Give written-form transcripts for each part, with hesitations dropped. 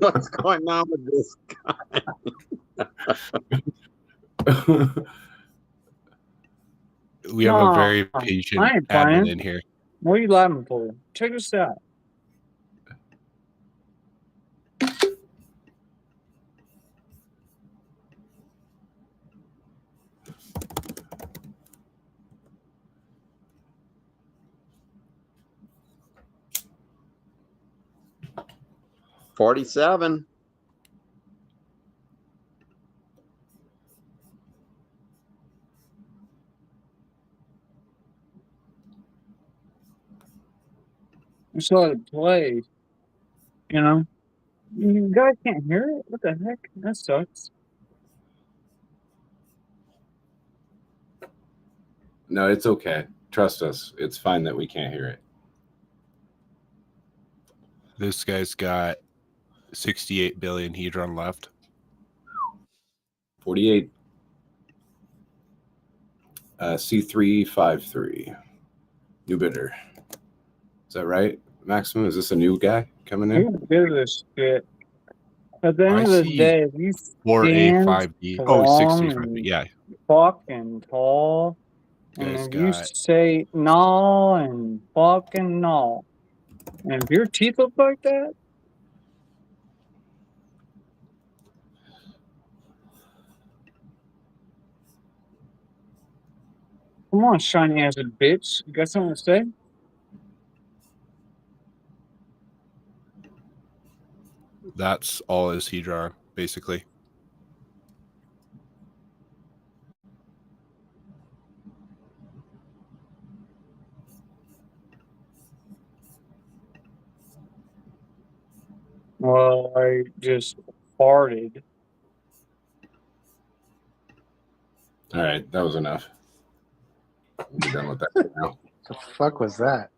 What's going on with this guy? We have a very patient admin in here. What are you laughing for? Check this out. $47. Just let it play. You know? You guys can't hear it? What the heck? That sucks. No, it's okay. Trust us. It's fine that we can't hear it. This guy's got 68 billion Hedron left. 48. C353. New bidder. Is that right, Maximum? Is this a new guy coming in? Who did this shit? At the end of the day, if you stand 4A5D. Oh, 65. Yeah. Fucking tall. And if you say no and fucking no. And if your teeth look like that, come on, shiny ass bitch. You got something to say? That's all his Hedron, basically. Well, I just farted. All right, that was enough. We'll be done with that now. The fuck was that?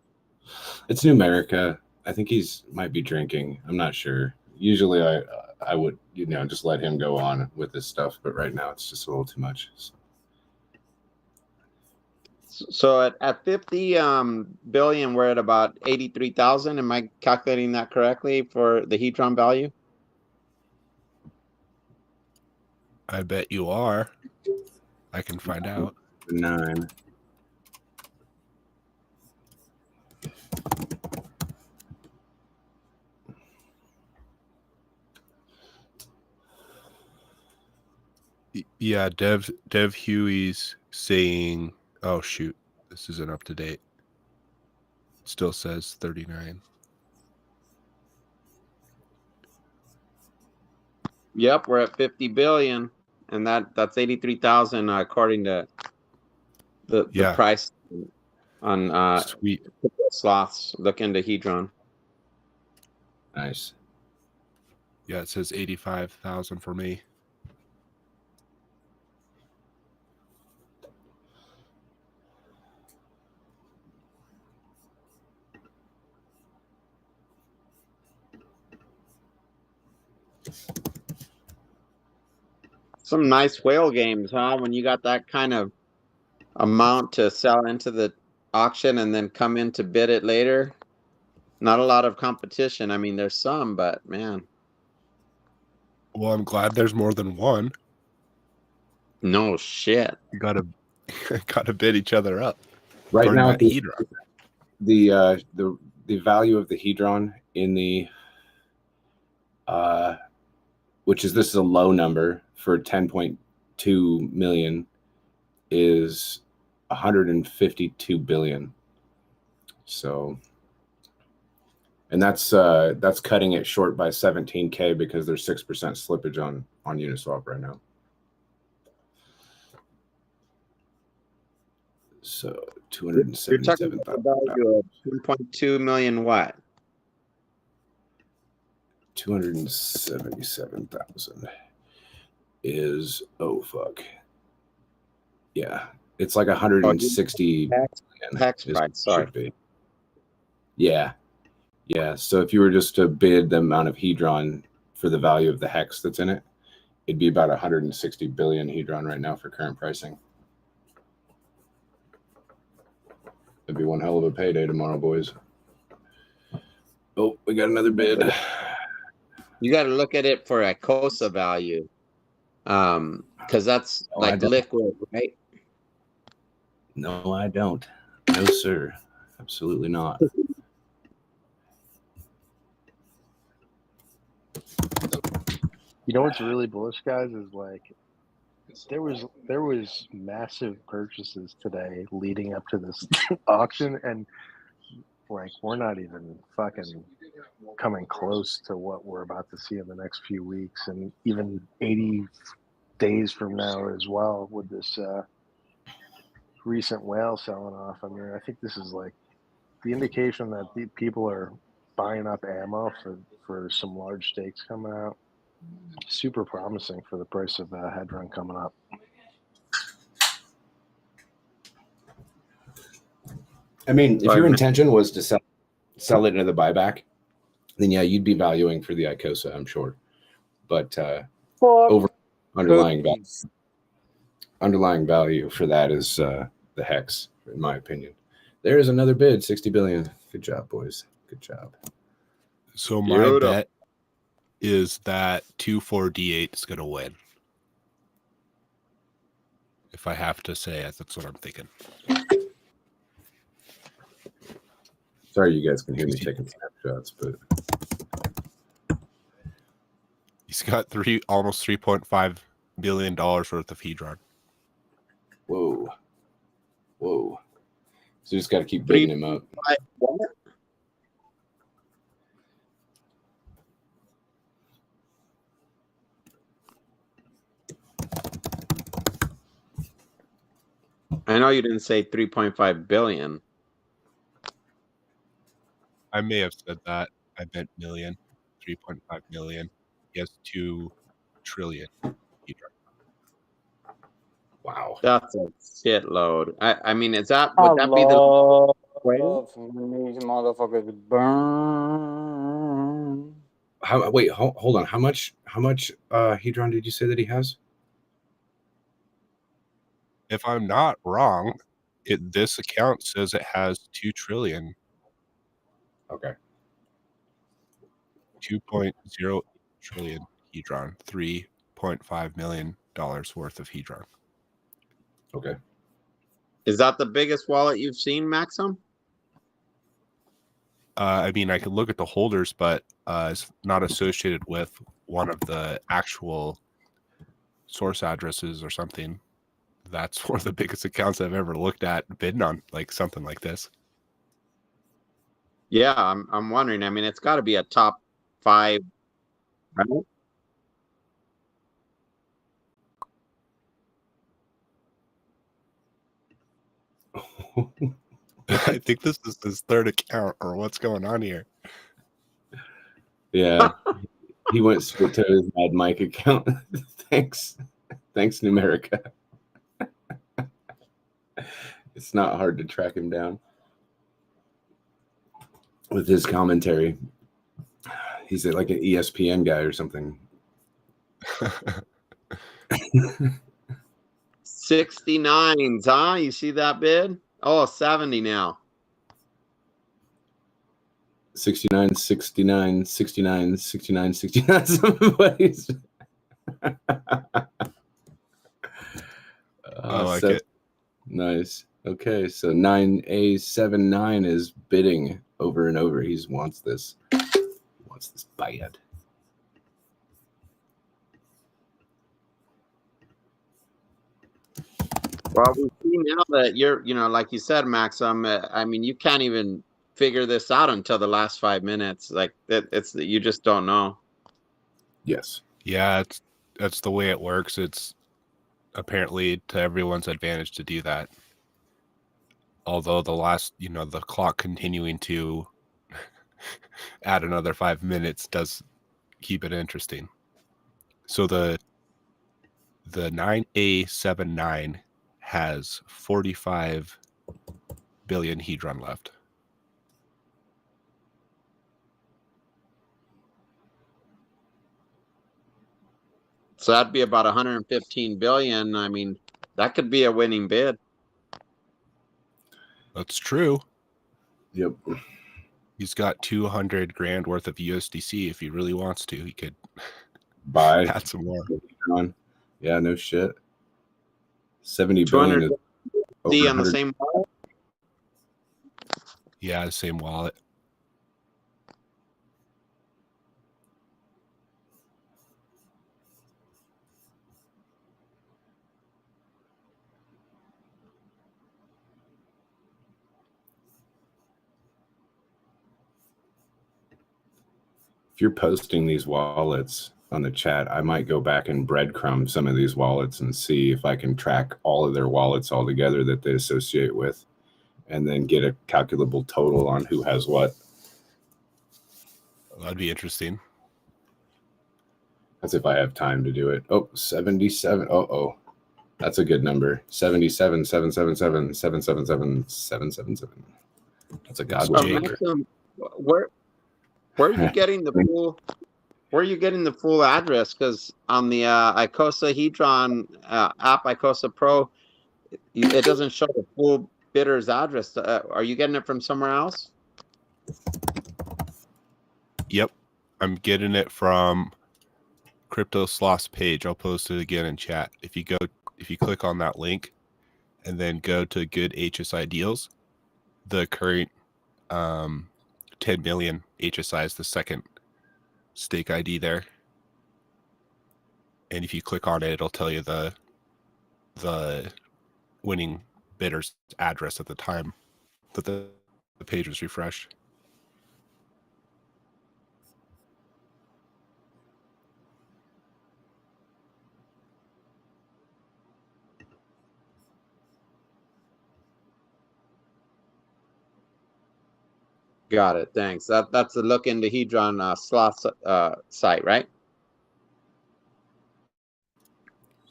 It's New America. I think might be drinking. I'm not sure. Usually I would, just let him go on with this stuff, but right now it's just a little too much. So at 50 billion, we're at about 83,000. Am I calculating that correctly for the Hedron value? I bet you are. I can find out. 9. Yeah, Dev Huey's saying, oh shoot, this isn't up to date. It still says 39. Yep, we're at 50 billion, and that's 83,000 according to the price on sweet sloths. Look into Hedron. Nice. Yeah, it says 85,000 for me. Some nice whale games, huh? When you got that kind of amount to sell into the auction and then come in to bid it later. Not a lot of competition. I mean, there's some, but man. Well, I'm glad there's more than one. No shit. You gotta bid each other up. Right now, the value of the Hedron in the this is a low number for 10.2 million is 152 billion. So, and that's cutting it short by 17K because there's 6% slippage on Uniswap right now. So 277,000. You're talking about 2.2 million what? 277,000 is yeah, it's like 160 tax price. Sorry. Yeah. So if you were just to bid the amount of Hedron for the value of the hex that's in it, it'd be about 160 billion Hedron right now for current pricing. It'd be one hell of a payday tomorrow, boys. Oh, we got another bid. You got to look at it for Icosa value, because that's No, I like don't. liquid, right? No, I don't. No, sir. Absolutely not. You know what's really bullish, guys, is like there was massive purchases today leading up to this auction, and like we're not even fucking coming close to what we're about to see in the next few weeks, and even 80 days from now as well with this recent whale selling off. I mean, I think this is like the indication that the people are buying up ammo for some large stakes coming out. Super promising for the price of Hedron coming up. I mean, if your intention was to sell it into the buyback, then yeah, you'd be valuing for the Icosa, I'm sure. But over underlying value for that is the Hex, in my opinion. There is another bid, 60 billion. Good job, boys. Good job. So my bet is that 2,4D8 is going to win. If I have to say it, that's what I'm thinking. Sorry, you guys can hear me taking snapshots, but he's got almost $3.5 billion worth of Hedron. Whoa. So you just got to keep bidding him up. I know you didn't say 3.5 billion. I may have said that. I meant million. 3.5 million. He has 2 trillion. Wow. That's a shitload. I mean, would that be the these motherfuckers burn? Wait, hold on. How much Hedron did you say that he has? If I'm not wrong, this account says it has 2 trillion. Okay. 2.08 trillion Hedron. $3.5 million worth of Hedron. Okay. Is that the biggest wallet you've seen, Maxim? I mean, I could look at the holders, but it's not associated with one of the actual source addresses or something. That's one of the biggest accounts I've ever looked at bidding on like something like this. Yeah, I'm wondering. I mean, it's got to be a top 5, right? I think this is his 3rd account, or what's going on here? Yeah. He went straight to his Mad Mike account. Thanks, Numerica. It's not hard to track him down with his commentary. He's like an ESPN guy or something. 69s, huh? You see that bid? Oh, 70 now. 69, 69, 69, 69, 69. Somebody's. I like it. Nice. Okay, so 9A79 is bidding over and over. He wants this. He wants this bad. Well, we see now that like you said, Maxim. I mean, you can't even figure this out until the last 5 minutes. Like it's you just don't know. Yes. Yeah, that's the way it works. It's apparently to everyone's advantage to do that. Although the clock continuing to add another 5 minutes does keep it interesting. So the 9A79 has 45 billion Hedron left. So that'd be about 115 billion. I mean, that could be a winning bid. That's true. Yep. He's got 200 grand worth of USDC. If he really wants to, he could buy add some more. Yeah, no shit. 70 billion is over on the same wallet? Yeah, the same wallet. If you're posting these wallets on the chat, I might go back and breadcrumb some of these wallets and see if I can track all of their wallets all together that they associate with, and then get a calculable total on who has what. That'd be interesting. That's if I have time to do it. Oh, 77. Oh, that's a good number. 77, 777, 777, 777. That's a god number. Where are you getting the full? Where are you getting the full address? Because on the Icosa Hedron app, Icosa Pro, it doesn't show the full bidder's address. Are you getting it from somewhere else? Yep, I'm getting it from Crypto Sloth's page. I'll post it again in chat. If you click on that link, and then go to Good HSI Deals, the current 10 million HSI is the second stake ID there. And if you click on it, it'll tell you the winning bidder's address at the time that the page was refreshed. Got it. Thanks. That's a look into Hedron Sloth site, right?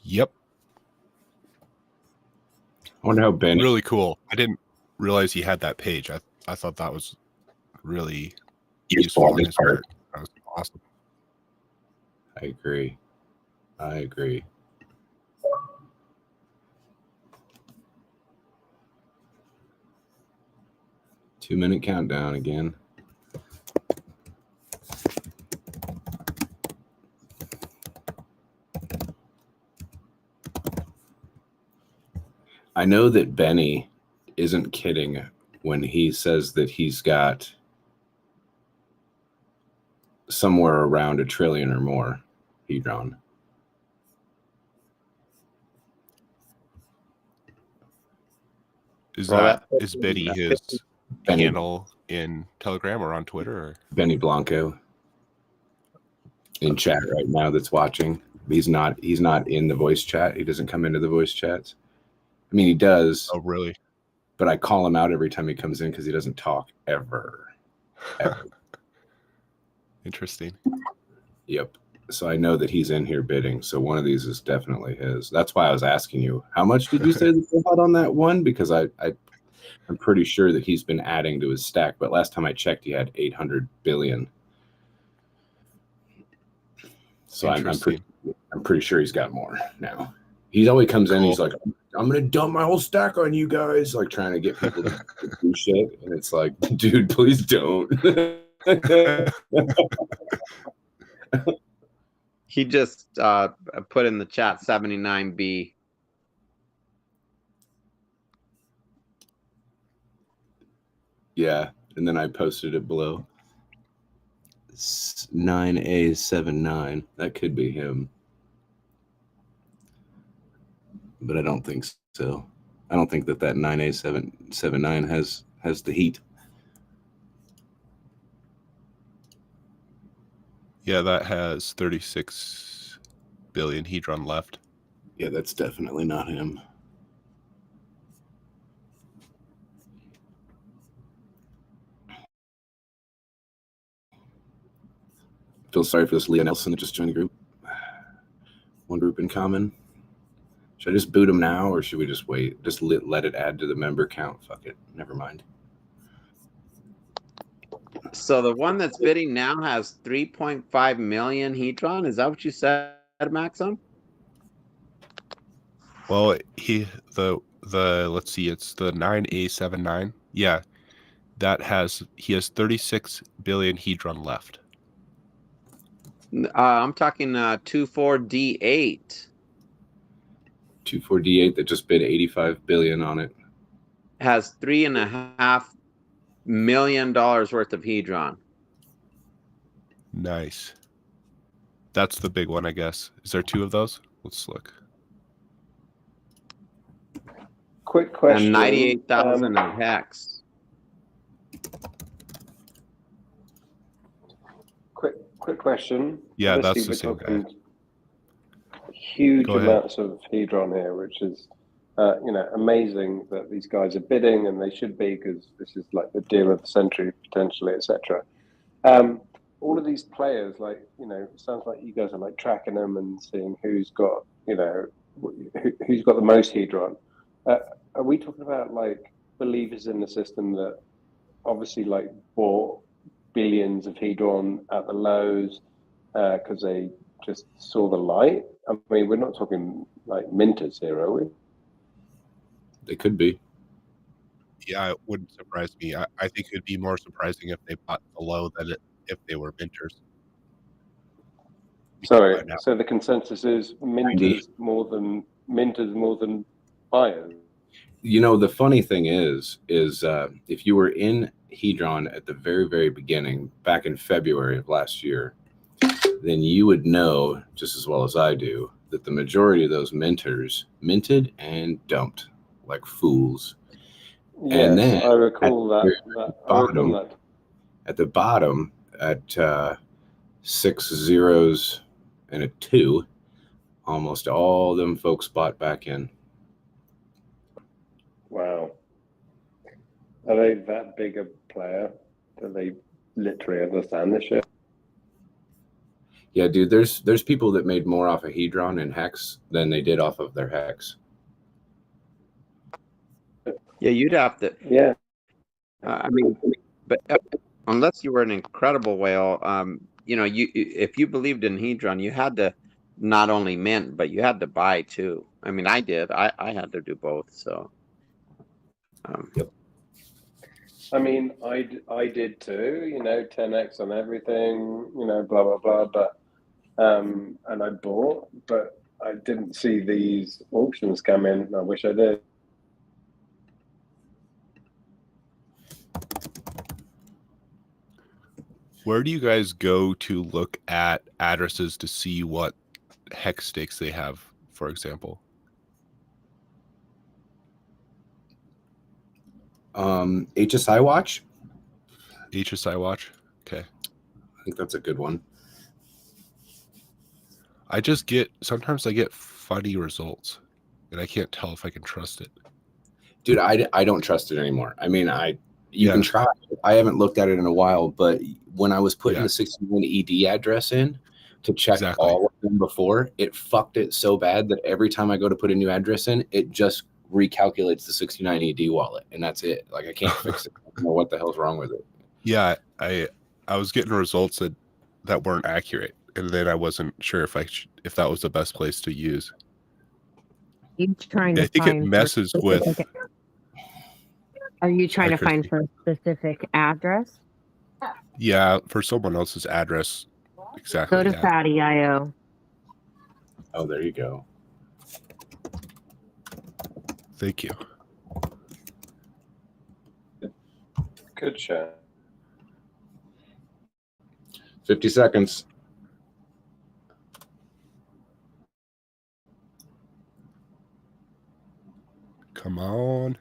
Yep. I wonder how Ben. Really cool. I didn't realize he had that page. I thought that was really useful on his part. That was awesome. I agree. 2-minute countdown again. I know that Benny isn't kidding when he says that he's got somewhere around $1 trillion or more Hedron. Is Benny his handle in Telegram or on Twitter? Or? Benny Blanco in chat right now that's watching. He's not in the voice chat. He doesn't come into the voice chats. I mean, he does. Oh, really? But I call him out every time he comes in because he doesn't talk ever. Interesting. Yep. So I know that he's in here bidding. So one of these is definitely his. That's why I was asking you, how much did you say that they had on that one? Because I'm pretty sure that he's been adding to his stack. But last time I checked, he had 800 billion. So I'm pretty sure he's got more now. He always comes in. He's like, I'm gonna dump my whole stack on you guys, like trying to get people to do shit. And it's like, dude, please don't. He just put in the chat 79B. Yeah, and then I posted it below. 9A79. That could be him. But I don't think so. I don't think that 9A779 has the heat. Yeah, that has 36 billion Hedron left. Yeah, that's definitely not him. Feel sorry for this Leah Nelson that just joined the group. One group in common. Should I just boot him now, or should we just wait? Just let it add to the member count. Fuck it. Never mind. So the one that's bidding now has 3.5 million Hedron. Is that what you said, Maxim? Well, let's see, it's the 9A79. Yeah, he has 36 billion hedron left. I'm talking 24D8 24D8 that just bid 85 billion on it. has $3.5 million worth of hedron. Nice. That's the big one, I guess. Is there two of those? Let's look. Quick question. And 98,000 of hex. Quick question. Yeah, Obviously, that's the we're same guy. talking huge Go ahead. amounts of hedron here, which is amazing that these guys are bidding, and they should be, because this is like the deal of the century potentially, etc. All of these players, like, it sounds like you guys are like tracking them and seeing who's got who's got the most hedron. Are we talking about like believers in the system that obviously like bought billions of hedron at the lows because they just saw the light? I mean, we're not talking like minters here, are we? They could be. Yeah, it wouldn't surprise me. I think it'd be more surprising if they bought below than if they were minters. Sorry, so the consensus is minters more than buyers. The funny thing is if you were in hedron at the very, very beginning, back in February of last year, then you would know just as well as I do that the majority of those minters minted and dumped like fools. Yes, and then I recall that. At the bottom, at 6 zeros and a 2, almost all them folks bought back in. Wow. Are they that big a player that they literally understand this shit? Yeah, dude, there's people that made more off of hedron and hex than they did off of their hex. Yeah, you'd have to. Yeah. I mean, but unless you were an incredible whale, if you believed in hedron, you had to not only mint, but you had to buy too. I mean, I did. I had to do both. So. Yep. I mean, I did too. 10x on everything. Blah blah blah. But and I bought, but I didn't see these auctions come in. I wish I did. Where do you guys go to look at addresses to see what hex stakes they have, for example? HSI Watch? HSI Watch? Okay. I think that's a good one. Sometimes I get funny results, and I can't tell if I can trust it. Dude, I don't trust it anymore. I mean, you can try. I haven't looked at it in a while, but when I was putting the 61 ED address in to check all of them before, it fucked it so bad that every time I go to put a new address in, it just recalculates the 69 ED wallet, and that's it. Like, I can't fix it. I don't know what the hell's wrong with it. Yeah, I was getting results that weren't accurate, and then I wasn't sure if that was the best place to use. You trying to I think it messes with. Are you trying to find for a specific address? Yeah, for someone else's address. Exactly. Go to Fatty.io. Oh, there you go. Thank you. Good shot. 50 seconds. Come on.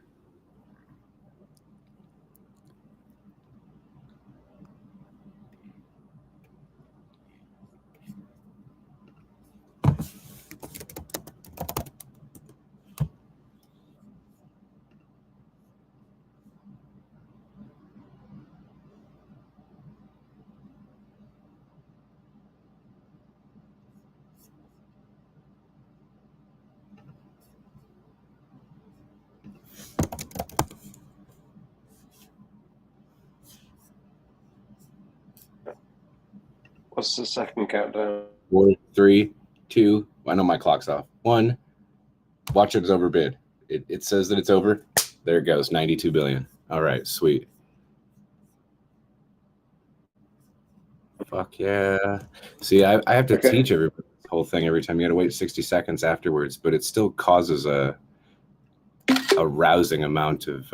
What's the second countdown? 4, 3, 2. I know my clock's off. 1. Watch it is overbid. It says that it's over. There it goes. 92 billion. All right, sweet. Fuck yeah. See, I have to teach everybody this whole thing every time. You got to wait 60 seconds afterwards, but it still causes a rousing amount of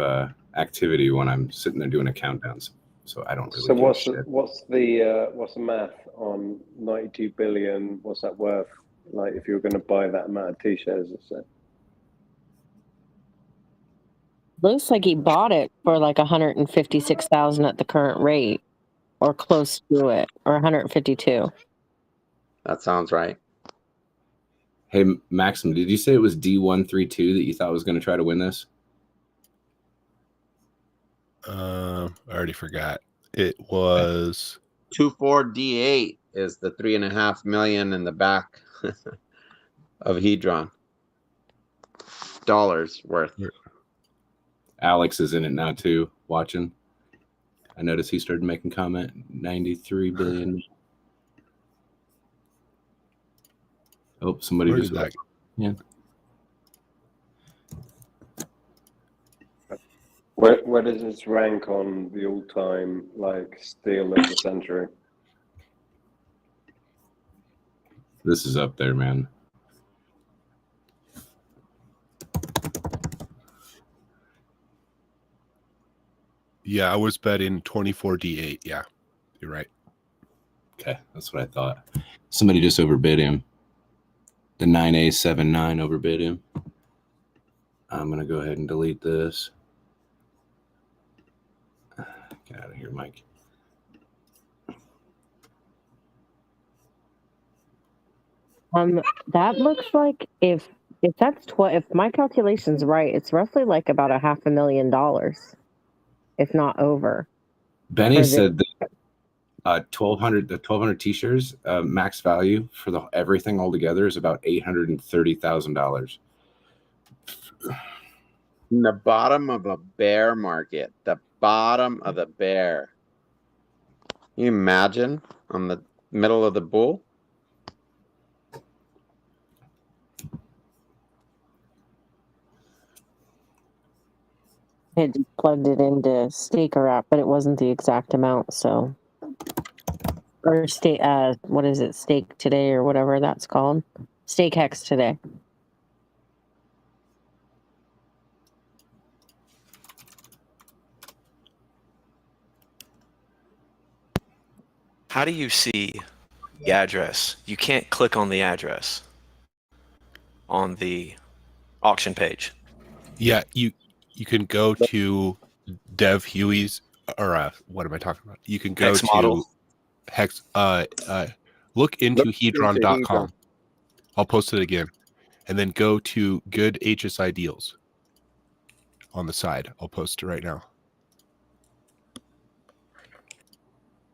activity when I'm sitting there doing a countdown. So I don't really So give a shit. what's the math on 92 billion? What's that worth? Like if you were going to buy that amount of T-shares, let's say. Looks like he bought it for like 156,000 at the current rate, or close to it, or 152. That sounds right. Hey, Maxim, did you say it was D132 that you thought was going to try to win this? I already forgot. It was 24D8 is the 3.5 million in the back of Hedron. Dollars worth. Alex is in it now too, watching. I noticed he started making comment. 93 billion. Oh, somebody Where just did that? Yeah. Where does this rank on the all-time like steal of the century? This is up there, man. Yeah, I was betting 24D8. Yeah, you're right. Okay, that's what I thought. Somebody just overbid him. The 9A79 overbid him. I'm going to go ahead and delete this. Get out of here, Mike. That looks like if that's if my calculation's right, it's roughly like about $500,000, if not over. Benny said that 1,200 T-shirts max value for the everything altogether is about $830,000. In the bottom of a bear market, the bottom of the bear. Can you imagine on the middle of the bull? I had plugged it into Staker app, but it wasn't the exact amount. So, or what is it? Stake today or whatever that's called. Stake Hex today. How do you see the address? You can't click on the address on the auction page. Yeah, you can go to Dev Huey's, or what am I talking about? You can go Hex to model. Hex. Look into Hedron.com. I'll post it again, and then go to Good HSI Deals on the side. I'll post it right now.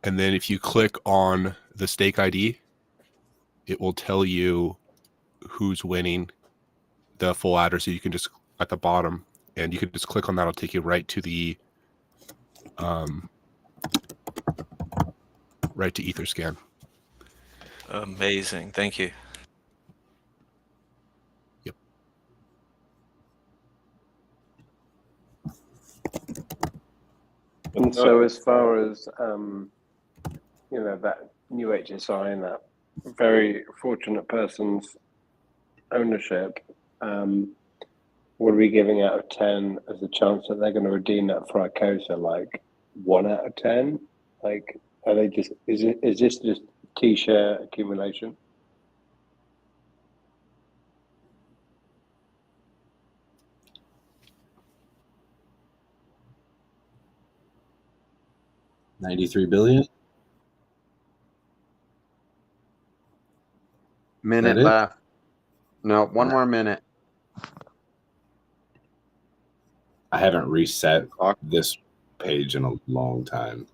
And then if you click on the stake ID, it will tell you who's winning, the full address. So you can just at the bottom, and you can just click on that. It'll take you right to the right to Etherscan. Amazing. Thank you. Yep. And so as far as that new HSI and that very fortunate person's ownership, what are we giving out of 10 as a chance that they're going to redeem that for Icosa? Like 1 out of 10? Like, are they just? Is this just T-share accumulation? $93 billion. Minute left. No, one more minute. I haven't reset this page in a long time.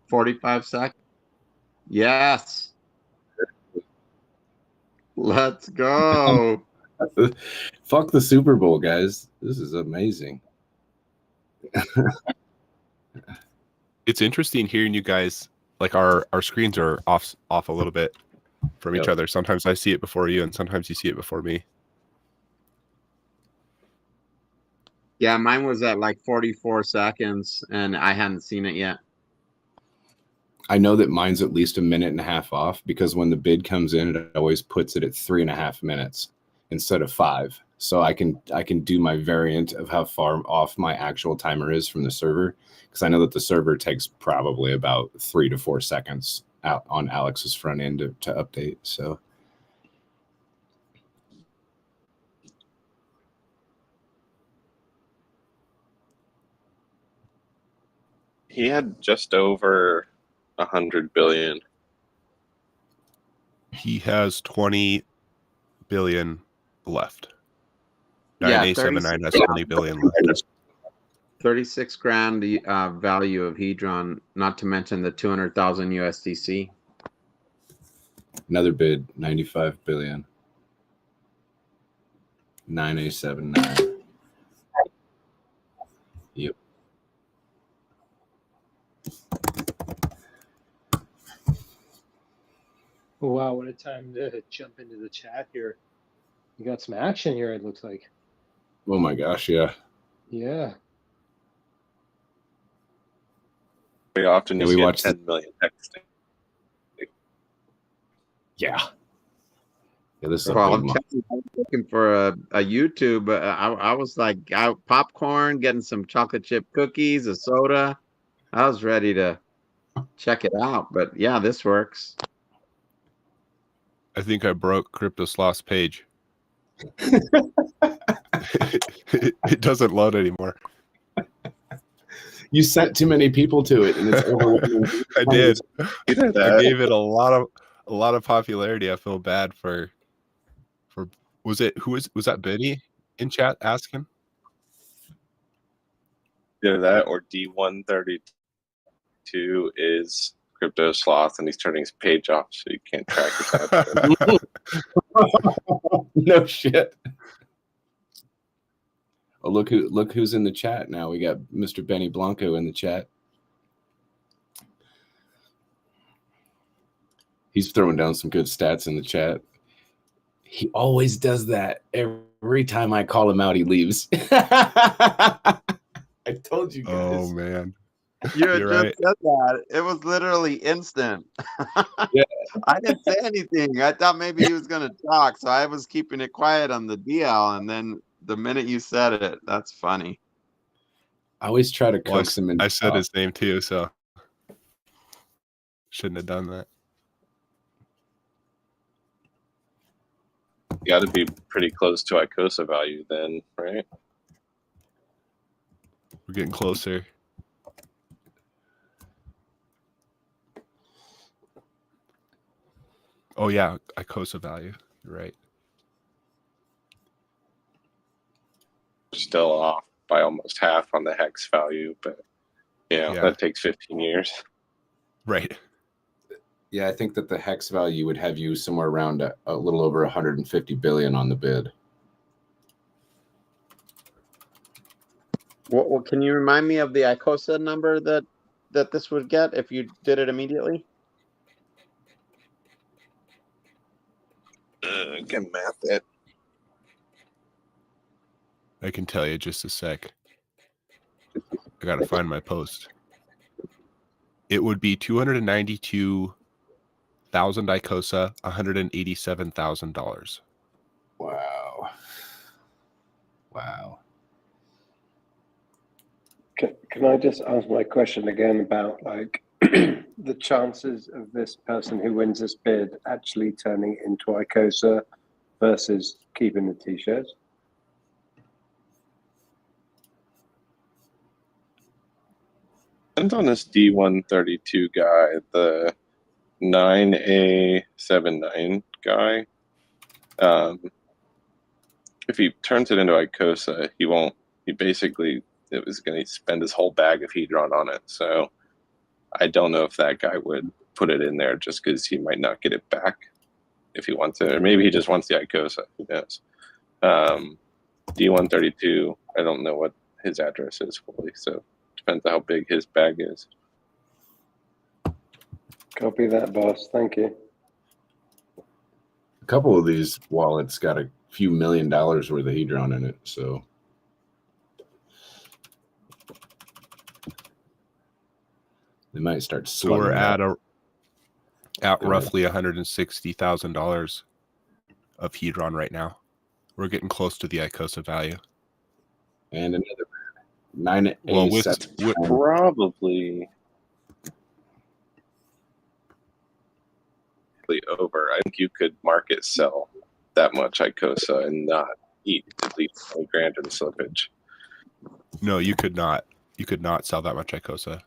$45 seconds. Yes. Let's go. Fuck the Super Bowl, guys. This is amazing. It's interesting hearing you guys, like our screens are off a little bit from each other. Sometimes I see it before you, and sometimes you see it before me. Yeah, mine was at like 44 seconds, and I hadn't seen it yet. I know that mine's at least a minute and a half off because when the bid comes in, it always puts it at 3.5 minutes instead of 5. So I can do my variant of how far off my actual timer is from the server, because I know that the server takes probably about 3 to 4 seconds out on Alex's front end to update. So he had just over 100 billion. He has 20 billion left. Yeah, 9879 has 20 billion left. 36 grand value of Hedron, not to mention the 200,000 USDC. another bid, 95 billion. 9879. Yep. Wow, what a time to jump into the chat here. You got some action here, it looks like. Oh my gosh, yeah. Yeah. Very often Yeah, you we get watched 10 million texting. Yeah. Yeah, this is a Well, big I'm looking for a YouTube. I was like out popcorn, getting some chocolate chip cookies, a soda. I was ready to check it out, but yeah, this works. I think I broke CryptoSloth's page. It doesn't load anymore. You sent too many people to it, and it's overwhelming. I did. Either that. I gave it a lot of popularity. I feel bad for was that Benny in chat asking? Either that or D132 is Crypto Sloth, and he's turning his page off so you can't track his address. No shit. Oh, look who's in the chat now. We got Mr. Benny Blanco in the chat. He's throwing down some good stats in the chat. He always does that. Every time I call him out, he leaves. I told you guys. Oh man. You had You're just right. said that. It was literally instant. Yeah. I didn't say anything. I thought maybe he was going to talk, so I was keeping it quiet on the DL, and then the minute you said it, that's funny. I always try to coax him in. I said his name too, so shouldn't have done that. You got to be pretty close to Icosa value then, right? We're getting closer. Oh yeah, Icosa value. You're right. Still off by almost half on the hex value, but yeah, that takes 15 years. Right. Yeah, I think that the hex value would have you somewhere around a little over 150 billion on the bid. Well, can you remind me of the Icosa number that this would get if you did it immediately? Can math it. I can tell you just a sec. I gotta find my post. It would be 292,000 Icosa, $187,000. Wow. Wow. Can I just ask my question again about like the chances of this person who wins this bid actually turning it into Icosa versus keeping the t-shirts? Depends on this D132 guy, the 9A79 guy. If he turns it into Icosa, he won't. He basically it was going to spend his whole bag of Hedron on it. So I don't know if that guy would put it in there just because he might not get it back if he wants it, or maybe he just wants the Icosa. Who knows? D132. I don't know what his address is fully, so depends on how big his bag is. Copy that, boss. Thank you. A couple of these wallets got a few $1 million worth of Hedron in it, so They might start So we're slugging at roughly $160,000 of Hedron right now. We're getting close to the Icosa value. And another 987. Well, with Probably over. I think you could market sell that much Icosa and not eat at least 20 grand in slippage. No, you could not. You could not sell that much Icosa.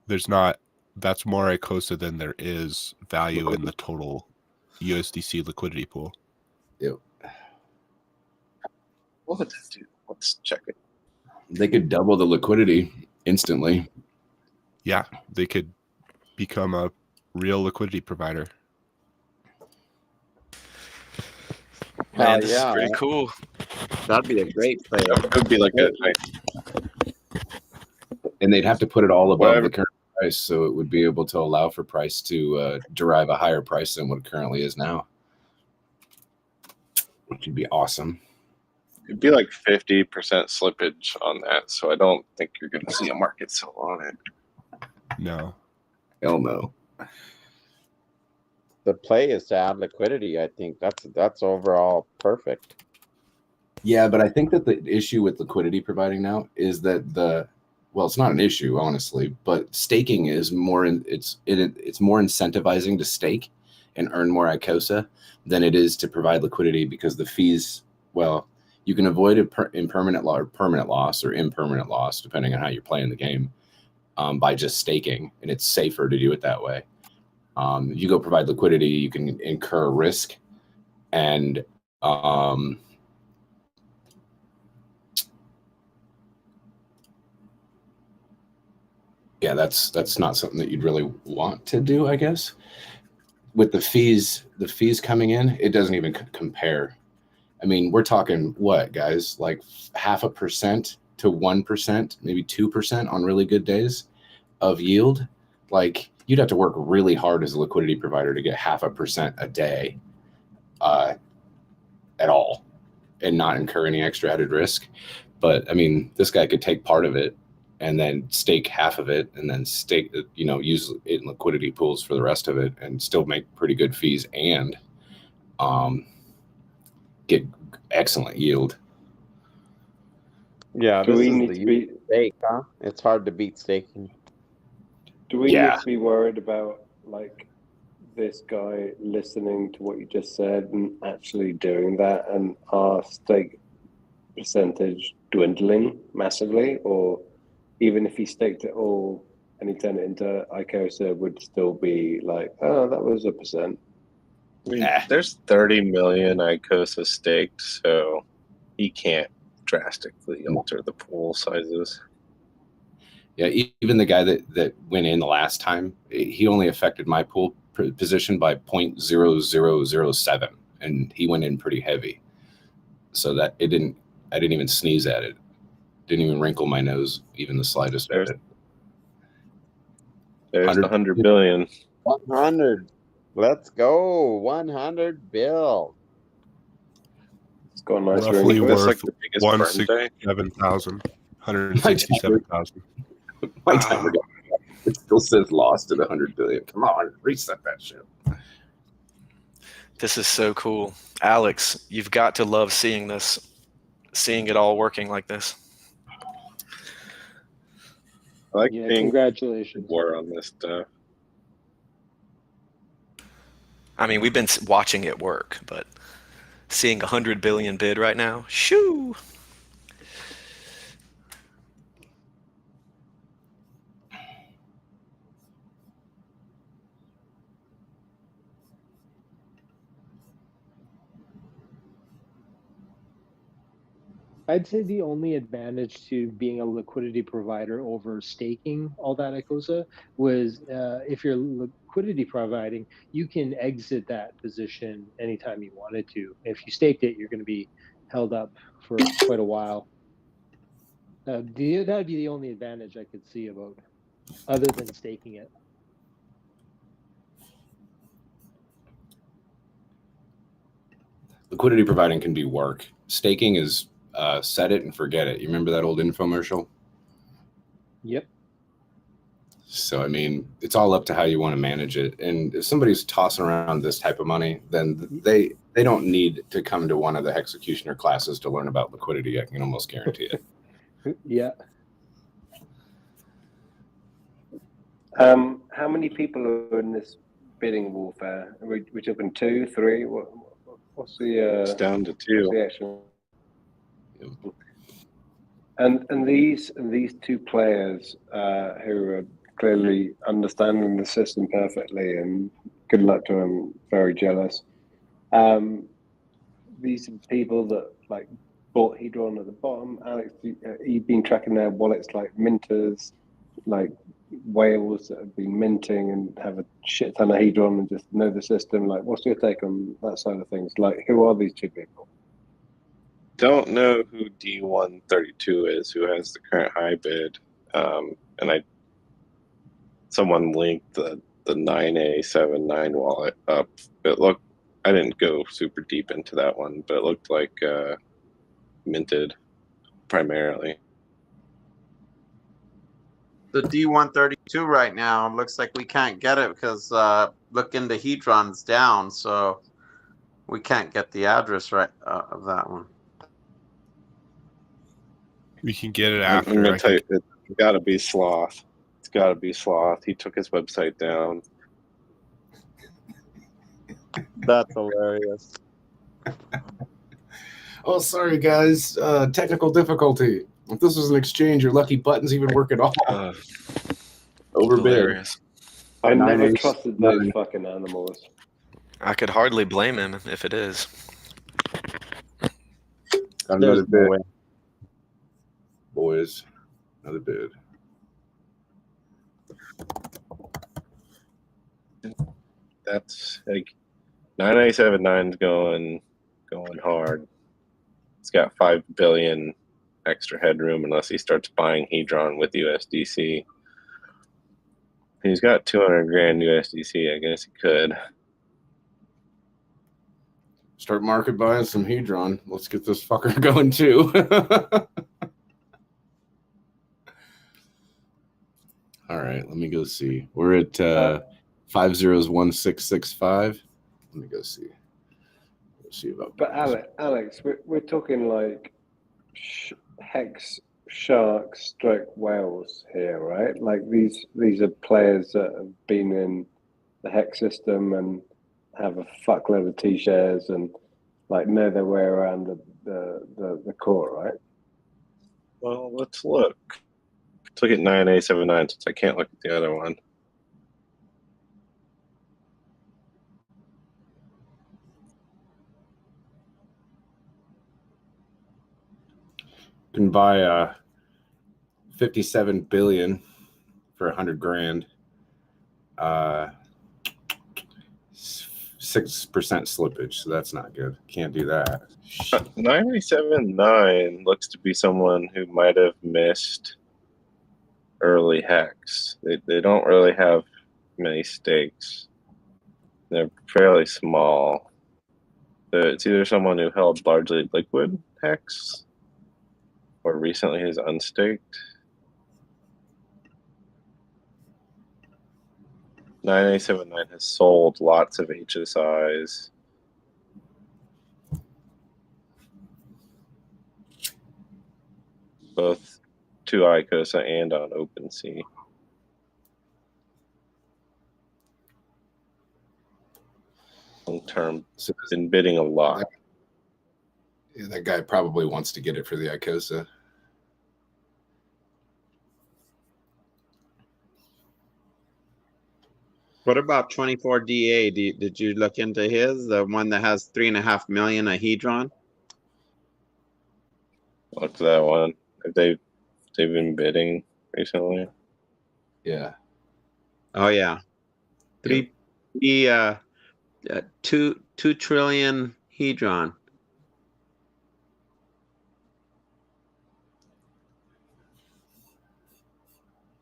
There's not. That's more Icosa than there is value in the total USDC liquidity pool. Yep. What would that do? Let's check it. They could double the liquidity instantly. Yeah, they could become a real liquidity provider. Man, this yeah, is pretty cool. that'd be a great play. It would be like a And they'd have to put it all above Whatever. the current price, so it would be able to allow for price to derive a higher price than what it currently is now, which would be awesome. it'd be like 50% slippage on that, so I don't think you're going to see a market sell on it. No. Hell no. The play is to add liquidity. I think that's overall perfect. Yeah, but I think that the issue with liquidity providing now is that it's not an issue, honestly, but staking is more it's more incentivizing to stake and earn more Icosa than it is to provide liquidity, because the fees, you can avoid impermanent loss or permanent loss or impermanent loss, depending on how you're playing the game, by just staking, and it's safer to do it that way. If you go provide liquidity, you can incur risk, and yeah, that's not something that you'd really want to do, I guess. With the fees coming in, it doesn't even compare. I mean, we're talking what, guys? Like 0.5% to 1%, maybe 2% on really good days of yield. Like, you'd have to work really hard as a liquidity provider to get 0.5% a day at all and not incur any extra added risk. But I mean, this guy could take part of it and then stake half of it, and then stake, use it in liquidity pools for the rest of it, and still make pretty good fees and get excellent yield. Yeah, Do this we is need the to be? stake, huh? It's hard to beat staking. Do we Yeah. need to be worried about like this guy listening to what you just said and actually doing that, and our stake percentage dwindling massively? Or even if he staked it all and he turned it into Icosa, would still be like, oh, that was 1%. I mean, there's 30 million Icosa staked, so he can't drastically alter the pool sizes. Yeah, even the guy that went in the last time, he only affected my pool position by 0.0007, and he went in pretty heavy. So that I didn't even sneeze at it. Didn't even wrinkle my nose, even the slightest of it. There's the 100 billion. 100. Let's go. 100 bill. It's got a nice Roughly ring. worth That's like the biggest burn day. 167,000. My timer got, it still says lost at 100 billion. Come on, reset that shit. This is so cool. Alex, you've got to love seeing this, seeing it all working like this. I like Yeah, being congratulations. war on this stuff. I mean, we've been watching it work, but seeing 100 billion bid right now, shoo! I'd say the only advantage to being a liquidity provider over staking all that Icosa was if you're liquidity providing, you can exit that position anytime you wanted to. If you staked it, you're going to be held up for quite a while. That'd be the only advantage I could see about, other than staking it. Liquidity providing can be work. Staking is set it and forget it. You remember that old infomercial? Yep. So, I mean, it's all up to how you want to manage it. And if somebody's tossing around this type of money, then they don't need to come to one of the executioner classes to learn about liquidity. I can almost guarantee it. Yeah. How many people are in this bidding warfare? Are we talking 2, 3? What's the? It's down to What's 2. the actual? And these two players who are clearly understanding the system perfectly, and good luck to them. Very jealous. These are people that like bought Hedron at the bottom. Alex, you've been tracking their wallets like minters, like whales that have been minting and have a shit ton of Hedron and just know the system. Like, what's your take on that side of things? Like, who are these two people? Don't know who D132 is, who has the current high bid. And someone linked the 9A79 wallet up. I didn't go super deep into that one, but it looked like minted primarily. The D132 right now looks like we can't get it because look into Hedron's down, so we can't get the address right of that one. We can get it I'm after. going to tell you, it's got to be Sloth. It's got to be Sloth. He took his website down. That's hilarious. Oh, sorry, guys. Technical difficulty. If this was an exchange, your lucky buttons even work at all. Overbid. Hilarious. I never trusted those fucking animals. I could hardly blame him if it is. Another bid. Boys, another bid. That's like 9879's going hard. It's got 5 billion extra headroom unless he starts buying Hedron with USDC. He's got 200 grand USDC. I guess he could start market buying some Hedron. Let's get this fucker going too. All right, let me go see. We're at 501665. Let me go see. Let's see about. But Alex, we're talking like hex sharks stroke whales here, right? Like these are players that have been in the hex system and have a fuckload of T-shares and like know their way around the court, right? Well, let's look. Let's look at 9879 since I can't look at the other one. You can buy 57 billion for 100 grand. 6% slippage, so that's not good. Can't do that. 9879 looks to be someone who might have missed early hex. They don't really have many stakes. They're fairly small. It's either someone who held largely liquid hex or recently is unstaked. 9879 has sold lots of HSIs. Both to Icosa and on OpenSea. Long term, so been bidding a lot. Yeah, that guy probably wants to get it for the Icosa. What about 24DA? Did you look into his? The one that has 3.5 million a Hedron? What's that one? They've been bidding recently. Yeah. Oh yeah. 2 trillion Hedron.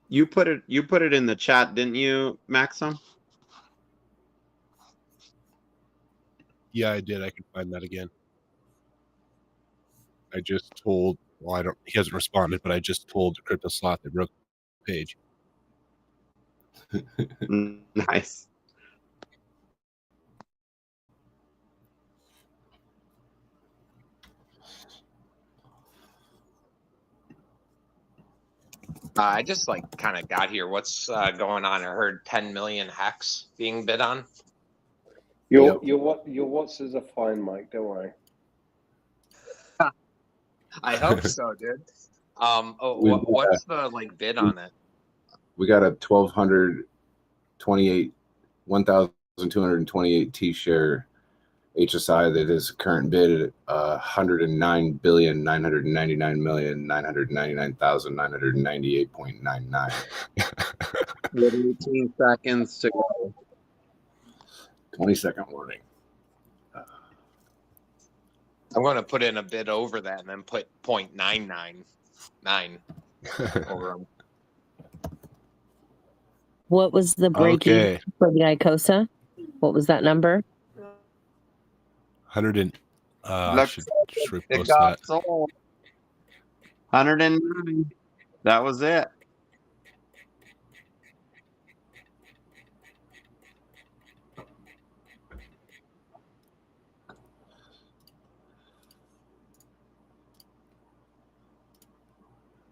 You put it in the chat, didn't you, Maxim? Yeah, I did. I can find that again. I just told, he hasn't responded, but I just told Crypto Sloth they broke the page. Nice. I just kind of got here. What's going on? I heard 10 million hex being bid on. Your what's is a fine, Mike. Don't worry. I hope so, dude. What's the bid on it? We got a 1,228 T share HSI that is current bid at 109,999,999,998.99. 18 seconds to go. 20-second warning. I'm going to put in a bid over that and then put 0.999 over them. What was the break even for the Icosa? What was that number? 100 and should repost got that. sold. 109. That was it.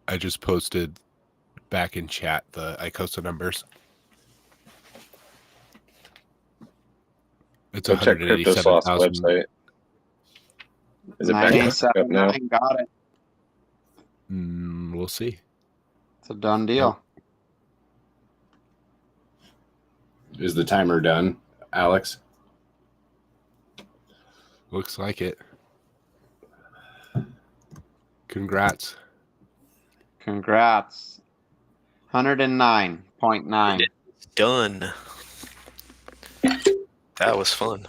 I just posted back in chat the Icosa numbers. It's 187,000. website. Is it back up now? Got it. We'll see. It's a done deal. Is the timer done, Alex? Looks like it. Congrats. 109.9. Done. That was fun.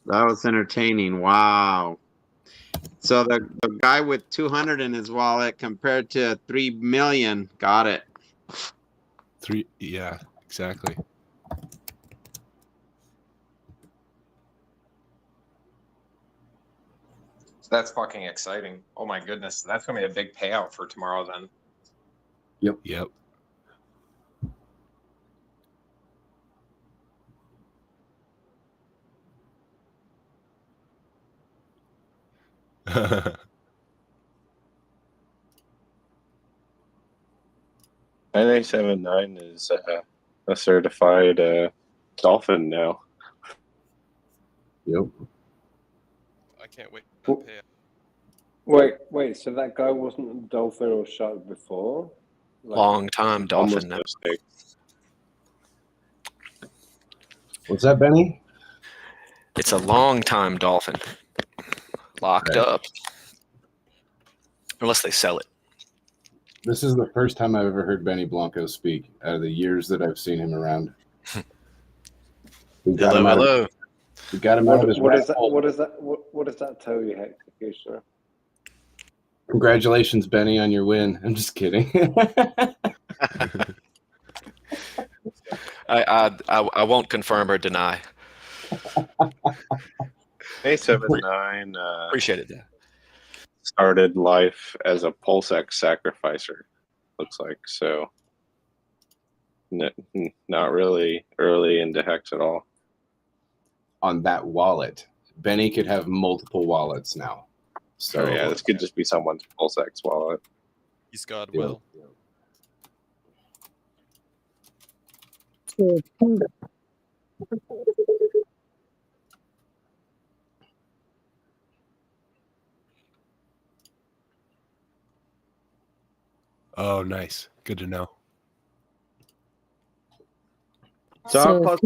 That was entertaining. Wow. So the guy with 200 in his wallet compared to 3 million got it. Yeah, exactly. That's fucking exciting. Oh my goodness. That's going to be a big payout for tomorrow then. Yep. NA79 is a certified dolphin now. Yep. I can't wait. Wait. So that guy wasn't a dolphin or shark before? Long time dolphin now. What's that, Benny? It's a long time dolphin. Locked up. Unless they sell it. This is the first time I've ever heard Benny Blanco speak out of the years that I've seen him around. We got him out of his what does that tell you, Hector? Congratulations, Benny, on your win. I'm just kidding. I won't confirm or deny. A79 Appreciate it. started life as a PulseX sacrificer, looks like. So not really early into Hex at all. On that wallet. Benny could have multiple wallets now. So yeah, this could just be someone's PulseX wallet. He's God will. Oh, nice. Good to know. So how close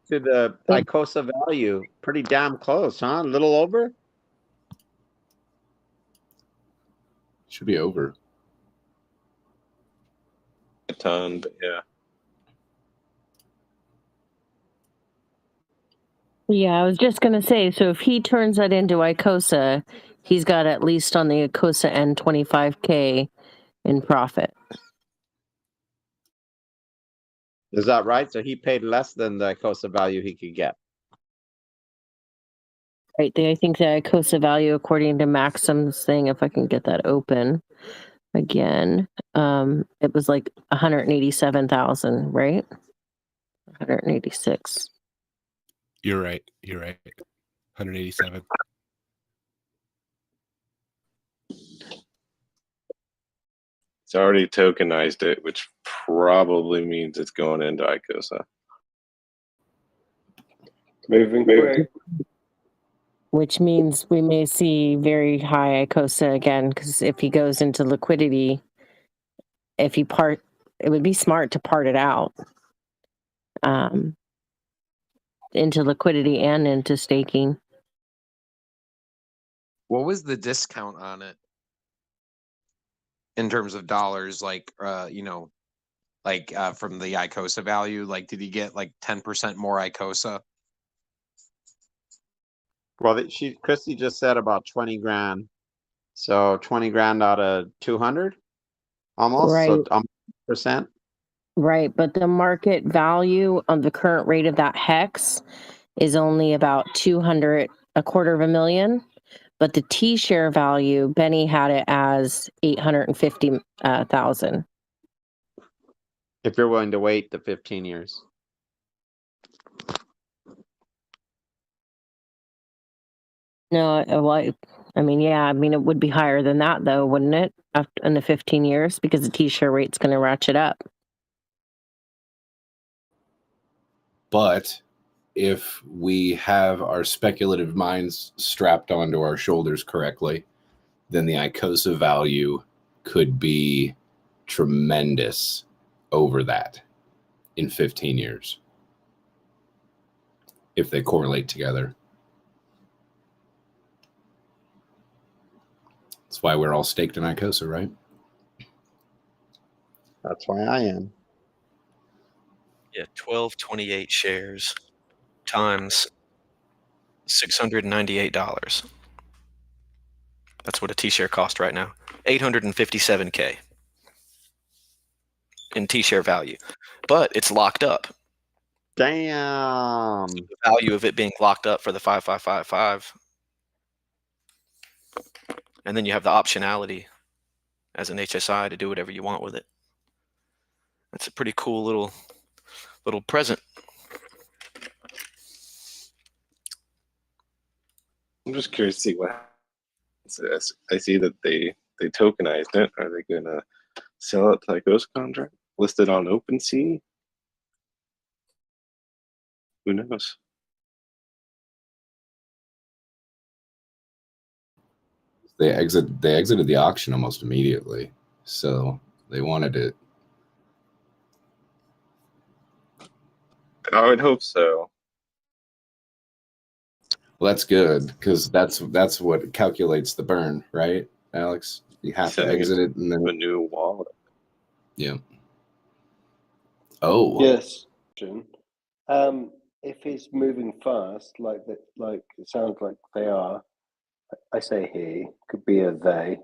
to the Icosa value? Pretty damn close, huh? A little over? Should be over. A ton, but yeah. Yeah, I was just going to say, so if he turns that into Icosa, he's got at least on the Icosa end 25K in profit. Is that right? So he paid less than the Icosa value he could get. Right. I think the Icosa value, according to Maxim's thing, if I can get that open, again. It was like 187,000, right? 186. You're right. 187. It's already tokenized it, which probably means it's going into Icosa. Moving quick. Which means we may see very high Icosa again, because if he goes into liquidity, it would be smart to part it out into liquidity and into staking. What was the discount on it in terms of dollars? Like, from the Icosa value, like, did he get like 10% more Icosa? Well, Christy just said about 20 grand. So 20 grand out of 200 almost. Right. So percent. Right. But the market value on the current rate of that hex is only about 200, $250,000. But the T-share value, Benny had it as 850,000. If you're willing to wait the 15 years. No, it would be higher than that, though, wouldn't it? In the 15 years, because the T-share rate's going to ratchet up. But if we have our speculative minds strapped onto our shoulders correctly, then the Icosa value could be tremendous over that in 15 years if they correlate together. That's why we're all staked in Icosa, right? That's why I am. Yeah, 1228 shares times $698. That's what a T-share cost right now. 857K in T-share value, but it's locked up. Damn. So the value of it being locked up for the 5555, and then you have the optionality as an HSI to do whatever you want with it. That's a pretty cool little present. I'm just curious to see what happens. I see that they tokenized it. Are they gonna sell it to Icosa contract? Listed on OpenSea? Who knows? They exited the auction almost immediately, so they wanted it. I would hope so. Well, that's good, because that's what calculates the burn, right, Alex? You have to exit it and then a new wallet. Yeah. Oh. Yes. If it's moving fast, like it sounds like they are. I say he, could be a they.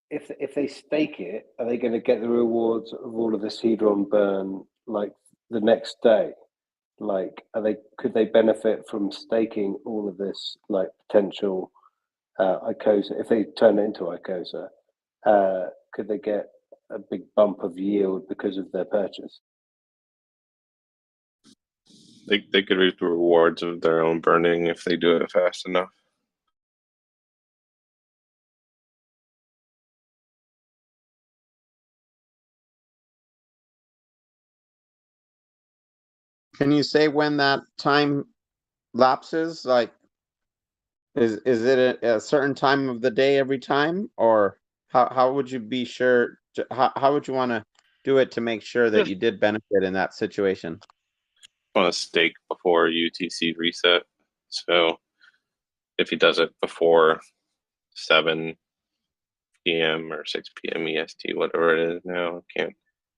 If they stake it, are they going to get the rewards of all of the Cedron burn like the next day? Like, could they benefit from staking all of this like potential Icosa? If they turn it into Icosa, could they get a big bump of yield because of their purchase? They could reap the rewards of their own burning if they do it fast enough. Can you say when that time lapses? Like, is it a certain time of the day every time, or how would you be sure? How would you want to do it to make sure that you did benefit in that situation? Want to stake before UTC reset, so if he does it before 7 p.m. or 6 p.m. EST, whatever it is now, can't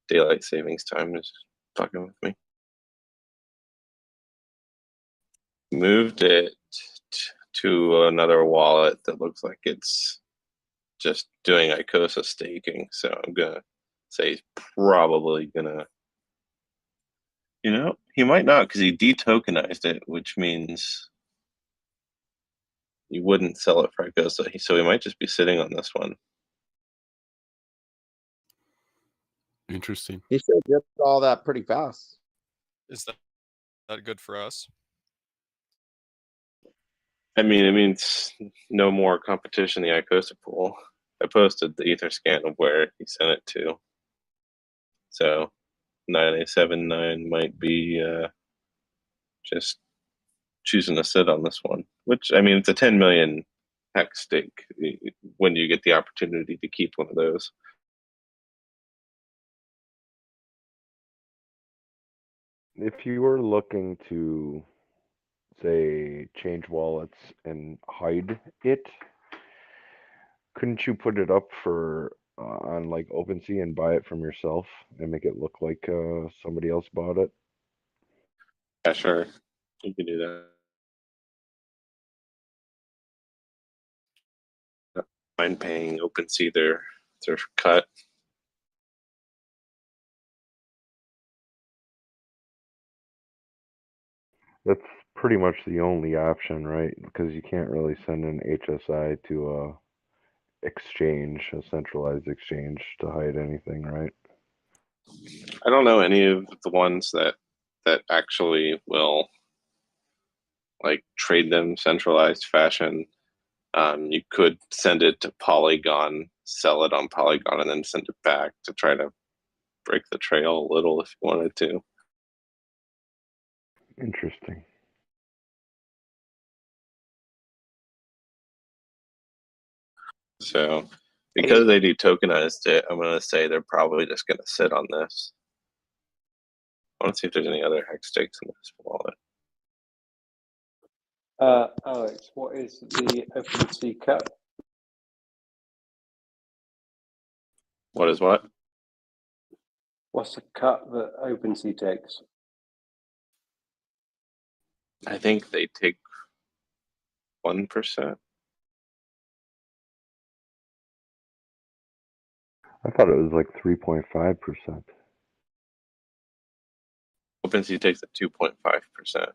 daylight savings time is fucking with me. Moved it to another wallet that looks like it's just doing Icosa staking, so I'm gonna say he's probably gonna, he might not, because he detokenized it, which means you wouldn't sell it for Icosa, so he might just be sitting on this one. Interesting. He should get all that pretty fast. Is that good for us? I mean, it means no more competition in the Icosa pool. I posted the Etherscan of where he sent it to. So 9879 might be just choosing to sit on this one, which, I mean, it's a 10 million hex stake when you get the opportunity to keep one of those. If you were looking to, say, change wallets and hide it, couldn't you put it up for on like OpenSea and buy it from yourself and make it look like somebody else bought it? Yeah, sure, you can do that. Mind paying OpenSea their cut. That's pretty much the only option, right? Because you can't really send an HSI to a exchange, a centralized exchange, to hide anything, right? I don't know any of the ones that actually will like trade them centralized fashion. You could send it to Polygon, sell it on Polygon, and then send it back to try to break the trail a little if you wanted to. Interesting. So because they do tokenized it, I'm going to say they're probably just going to sit on this. I want to see if there's any other hex stakes in this wallet. Alex, what is the OpenSea cut? What is what? What's the cut that OpenSea takes? I think they take 1%. I thought it was like 3.5%. OpenSea takes a 2.5%.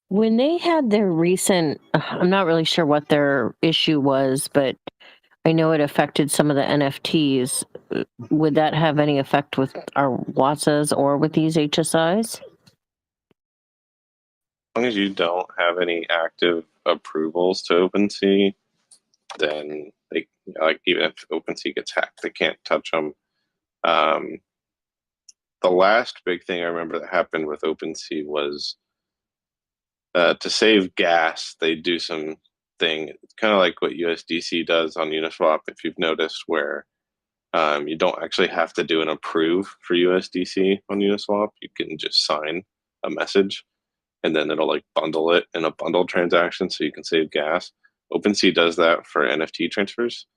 When they had their recent, I'm not really sure what their issue was, but I know it affected some of the NFTs. Would that have any effect with our WATSAs or with these HSIs? As long as you don't have any active approvals to OpenSea, then they, like, even if OpenSea gets hacked, they can't touch them. The last big thing I remember that happened with OpenSea was to save gas. They do some thing, kind of like what USDC does on Uniswap. If you've noticed, where you don't actually have to do an approve for USDC on Uniswap, you can just sign a message, and then it'll like bundle it in a bundle transaction, so you can save gas. OpenSea does that for NFT transfers,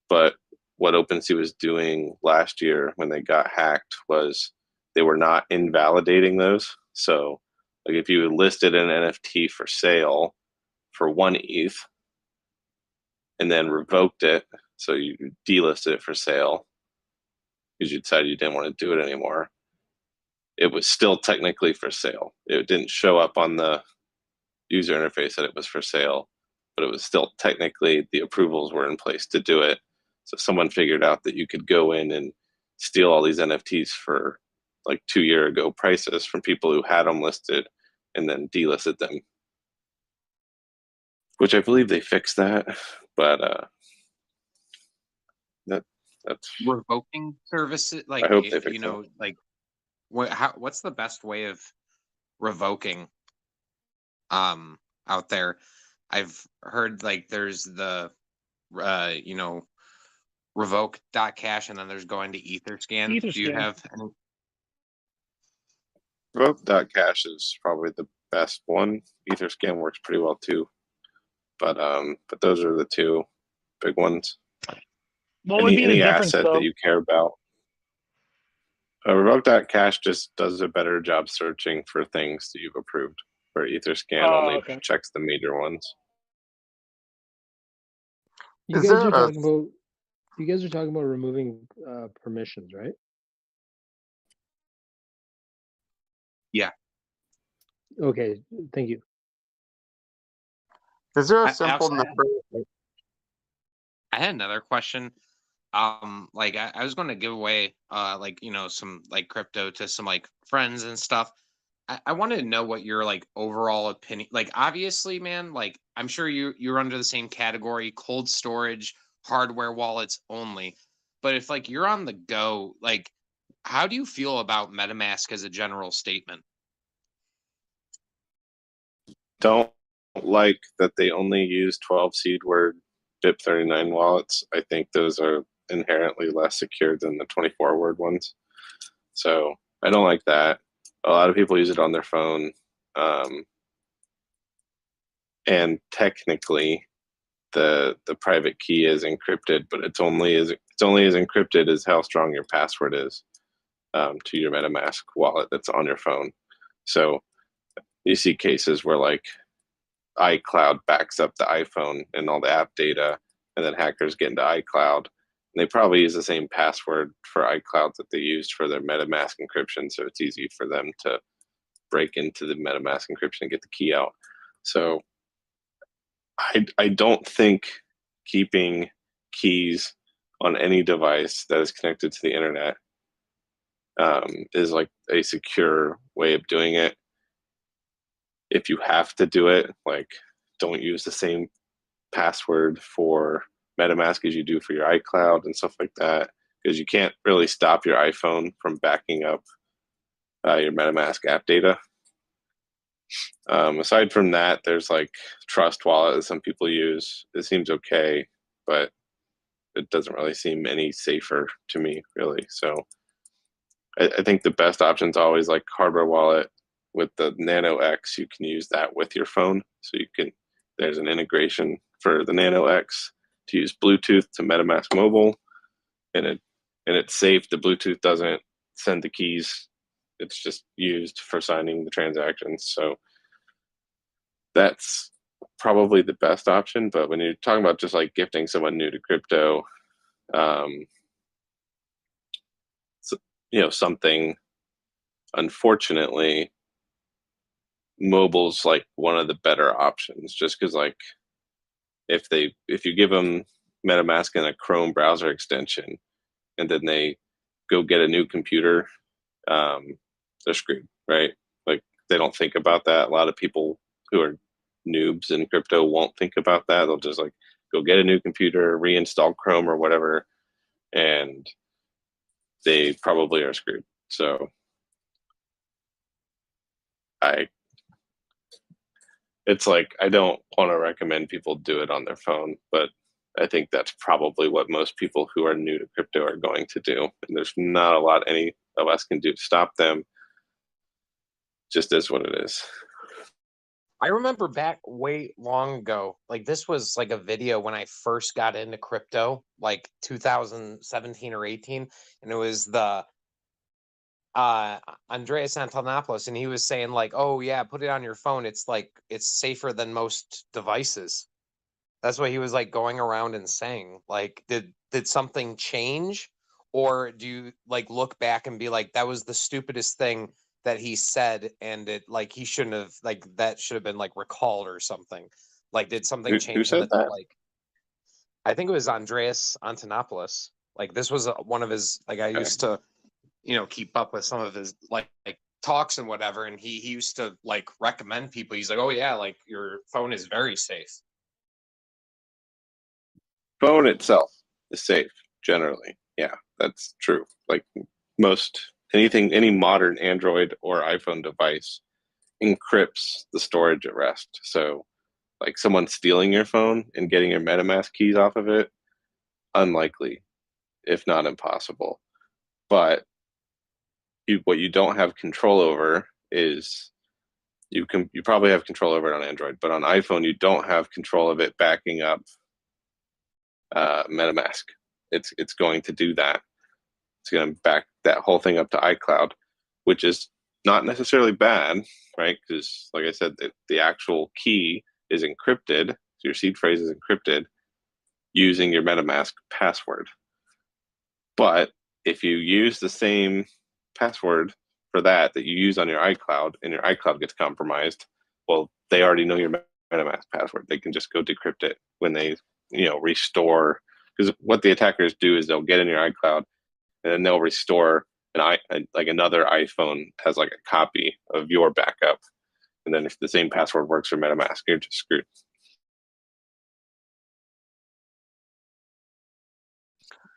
but what OpenSea was doing last year when they got hacked was they were not invalidating those. So like if you listed an NFT for sale for 1 ETH and then revoked it, so you delisted it for sale because you decided you didn't want to do it anymore, it was still technically for sale. It didn't show up on the user interface that it was for sale, but it was still technically, the approvals were in place to do it. So someone figured out that you could go in and steal all these NFTs for like 2 year ago prices from people who had them listed and then delisted them, which I believe they fixed that, but that's revoking services. Like, I hope they if fix you know, like, what's the best way of revoking out there? I've heard like there's the revoke.cash, and then there's going to Etherscan. Do you have any? Revoke.cash is probably the best one. Etherscan works pretty well too, but those are the two big ones. What would be the difference, asset though? that you care about? Revoke.cash just does a better job searching for things that you've approved, where Etherscan only checks the major ones. You guys are talking about removing permissions, right? Yeah. Okay, thank you. Is there a Alex, simple number? I had another question. Like I was going to give away like some like crypto to some like friends and stuff. I wanted to know what your like overall opinion. Like obviously, man, like I'm sure you're under the same category, cold storage, hardware wallets only. But if like you're on the go, like how do you feel about MetaMask as a general statement? Don't like that they only use 12 seed word BIP39 wallets. I think those are inherently less secure than the 24 word ones. So I don't like that. A lot of people use it on their phone. And technically the private key is encrypted, but it's only as encrypted as how strong your password is to your MetaMask wallet that's on your phone. So you see cases where like iCloud backs up the iPhone and all the app data, and then hackers get into iCloud. And they probably use the same password for iCloud that they used for their MetaMask encryption, so it's easy for them to break into the MetaMask encryption and get the key out. So I don't think keeping keys on any device that is connected to the internet is like a secure way of doing it. If you have to do it, like don't use the same password for MetaMask as you do for your iCloud and stuff like that, because you can't really stop your iPhone from backing up your MetaMask app data. Aside from that, there's like Trust Wallet that some people use. It seems okay, but it doesn't really seem any safer to me, really. So I think the best option is always like hardware wallet with the Nano X. You can use that with your phone. So you can, there's an integration for the Nano X to use Bluetooth to MetaMask Mobile, and it's safe. The Bluetooth doesn't send the keys. It's just used for signing the transactions. So that's probably the best option. But when you're talking about just like gifting someone new to crypto, something, unfortunately, mobile's like one of the better options, just because like if you give them MetaMask and a Chrome browser extension and then they go get a new computer, they're screwed, right? Like they don't think about that. A lot of people who are noobs in crypto won't think about that. They'll just like go get a new computer, reinstall Chrome or whatever, and they probably are screwed. So it's like I don't want to recommend people do it on their phone, but I think that's probably what most people who are new to crypto are going to do. And there's not a lot any of us can do to stop them. Just is what it is. I remember back way long ago, like this was like a video when I first got into crypto, like 2017 or 18, and it was the Andreas Antonopoulos, and he was saying like, oh yeah, put it on your phone. It's like it's safer than most devices. That's what he was like going around and saying. Like, did something change, or do you like look back and be like, that was the stupidest thing that he said, and it like he shouldn't have, like that should have been like recalled or something. Like, did something Who change in said the that? like? I think it was Andreas Antonopoulos. Like this was one of his like I used to keep up with some of his like talks and whatever, and he used to like recommend people. He's like, oh yeah, like your phone is very safe. Phone itself is safe generally. Yeah, that's true. Like any modern Android or iPhone device encrypts the storage at rest. So like someone stealing your phone and getting your MetaMask keys off of it, unlikely, if not impossible. But what you don't have control over is you probably have control over it on Android, but on iPhone you don't have control of it backing up MetaMask. It's going to do that. It's going to back that whole thing up to iCloud, which is not necessarily bad, right? Because like I said, the actual key is encrypted. So your seed phrase is encrypted using your MetaMask password. But if you use the same password for that you use on your iCloud, and your iCloud gets compromised, well, they already know your MetaMask password. They can just go decrypt it when they, restore. Because what the attackers do is they'll get in your iCloud, and then they'll restore like another iPhone has like a copy of your backup. And then if the same password works for MetaMask, you're just screwed.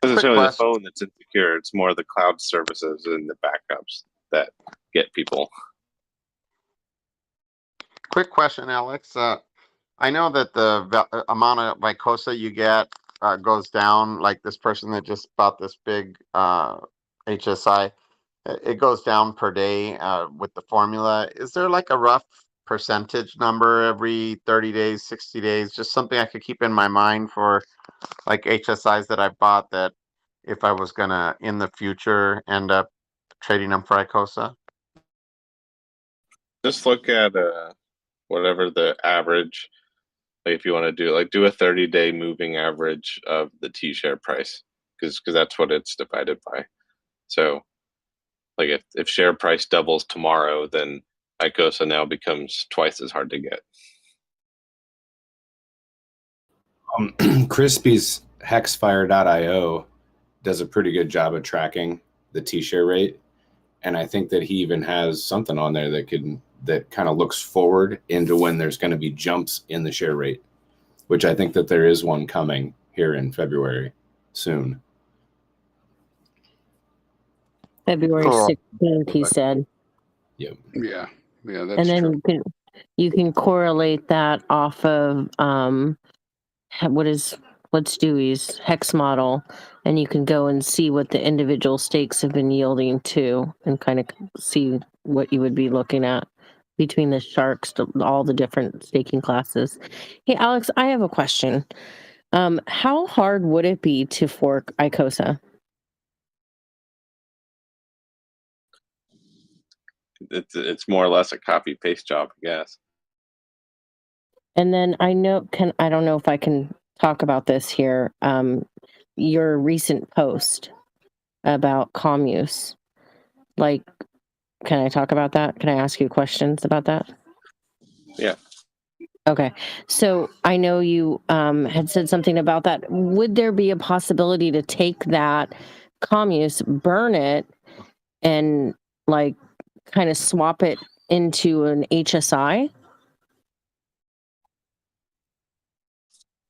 It's not necessarily the phone that's insecure. It's more the cloud services and the backups that get people. Quick question, Alex. I know that the amount of Icosa you get goes down. Like this person that just bought this big HSI, it goes down per day with the formula. Is there like a rough percentage number every 30 days, 60 days? Just something I could keep in my mind for like HSIs that I bought that if I was gonna in the future end up trading them for Icosa. Just look at whatever the average, like if you want to do a 30-day moving average of the T-share price, because that's what it's divided by. So like if share price doubles tomorrow, then Icosa now becomes twice as hard to get. Crispy's hexfire.io does a pretty good job of tracking the T-share rate, and I think that he even has something on there that kind of looks forward into when there's going to be jumps in the share rate, which I think that there is one coming here in February soon. February 16th, he said. Yep. Yeah, that's and then true. you can correlate that off of what's Dewey's hex model, and you can go and see what the individual stakes have been yielding to, and kind of see what you would be looking at between the sharks to all the different staking classes. Hey, Alex, I have a question. How hard would it be to fork Icosa? It's more or less a copy paste job, I guess. And then I don't know if I can talk about this here. Your recent post about commuse. Like, can I talk about that? Can I ask you questions about that? Yeah. Okay. So I know you had said something about that. Would there be a possibility to take that commuse, burn it, and like kind of swap it into an HSI?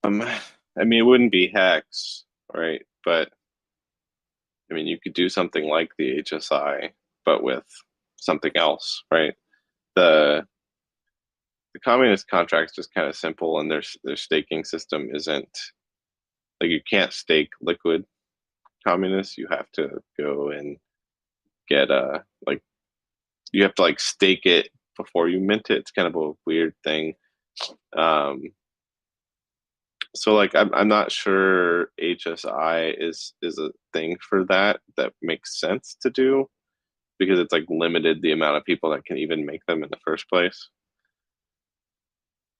I mean, it wouldn't be hex, right? But I mean, you could do something like the HSI, but with something else, right? The communist contract is just kind of simple, and their staking system isn't like you can't stake liquid communists. You have to go and get you have to like stake it before you mint it. It's kind of a weird thing. So like I'm not sure HSI is a thing for that makes sense to do, because it's like limited the amount of people that can even make them in the first place.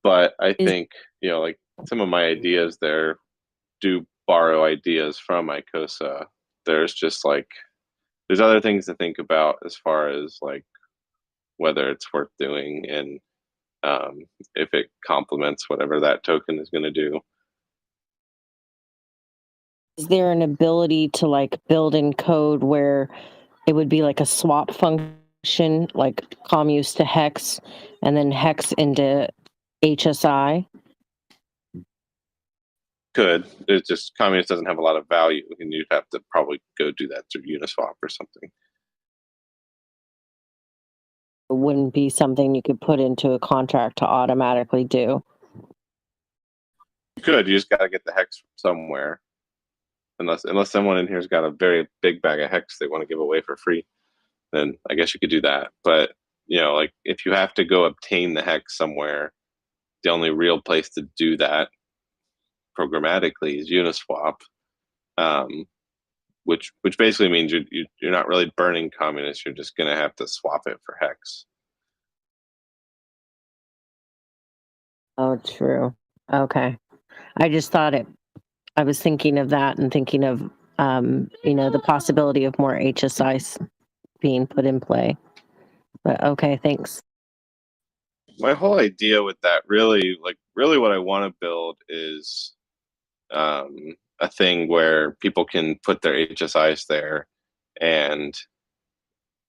But I think, like some of my ideas there do borrow ideas from Icosa. There's other things to think about as far as like whether it's worth doing, and if it complements whatever that token is going to do. Is there an ability to like build in code where it would be like a swap function, like commuse to hex, and then hex into HSI? Could. It's just communist doesn't have a lot of value, and you'd have to probably go do that through Uniswap or something. It wouldn't be something you could put into a contract to automatically do. You could. You just got to get the hex from somewhere. Unless someone in here's got a very big bag of hex they want to give away for free, then I guess you could do that. But like if you have to go obtain the hex somewhere, the only real place to do that programmatically is Uniswap, which basically means you're not really burning communists. You're just going to have to swap it for hex. Oh, true. Okay. I just thought I was thinking of that and thinking of, the possibility of more HSIs being put in play. But okay, thanks. My whole idea with that really what I want to build is a thing where people can put their HSIs there, and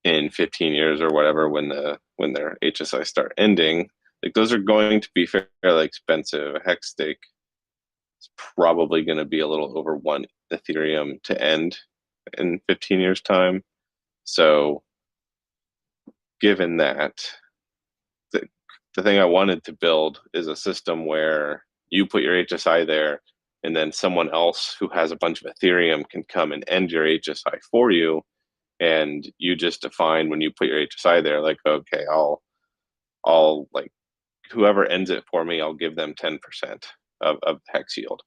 in 15 years or whatever, when their HSI start ending, like those are going to be fairly expensive. A hex stake is probably going to be a little over 1 Ethereum to end in 15 years time. So given that, the thing I wanted to build is a system where you put your HSI there, and then someone else who has a bunch of Ethereum can come and end your HSI for you, and you just define when you put your HSI there, like, okay, I'll like whoever ends it for me, I'll give them 10% of hex yield.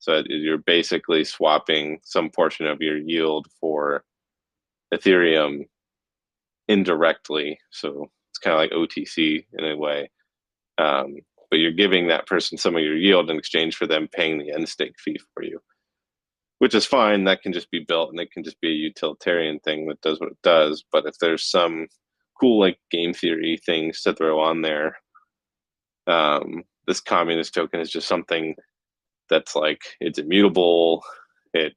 So you're basically swapping some portion of your yield for Ethereum indirectly. So it's kind of like OTC in a way. But you're giving that person some of your yield in exchange for them paying the end stake fee for you, which is fine. That can just be built, and it can just be a utilitarian thing that does what it does. But if there's some cool like game theory things to throw on there, this communist token is just something that's like, it's immutable. It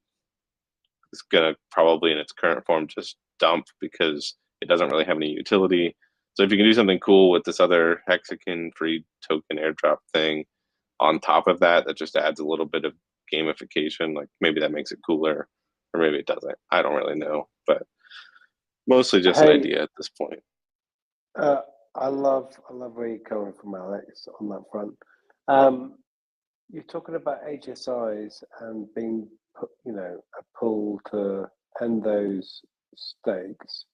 is gonna probably in its current form just dump because it doesn't really have any utility. So if you can do something cool with this other hexagon free token airdrop thing on top of that, that just adds a little bit of gamification, like maybe that makes it cooler, or maybe it doesn't. I don't really know, but mostly just an idea at this point. I love where you're coming from, Alex, on that front. You're talking about HSIs and being put, a pull to end those stakes.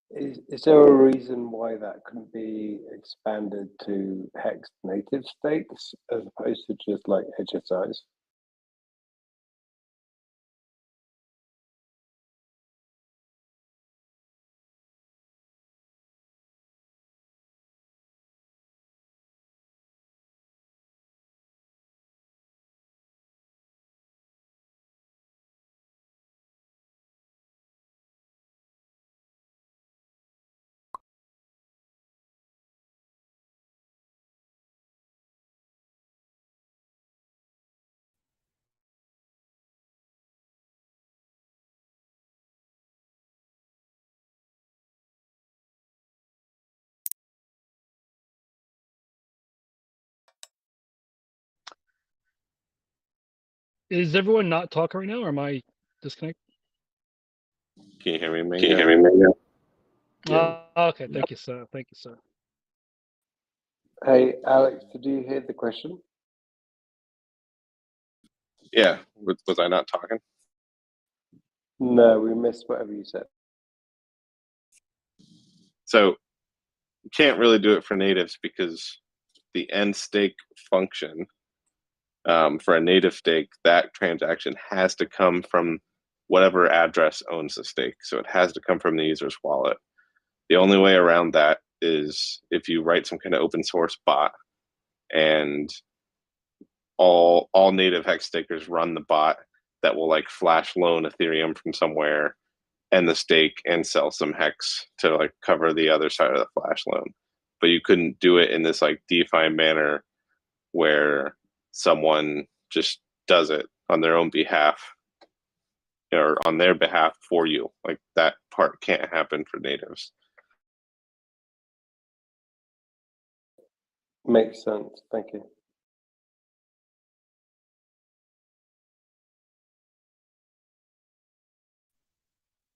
Is there a reason why that couldn't be expanded to hex native stakes as opposed to just like HSIs? Is everyone not talking right now, or am I disconnected? Can you hear me, Mango? Can you hear me, Mango? Yeah. Okay, thank you, sir. Thank you, sir. Hey, Alex, did you hear the question? Yeah, was I not talking? No, we missed whatever you said. So you can't really do it for natives because the end stake function for a native stake, that transaction has to come from whatever address owns the stake. So it has to come from the user's wallet. The only way around that is if you write some kind of open source bot, and all native hex stakers run the bot that will like flash loan Ethereum from somewhere and the stake and sell some hex to like cover the other side of the flash loan. But you couldn't do it in this like DeFi manner where someone just does it on their own behalf or on their behalf for you. Like that part can't happen for natives. Makes sense. Thank you.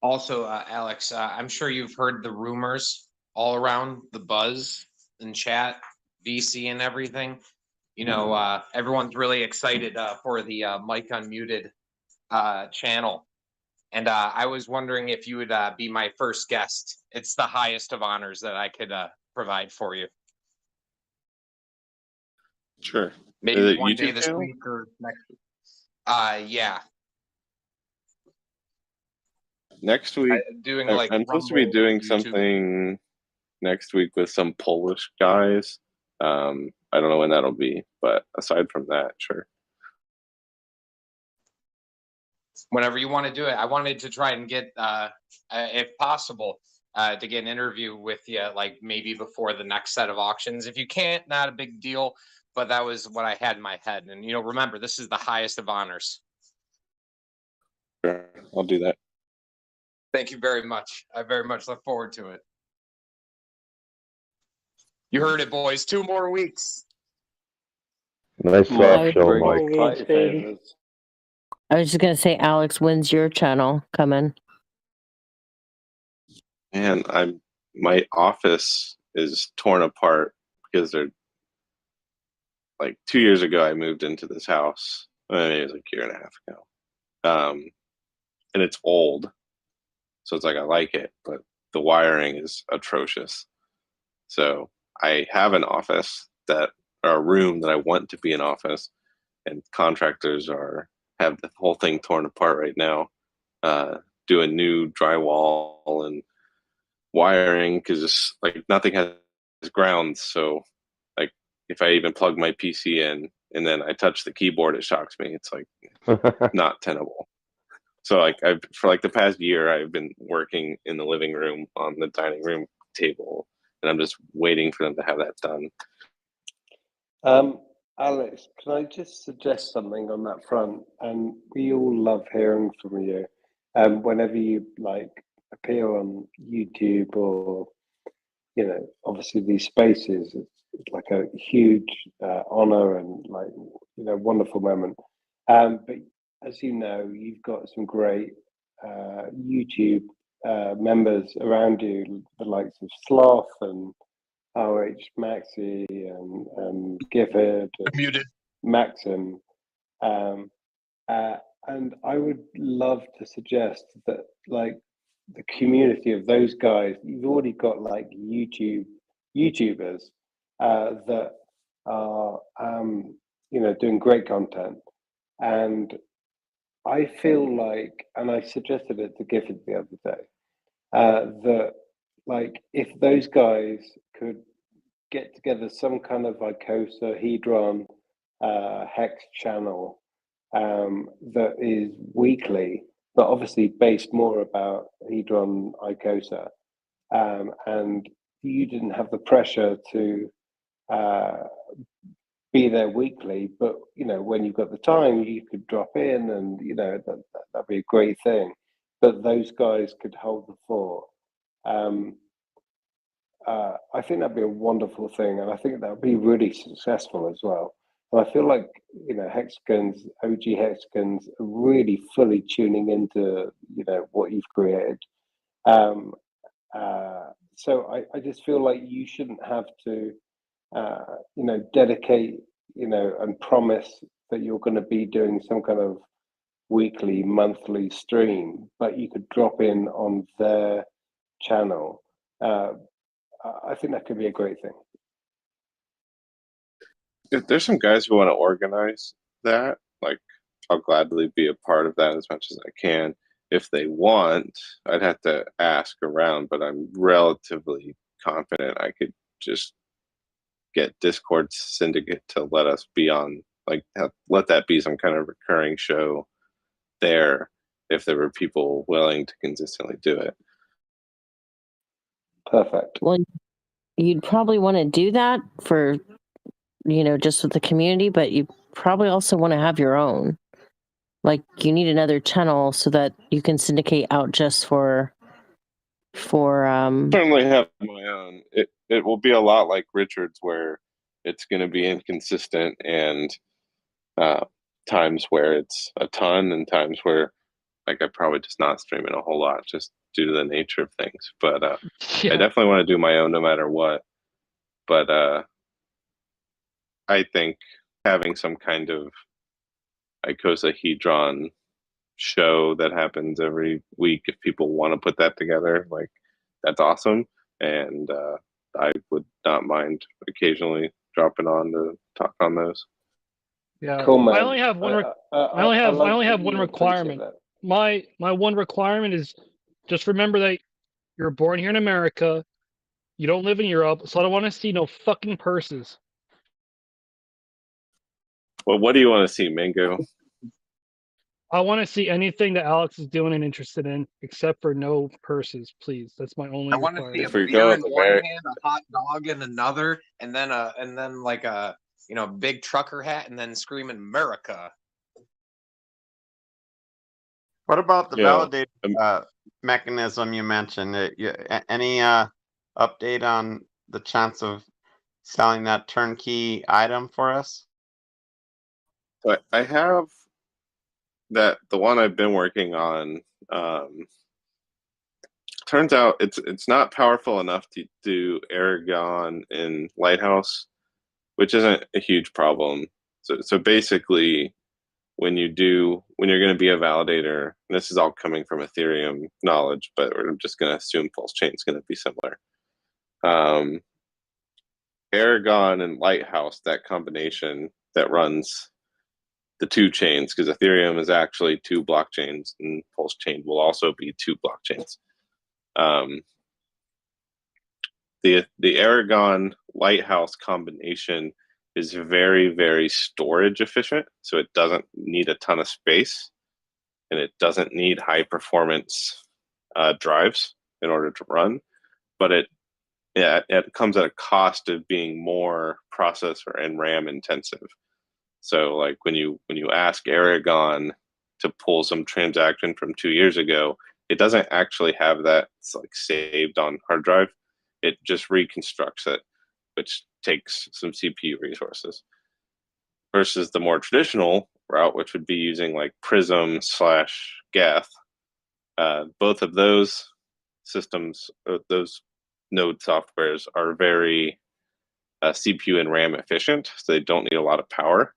Also, Alex, I'm sure you've heard the rumors all around, the buzz in chat, VC and everything. Everyone's really excited for the Mic Unmuted channel. And I was wondering if you would be my first guest. It's the highest of honors that I could provide for you. Sure. Maybe one day this week or next week. Yeah. Next week, I'm supposed to be doing something next week with some Polish guys. I don't know when that'll be, but aside from that, sure. Whenever you want to do it. I wanted to try and get, if possible, to get an interview with you, like maybe before the next set of auctions. If you can't, not a big deal. But that was what I had in my head. And remember, this is the highest of honors. Sure, I'll do that. Thank you very much. I very much look forward to it. You heard it, boys. 2 more weeks. Nice soft show, Bring Mike. party favors. I was just gonna say, Alex, when's your channel coming? Man, my office is torn apart because they're like 2 years ago I moved into this house. Maybe it was like a year and a half ago. And it's old. So it's like I like it, but the wiring is atrocious. So I have an office or a room that I want to be an office, and contractors have the whole thing torn apart right now, doing new drywall and wiring because like nothing has ground. So like if I even plug my PC in and then I touch the keyboard, it shocks me. It's like not tenable. So like for like the past year, I've been working in the living room on the dining room table, and I'm just waiting for them to have that done. Alex, can I just suggest something on that front? And we all love hearing from you. Whenever you like appear on YouTube or obviously these spaces, it's like a huge honor and like wonderful moment. But as you know, you've got some great YouTube members around you, the likes of Sloth and RH Maxi and Gifford and Maxim. And I would love to suggest that like the community of those guys, you've already got like YouTubers that are doing great content. And I feel like, and I suggested it to Gifford the other day, that like if those guys could get together some kind of Icosa, Hedron, Hex channel that is weekly, but obviously based more about Hedron Icosa, and you didn't have the pressure to be there weekly, but when you've got the time, you could drop in, and that'd be a great thing. But those guys could hold the fort. I think that'd be a wonderful thing, and I think that'd be really successful as well. And I feel like Hexagons, OG Hexagons, are really fully tuning into what you've created. So I just feel like you shouldn't have to dedicate and promise that you're going to be doing some kind of weekly, monthly stream, but you could drop in on their channel. I think that could be a great thing. If there's some guys who want to organize that, like I'll gladly be a part of that as much as I can. If they want, I'd have to ask around, but I'm relatively confident I could just get Discord Syndicate to let us be on, like let that be some kind of recurring show there if there were people willing to consistently do it. Perfect. Well, you'd probably want to do that for, just with the community, but you probably also want to have your own. Like, you need another channel so that you can syndicate out just for certainly have my own. It will be a lot like Richard's, where it's going to be inconsistent, and times where it's a ton and times where like I probably just not streaming a whole lot just due to the nature of things. But I definitely want to do my own no matter what. But I think having some kind of Icosa Hedron show that happens every week, if people want to put that together, like that's awesome. And I would not mind occasionally dropping on to talk on those. Yeah, Cool, man. I only have one. I only have one requirement. My one requirement is just remember that you're born here in America. You don't live in Europe, so I don't want to see no fucking purses. Well, what do you want to see, Mingo? I want to see anything that Alex is doing and interested in, except for no purses, please. That's my only I want to see a If we beer go in the one very hand, a hot dog in another, and then like a big trucker hat, and then screaming America. What about the Yeah. validator mechanism you mentioned? Any update on the chance of selling that turnkey item for us? But I have the one I've been working on. Turns out it's not powerful enough to do Aragon in Lighthouse, which isn't a huge problem. So basically, when you're going to be a validator, and this is all coming from Ethereum knowledge, but we're just going to assume Pulse Chain is going to be similar. Aragon and Lighthouse, that combination that runs the two chains, because Ethereum is actually two blockchains, and Pulse Chain will also be two blockchains. The Aragon Lighthouse combination is very, very storage efficient, so it doesn't need a ton of space, and it doesn't need high performance drives in order to run, but it comes at a cost of being more processor and RAM intensive. So like when you ask Aragon to pull some transaction from 2 years ago, it doesn't actually have that like saved on hard drive. It just reconstructs it, which takes some CPU resources. Versus the more traditional route, which would be using like Prism/Geth. Both of those systems, those node softwares, are very CPU and RAM efficient, so they don't need a lot of power,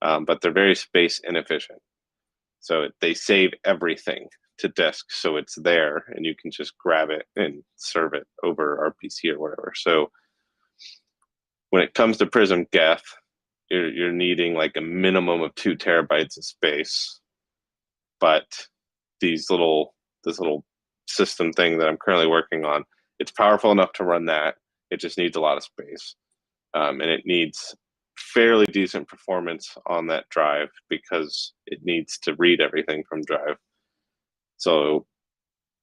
but they're very space inefficient. So they save everything to disk, so it's there, and you can just grab it and serve it over RPC or whatever. So when it comes to Prism Geth, you're needing like a minimum of 2 terabytes of space, but this little system thing that I'm currently working on, it's powerful enough to run that. It just needs a lot of space, and it needs fairly decent performance on that drive because it needs to read everything from drive. So,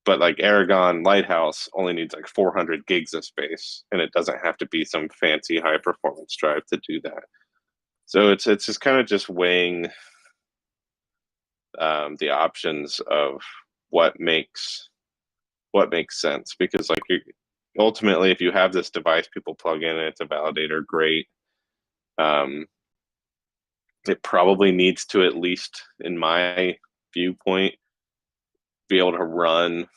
but like Aragon Lighthouse only needs like 400 gigs of space, and it doesn't have to be some fancy high performance drive to do that. So it's just kind of just weighing the options of what makes sense, because like ultimately, if you have this device people plug in, it's a validator, great. It probably needs to, at least in my viewpoint, be able to run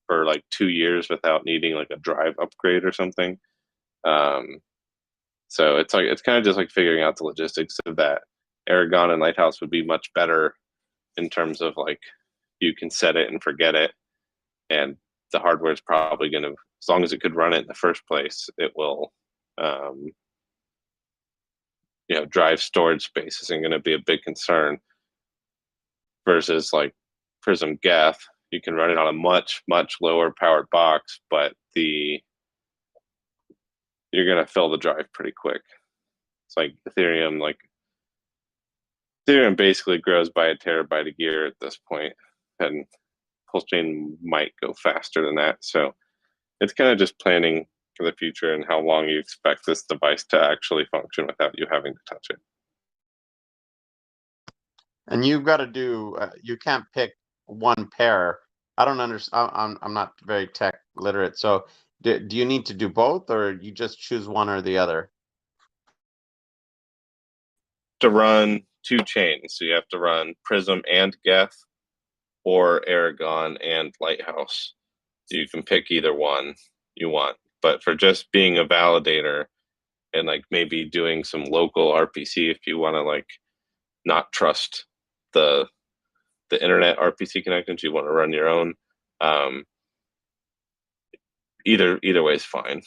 for like 2 years without needing like a drive upgrade or something. So it's kind of just like figuring out the logistics of that. Aragon and Lighthouse would be much better in terms of like you can set it and forget it, and the hardware is probably going to, as long as it could run it in the first place, it will. Drive storage space isn't going to be a big concern. Versus like Prism Geth, you can run it on a much, much lower powered box, but you're going to fill the drive pretty quick. It's like Ethereum basically grows by a terabyte a year at this point, and Pulse Chain might go faster than that. So it's kind of just planning for the future and how long you expect this device to actually function without you having to touch it. And you've got to do, you can't pick one pair. I don't understand. I'm not very tech literate. So do you need to do both, or you just choose one or the other? To run 2 chains, so you have to run Prism and Geth, or Aragon and Lighthouse. You can pick either one you want. But for just being a validator and like maybe doing some local RPC, if you want to like not trust the internet RPC connections, you want to run your own, either way is fine.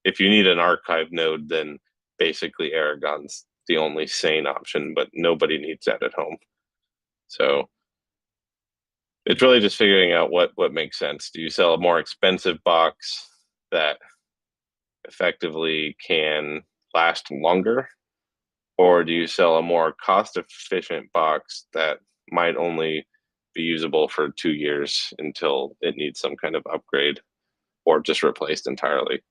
If you need an archive node, then basically Aragon's the only sane option, but nobody needs that at home. So it's really just figuring out what makes sense. Do you sell a more expensive box that effectively can last longer, or do you sell a more cost efficient box that might only be usable for 2 years until it needs some kind of upgrade or just replaced entirely.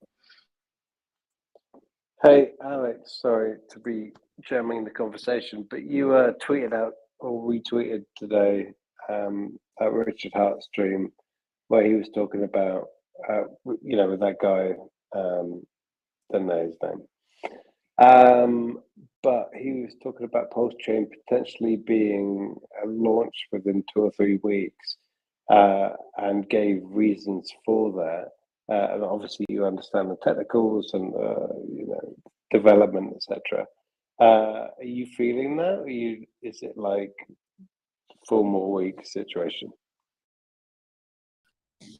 Hey, Alex, sorry to be jamming the conversation, but you tweeted out or retweeted today that Richard Hart stream where he was talking about, with that guy, don't know his name. But he was talking about Pulse Chain potentially being launched within 2 or 3 weeks, and gave reasons for that. And obviously, you understand the technicals and development, etc. Are you feeling that? Or is it like 4 more week situation?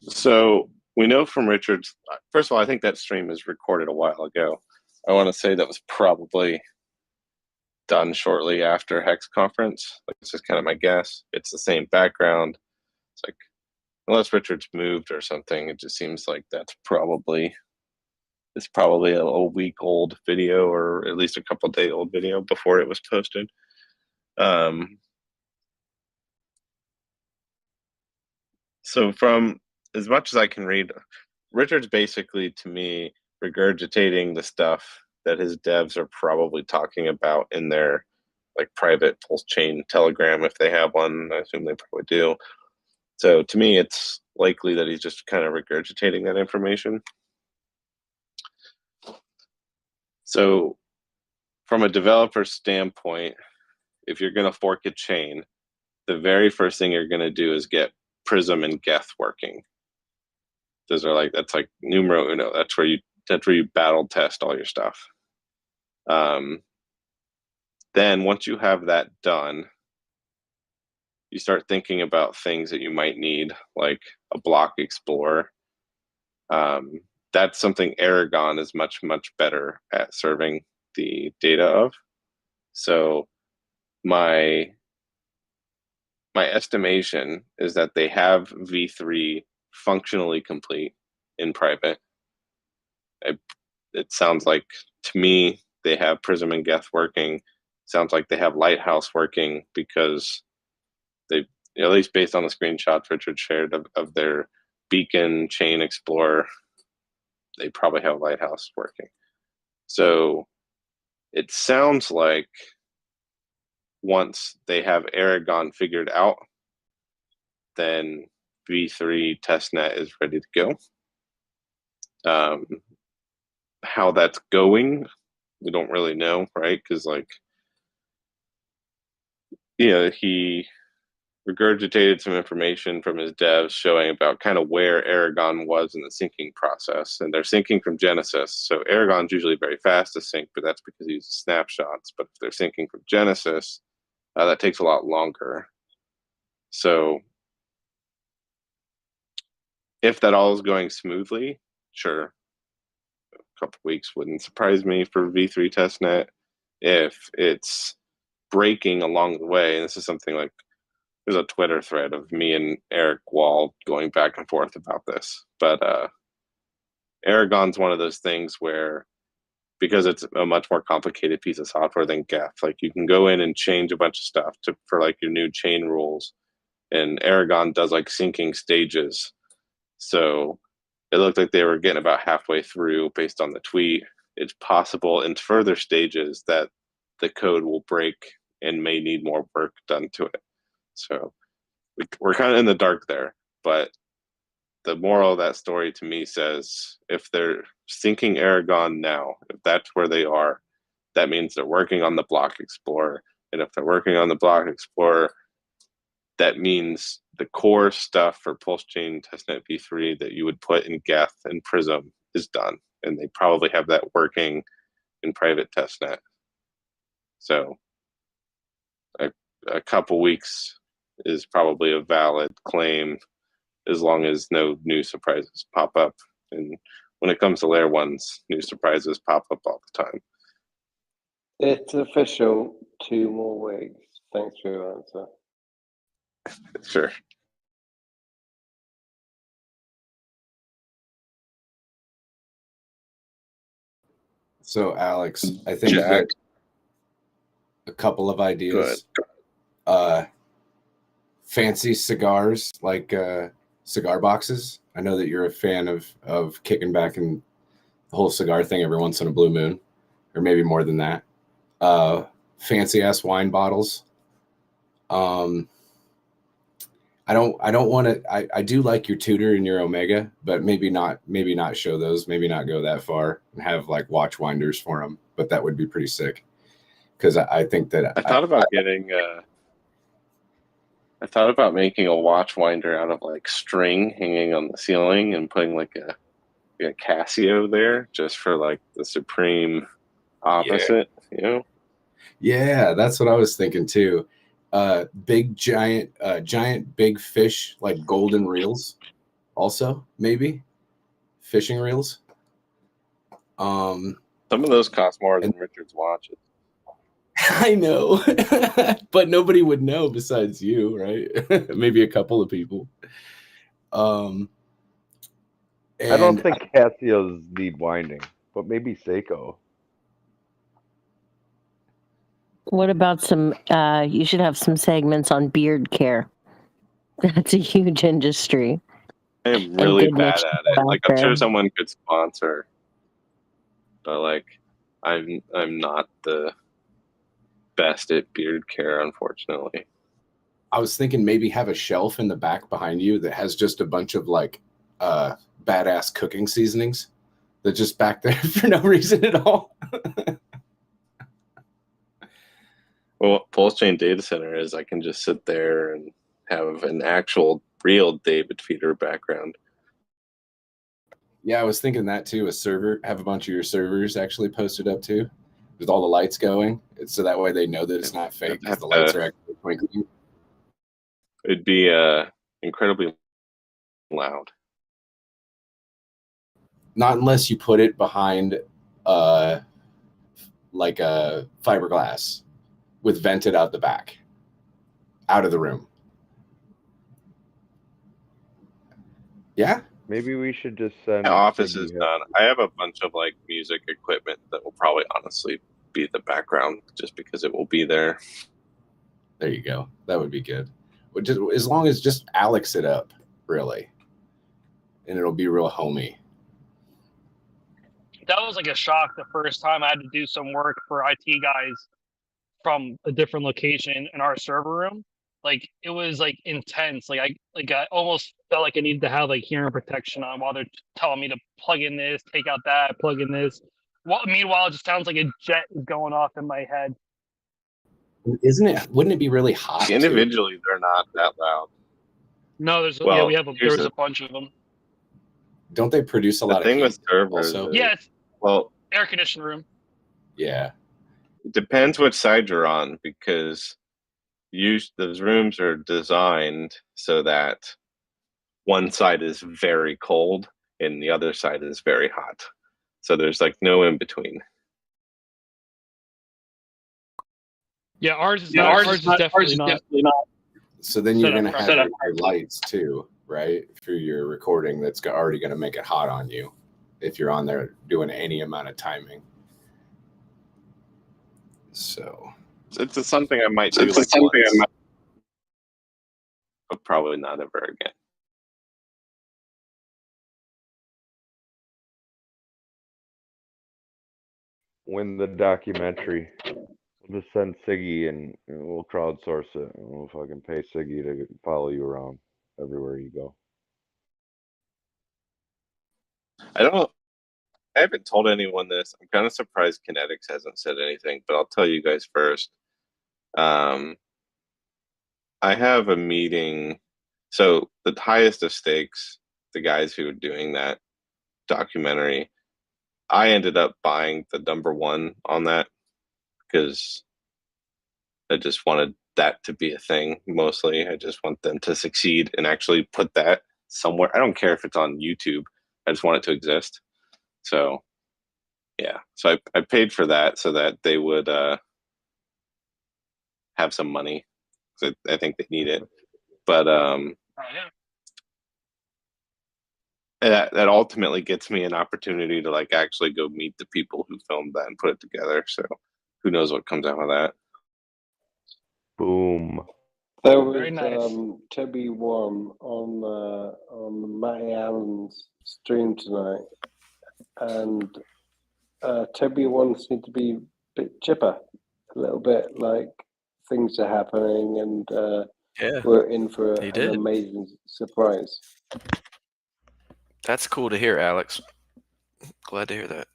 So we know from Richard's. First of all, I think that stream was recorded a while ago. I want to say that was probably done shortly after Hex conference. Like, it's just kind of my guess. It's the same background. It's like, unless Richard's moved or something, it just seems like it's probably a week old video, or at least a couple day old video before it was posted. So from as much as I can read, Richard's basically, to me, regurgitating the stuff that his devs are probably talking about in their like private Pulse Chain Telegram, if they have one. I assume they probably do. So to me, it's likely that he's just kind of regurgitating that information. So from a developer standpoint, if you're going to fork a chain, the very first thing you're going to do is get Prism and Geth working. That's like numero uno. That's where you battle test all your stuff. Then once you have that done, you start thinking about things that you might need, like a block explorer. That's something Aragon is much, much better at serving the data of. So my estimation is that they have V3 functionally complete in private. It sounds like, to me, they have Prism and Geth working. Sounds like they have Lighthouse working, because they, at least based on the screenshots Richard shared of their Beacon Chain Explorer, they probably have Lighthouse working. So it sounds like once they have Aragon figured out, then V3 testnet is ready to go. How that's going, we don't really know, right? Because he regurgitated some information from his devs showing about kind of where Aragon was in the syncing process, and they're syncing from Genesis. So Aragon's usually very fast to sync, but that's because he uses snapshots. But if they're syncing from Genesis, that takes a lot longer. So if that all is going smoothly, sure, a couple weeks wouldn't surprise me for V3 testnet. If it's breaking along the way, and this is something like, there's a Twitter thread of me and Eric Wall going back and forth about this, but Aragon's one of those things where, because it's a much more complicated piece of software than Geth, like you can go in and change a bunch of stuff for like your new chain rules, and Aragon does like syncing stages. So it looked like they were getting about halfway through based on the tweet. It's possible in further stages that the code will break and may need more work done to it. So we're kind of in the dark there, but the moral of that story to me says, if they're syncing Aragon now, if that's where they are, that means they're working on the Block Explorer. And if they're working on the Block Explorer, that means the core stuff for Pulse Chain Testnet v3 that you would put in Geth and Prism is done. And they probably have that working in private testnet. So a couple weeks is probably a valid claim, as long as no new surprises pop up. And when it comes to layer ones, new surprises pop up all the time. It's official, 2 more weeks. Thanks for your answer. Sure. So, Alex, I think that a couple of ideas. fancy cigars, like cigar boxes. I know that you're a fan of kicking back and the whole cigar thing every once in a blue moon, or maybe more than that. Fancy ass wine bottles. I don't want to. I do like your Tudor and your Omega, but maybe not show those. Maybe not go that far and have like watch winders for them. But that would be pretty sick. Because I think that I thought about getting. I thought about making a watch winder out of like string hanging on the ceiling and putting like a Casio there just for like the supreme opposite. You know. Yeah, that's what I was thinking too. Big giant big fish like golden reels, also maybe fishing reels. Some of those cost more than Richard's watches. I know, but nobody would know besides you, right? Maybe a couple of people. I don't think Casios need winding, but maybe Seiko. What about some? You should have some segments on beard care. That's a huge industry. I am really bad at it. Like I'm sure someone could sponsor, but like I'm not the best at beard care, unfortunately. I was thinking maybe have a shelf in the back behind you that has just a bunch of like badass cooking seasonings that just back there for no reason at all. Well, Pulse Chain Data Center is I can just sit there and have an actual real David Feeder background. Yeah, I was thinking that too. A server, have a bunch of your servers actually posted up too, with all the lights going, so that way they know that it's not fake because the lights are actually twinkling. It'd be incredibly loud. Not unless you put it behind like a fiberglass with vented out the back, out of the room. Yeah. Maybe we should just send. My office is done. I have a bunch of like music equipment that will probably honestly be the background just because it will be there. There you go. That would be good. Just, as long as just Alex it up, really, and it'll be real homey. That was like a shock the first time I had to do some work for IT guys from a different location in our server room. Like it was like intense. Like I almost felt like I needed to have like hearing protection on while they're telling me to plug in this, take out that, plug in this. Well, meanwhile, it just sounds like a jet is going off in my head. Isn't it? Wouldn't it be really hot? Individually, too? they're not that loud. No, there's well, we have there's a bunch of them. Don't they produce a lot of heat? The thing with servers, also? Yeah, it's well, air conditioned room. Yeah, it depends what side you're on because those rooms are designed so that one side is very cold and the other side is very hot. So there's like no in between. Yeah, ours is definitely not. So then you're going to have your lights too, right? For your recording that's already going to make it hot on you if you're on there doing any amount of timing. So it's something I might do like once, but probably not ever again. Win the documentary. We'll just send Siggy and we'll crowdsource it. We'll fucking pay Siggy to follow you around everywhere you go. I haven't told anyone this. I'm kind of surprised Kinetics hasn't said anything, but I'll tell you guys first. I have a meeting. So the highest of stakes, the guys who are doing that documentary, I ended up buying the #1 on that because I just wanted that to be a thing mostly. I just want them to succeed and actually put that somewhere. I don't care if it's on YouTube. I just want it to exist. So yeah, so I paid for that so that they would have some money. So I think they need it. But that ultimately gets me an opportunity to like actually go meet the people who filmed that and put it together. So who knows what comes out of that? Boom. There Very was nice. Toby One on Matty Allen's stream tonight, and Toby One seemed to be a bit chipper, a little bit like things are happening, and Yeah, we're in for he an did. amazing surprise. That's cool to hear, Alex. Glad to hear that.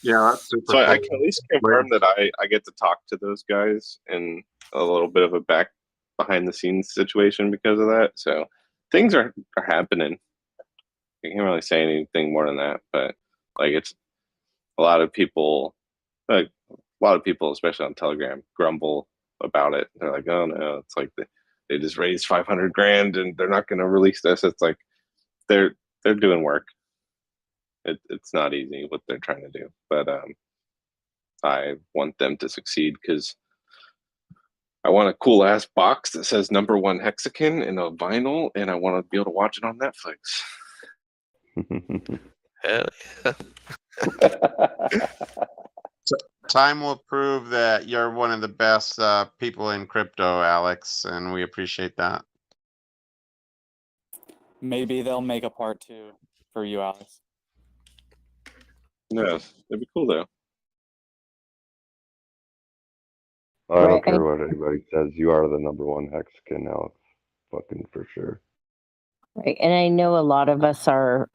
Yeah, that's super so I cool. can at least confirm that I get to talk to those guys in a little bit of a behind the scenes situation because of that. So things are happening. I can't really say anything more than that, but like it's a lot of people, like a lot of people, especially on Telegram, grumble about it. They're like, "Oh no, it's like they just raised 500 grand and they're not going to release this." It's like they're doing work. It's not easy what they're trying to do, but I want them to succeed because I want a cool ass box that says #1 hexagon and a vinyl, and I want to be able to watch it on Netflix. Hell yeah. Time will prove that you're one of the best people in crypto, Alex, and we appreciate that. Maybe they'll make a part 2 for you, Alex. No, it'd be cool though. I don't care what anybody says. You are the #1 hexagon, Alex. Fucking for sure. Right, and I know a lot of us are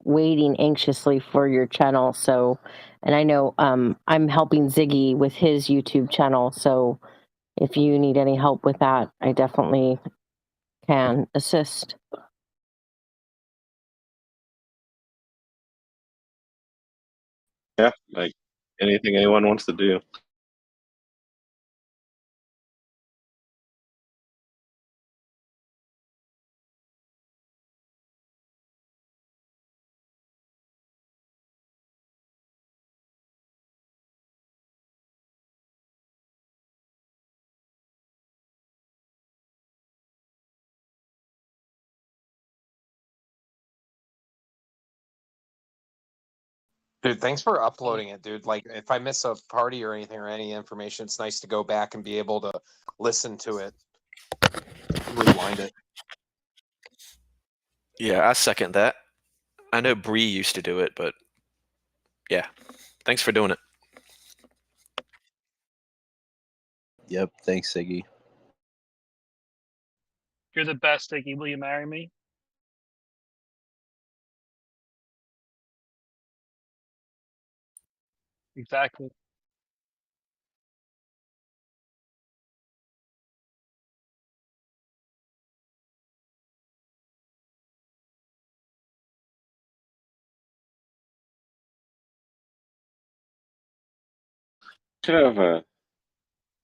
waiting anxiously for your channel. So, and I know I'm helping Ziggy with his YouTube channel. So, if you need any help with that, I definitely can assist. Yeah, like anything anyone wants to do. Dude, thanks for uploading it, dude. Like, if I miss a party or anything or any information, it's nice to go back and be able to listen to it, rewind it. Yeah, I second that. I know Bree used to do it, but yeah, thanks for doing it. Yep, thanks, Siggy. You're the best, Iggy. Will you marry me? Exactly. Could have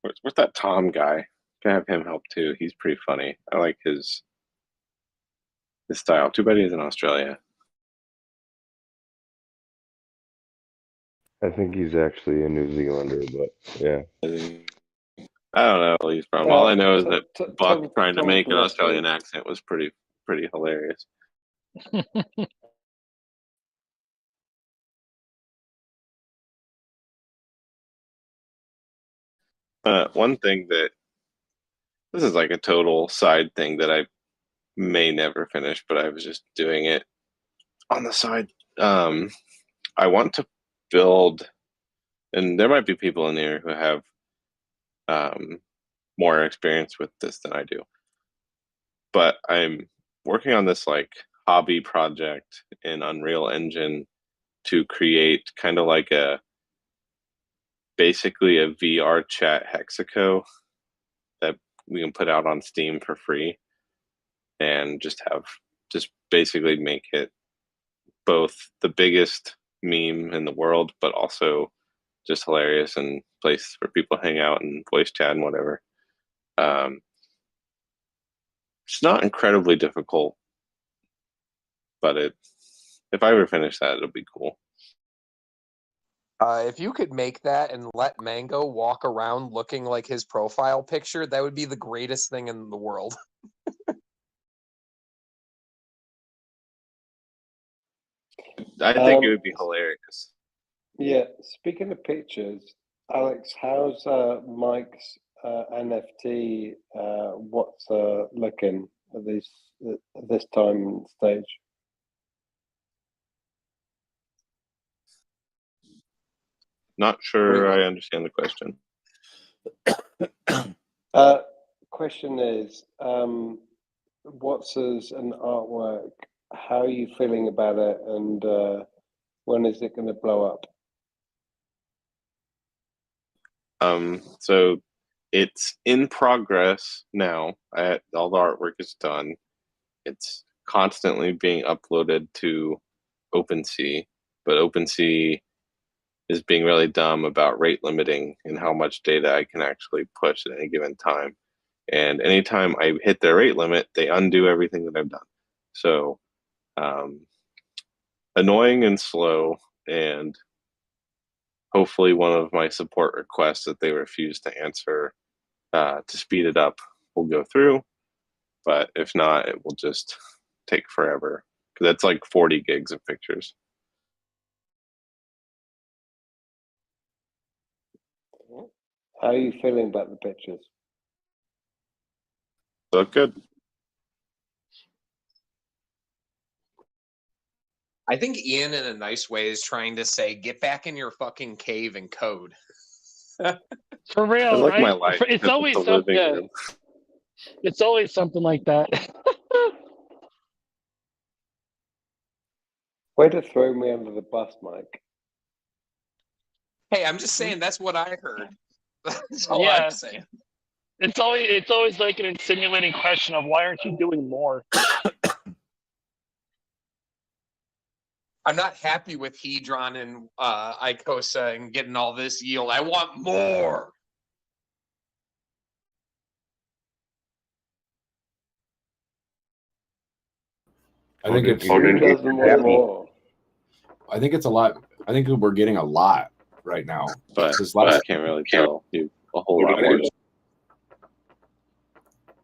where's that Tom guy? Could have him help too. He's pretty funny. I like his style. Too bad he's in Australia. I think he's actually a New Zealander, but yeah. I don't know where he's from. All I know is that Buck trying to make an Australian accent was pretty hilarious. One thing that this is like a total side thing that I may never finish, but I was just doing it on the side. I want to build, and there might be people in here who have more experience with this than I do, but I'm working on this like hobby project in Unreal Engine to create kind of like basically a VR chat hexaco that we can put out on Steam for free and just basically make it both the biggest meme in the world, but also just hilarious and place for people to hang out and voice chat and whatever. It's not incredibly difficult, but if I ever finish that, it'll be cool. If you could make that and let Mango walk around looking like his profile picture, that would be the greatest thing in the world. I think it would be hilarious. Yeah, speaking of pictures, Alex, how's Mike's NFT, what's looking at this time and stage? Not sure I understand the question. Question is, what's as an artwork? How are you feeling about it, and when is it going to blow up? So it's in progress now. All the artwork is done. It's constantly being uploaded to OpenSea, but OpenSea is being really dumb about rate limiting and how much data I can actually push at any given time. And anytime I hit their rate limit, they undo everything that I've done. So annoying and slow, and hopefully one of my support requests that they refuse to answer to speed it up will go through. But if not, it will just take forever, because that's like 40 gigs of pictures. How are you feeling about the pictures? Look good. I think Ian, in a nice way, is trying to say, get back in your fucking cave and code. For real, I like right? my life. It's always the something. living room. It's always something like that. Way to throw me under the bus, Mike. Hey, I'm just saying that's what I heard. That's all Yeah. I'm saying. It's always like an insinuating question of why aren't you doing more? I'm not happy with Hedron and Icosa and getting all this yield. I want more. I think it's I think it's a lot. I think we're getting a lot right now. But I can't really tell you a whole lot more.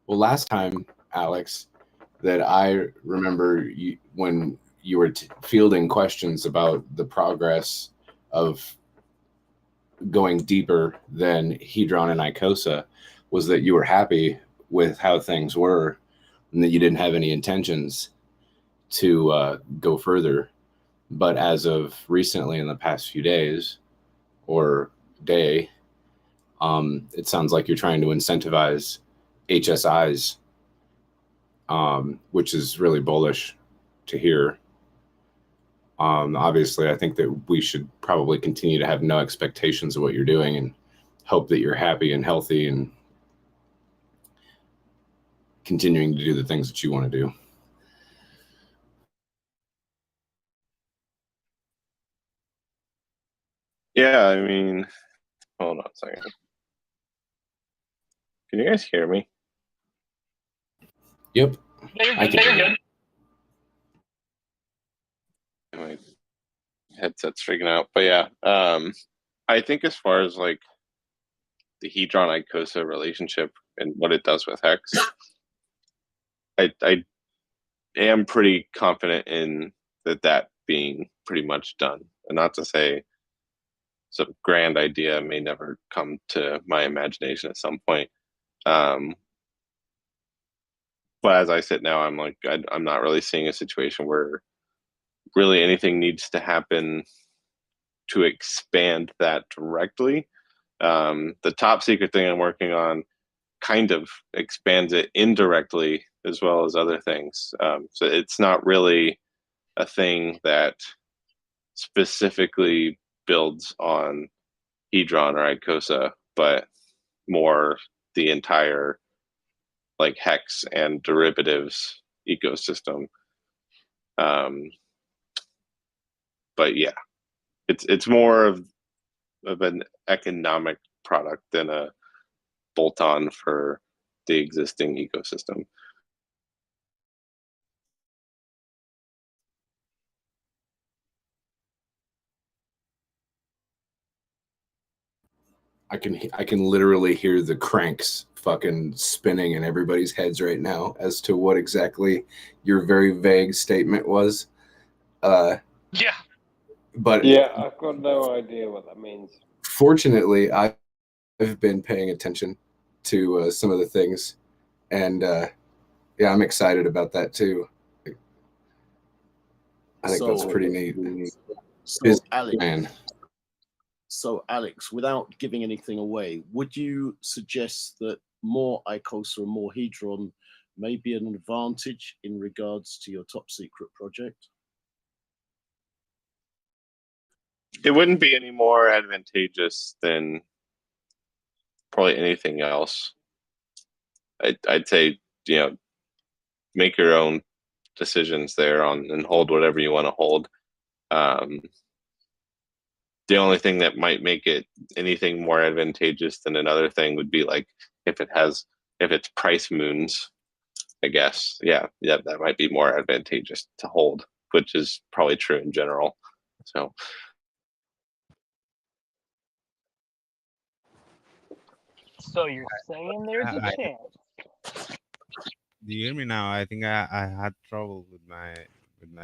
Well, last time, Alex, that I remember when you were fielding questions about the progress of going deeper than Hedron and Icosa, was that you were happy with how things were and that you didn't have any intentions to go further. But as of recently, in the past few days or day, it sounds like you're trying to incentivize HSIs, which is really bullish to hear. Obviously, I think that we should probably continue to have no expectations of what you're doing and hope that you're happy and healthy and continuing to do the things that you want to do. Yeah, I mean, hold on a second. Can you guys hear me? Yep. I can hear you. My headset's freaking out, but yeah, I think as far as like the Hedron Icosa relationship and what it does with Hex, I am pretty confident in that being pretty much done. And not to say some grand idea may never come to my imagination at some point. But as I sit now, I'm like, I'm not really seeing a situation where really anything needs to happen to expand that directly. The top secret thing I'm working on kind of expands it indirectly as well as other things. So it's not really a thing that specifically builds on Hedron or Icosa, but more the entire like Hex and derivatives ecosystem. But yeah, it's more of an economic product than a bolt-on for the existing ecosystem. I can literally hear the cranks fucking spinning in everybody's heads right now as to what exactly your very vague statement was. Yeah. But yeah, I've got no idea what that means. Fortunately, I've been paying attention to some of the things, and yeah, I'm excited about that too. I think that's pretty neat. So Alex, without giving anything away, would you suggest that more Icosa and more Hedron may be an advantage in regards to your top secret project? It wouldn't be any more advantageous than probably anything else. I'd say, make your own decisions there on and hold whatever you want to hold. The only thing that might make it anything more advantageous than another thing would be like if it's price moons, I guess. Yeah, that might be more advantageous to hold, which is probably true in general. So you're saying there's a chance. Do you hear me now? I think I had trouble with my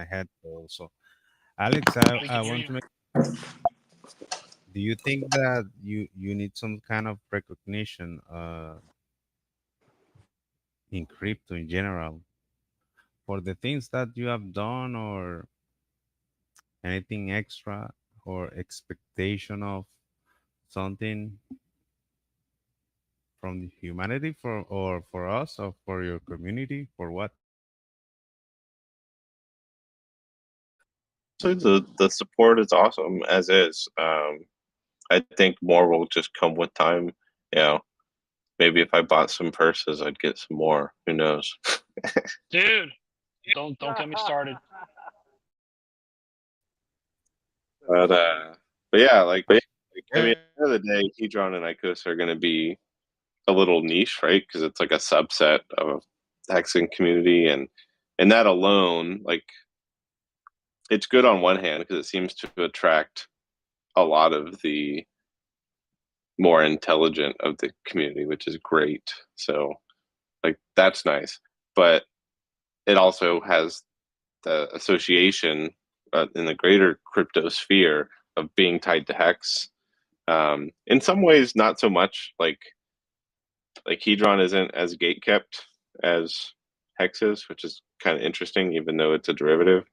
head also. Alex, I want to make. Do you think that you need some kind of recognition in crypto in general for the things that you have done, or anything extra, or expectation of something from the humanity for us, or for your community, for what? So the support is awesome as is. I think more will just come with time. Maybe if I bought some purses, I'd get some more. Who knows? Dude, don't get me started. But yeah, like I mean, at the end of the day, Hedron and Icosa are going to be a little niche, right? Because it's like a subset of the hexing community, and that alone, like, it's good on one hand because it seems to attract a lot of the more intelligent of the community, which is great. So, like, that's nice. But it also has the association in the greater crypto sphere of being tied to hex. In some ways, not so much. Like Hedron isn't as gate kept as hex is, which is kind of interesting, even though it's a derivative.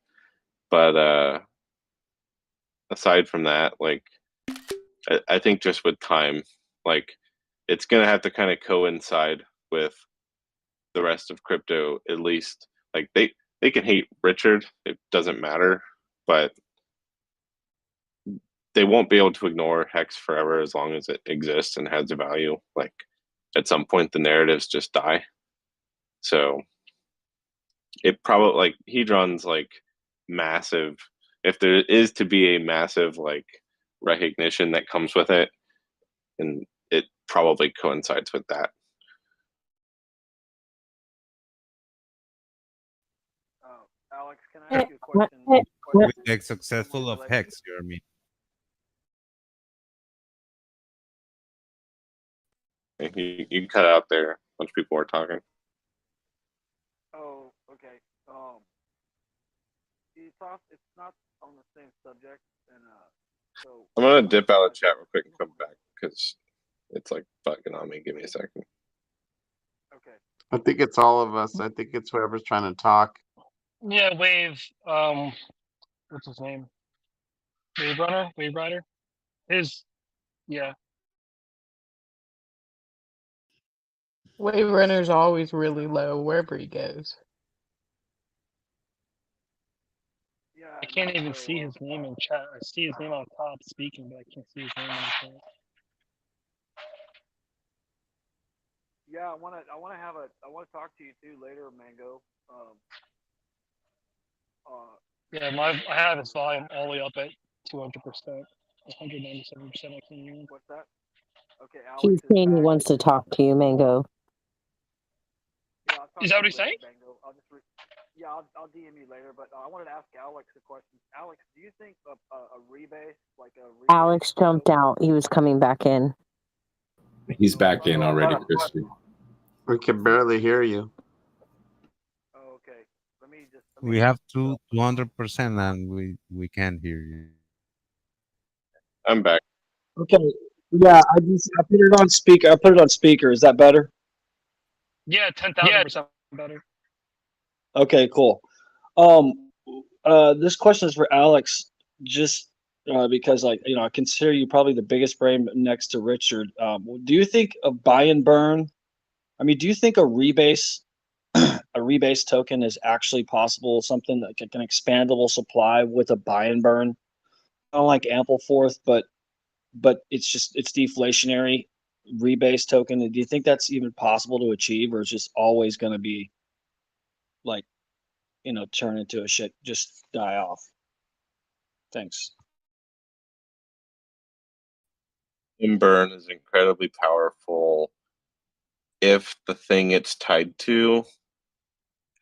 But aside from that, like, I think just with time, like, it's gonna have to kind of coincide with the rest of crypto, at least. Like, they can hate Richard, it doesn't matter, but they won't be able to ignore hex forever as long as it exists and has a value. Like, at some point the narratives just die. So it probably, like, Hedron's like massive, if there is to be a massive like recognition that comes with it, and it probably coincides with that. Alex, can I ask you a question? With the successful of hex, you mean? You cut out there. A bunch of people were talking. Oh, okay. It's not on the same subject, and so I'm gonna dip out of chat real quick and come back because it's like bugging on me. Give me a second. Okay. I think it's all of us. I think it's whoever's trying to talk. Yeah, Wave. What's his name? Wave Rider. Yeah. Wave Runner's always really low wherever he goes. I can't even see his name in chat. I see his name on top speaking, but I can't see his name in the chat. Yeah, I want to talk to you too later, Mango. Yeah, I have his volume all the way up at 200%, 197%. I can hear. What's that? Okay, Alex He's saying he wants to talk to you, Mango. Yeah, I'll talk Is that what to he's you later, saying? Mango. I'll DM you later, but I wanted to ask Alex a question. Alex, do you think a rebase, like a rebase? Alex jumped out. He was coming back in. He's back in already, Christy. We can barely hear you. Oh, okay. We have 200%, and we can't hear you. I'm back. Okay. Yeah, I put it on speaker. I put it on speaker. Is that better? Yeah, 10,000% better. Okay, cool. This question is for Alex, just because, like, I consider you probably the biggest brain next to Richard. Do you think a buy and burn? I mean, do you think a rebase, a rebase token is actually possible? Something like an expandable supply with a buy and burn, kind of like Ampleforth, but it's deflationary rebase token. Do you think that's even possible to achieve, or is just always going to be like, turn into a shit, just die off? Thanks. Burn is incredibly powerful if the thing it's tied to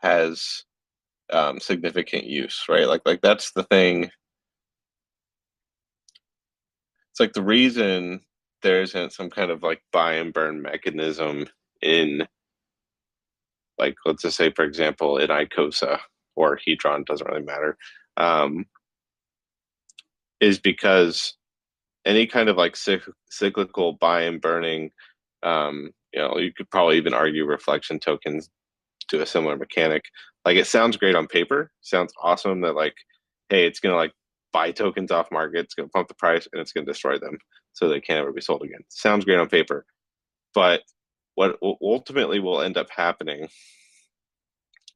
has significant use, right? Like that's the thing. It's like the reason there isn't some kind of like buy and burn mechanism in, like, let's just say, for example, in Icosa or Hedron, doesn't really matter, is because any kind of like cyclical buy and burning, you could probably even argue reflection tokens to a similar mechanic. Like, it sounds great on paper, sounds awesome that, like, hey, it's gonna like buy tokens off market, it's gonna pump the price, and it's gonna destroy them so they can't ever be sold again. Sounds great on paper, but what ultimately will end up happening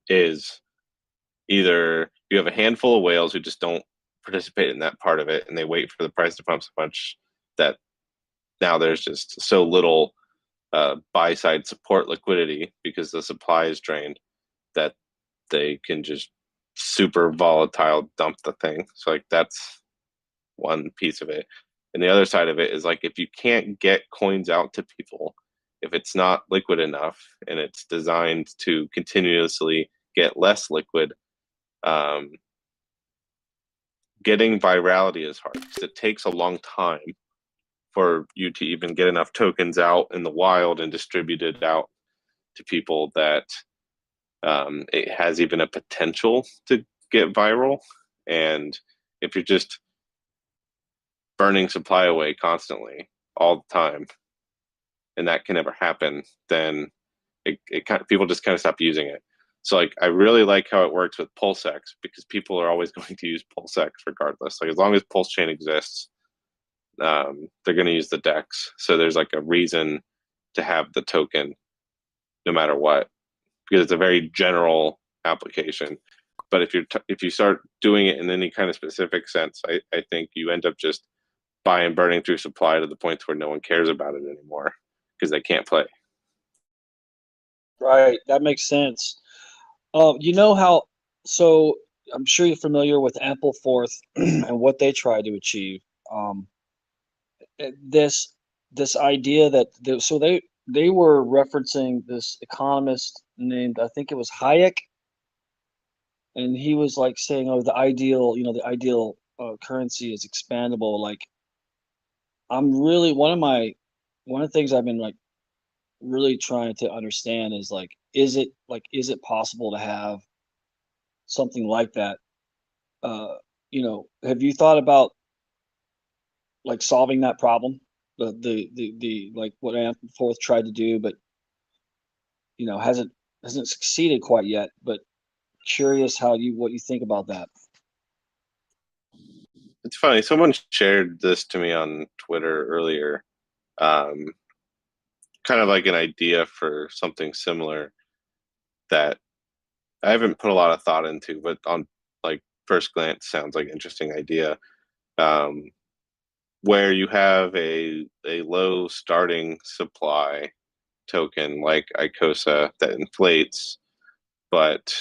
is either you have a handful of whales who just don't participate in that part of it, and they wait for the price to pump so much that now there's just so little buy side support liquidity because the supply is drained, that they can just super volatile dump the thing. So like that's one piece of it. And the other side of it is, like, if you can't get coins out to people, if it's not liquid enough and it's designed to continuously get less liquid, getting virality is hard because it takes a long time for you to even get enough tokens out in the wild and distributed out to people that it has even a potential to get viral. And if you're just burning supply away constantly all the time, and that can never happen, then it kind of, people just kind of stop using it. So like, I really like how it works with PulseX, because people are always going to use PulseX regardless. Like, as long as Pulse Chain exists, they're going to use the DEX. So there's like a reason to have the token no matter what, because it's a very general application. But if you start doing it in any kind of specific sense, I think you end up just buying and burning through supply to the point where no one cares about it anymore because they can't play. Right, that makes sense. You know how? So I'm sure you're familiar with Ampleforth and what they try to achieve. Um, this idea that so they were referencing this economist named, I think it was Hayek, and he was like saying, "Oh, the ideal currency is expandable." Like, I'm really one of the things I've been like really trying to understand is, like, is it possible to have something like that? Have you thought about like solving that problem? The like what Ampleforth tried to do, but hasn't succeeded quite yet. But curious what you think about that. It's funny, someone shared this to me on Twitter earlier, kind of like an idea for something similar that I haven't put a lot of thought into, but on like first glance sounds like an interesting idea, where you have a low starting supply token like Icosa that inflates, but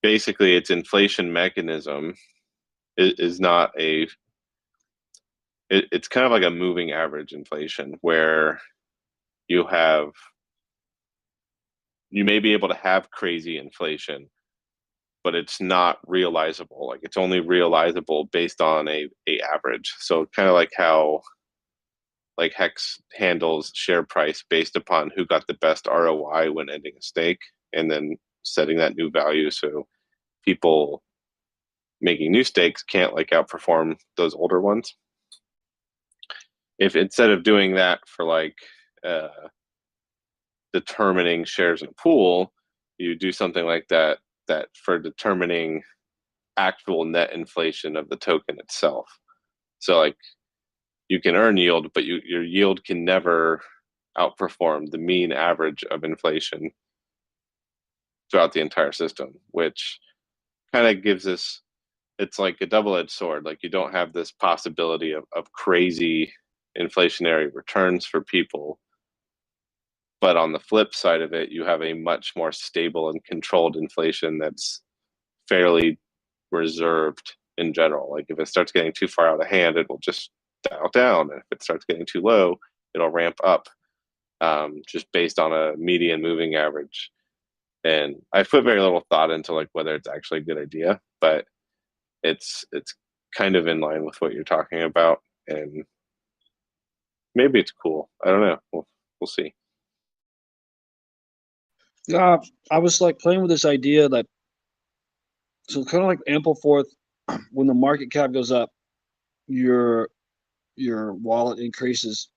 basically its inflation mechanism is not it's kind of like a moving average inflation, where you may be able to have crazy inflation, but it's not realizable. Like, it's only realizable based on a average. So kind of like how like Hex handles share price based upon who got the best ROI when ending a stake and then setting that new value. So people making new stakes can't like outperform those older ones. If instead of doing that for like determining shares in a pool, you do something like that for determining actual net inflation of the token itself. So like you can earn yield, but your yield can never outperform the mean average of inflation throughout the entire system, which kind of gives us, it's like a double-edged sword. Like you don't have this possibility of crazy inflationary returns for people, but on the flip side of it, you have a much more stable and controlled inflation that's fairly reserved in general. Like if it starts getting too far out of hand, it will just dial down. And if it starts getting too low, it'll ramp up, just based on a median moving average. And I put very little thought into like whether it's actually a good idea, but it's kind of in line with what you're talking about, and maybe it's cool. I don't know. We'll see. I was like playing with this idea that, so kind of like Ampleforth, when the market cap goes up, your wallet increases.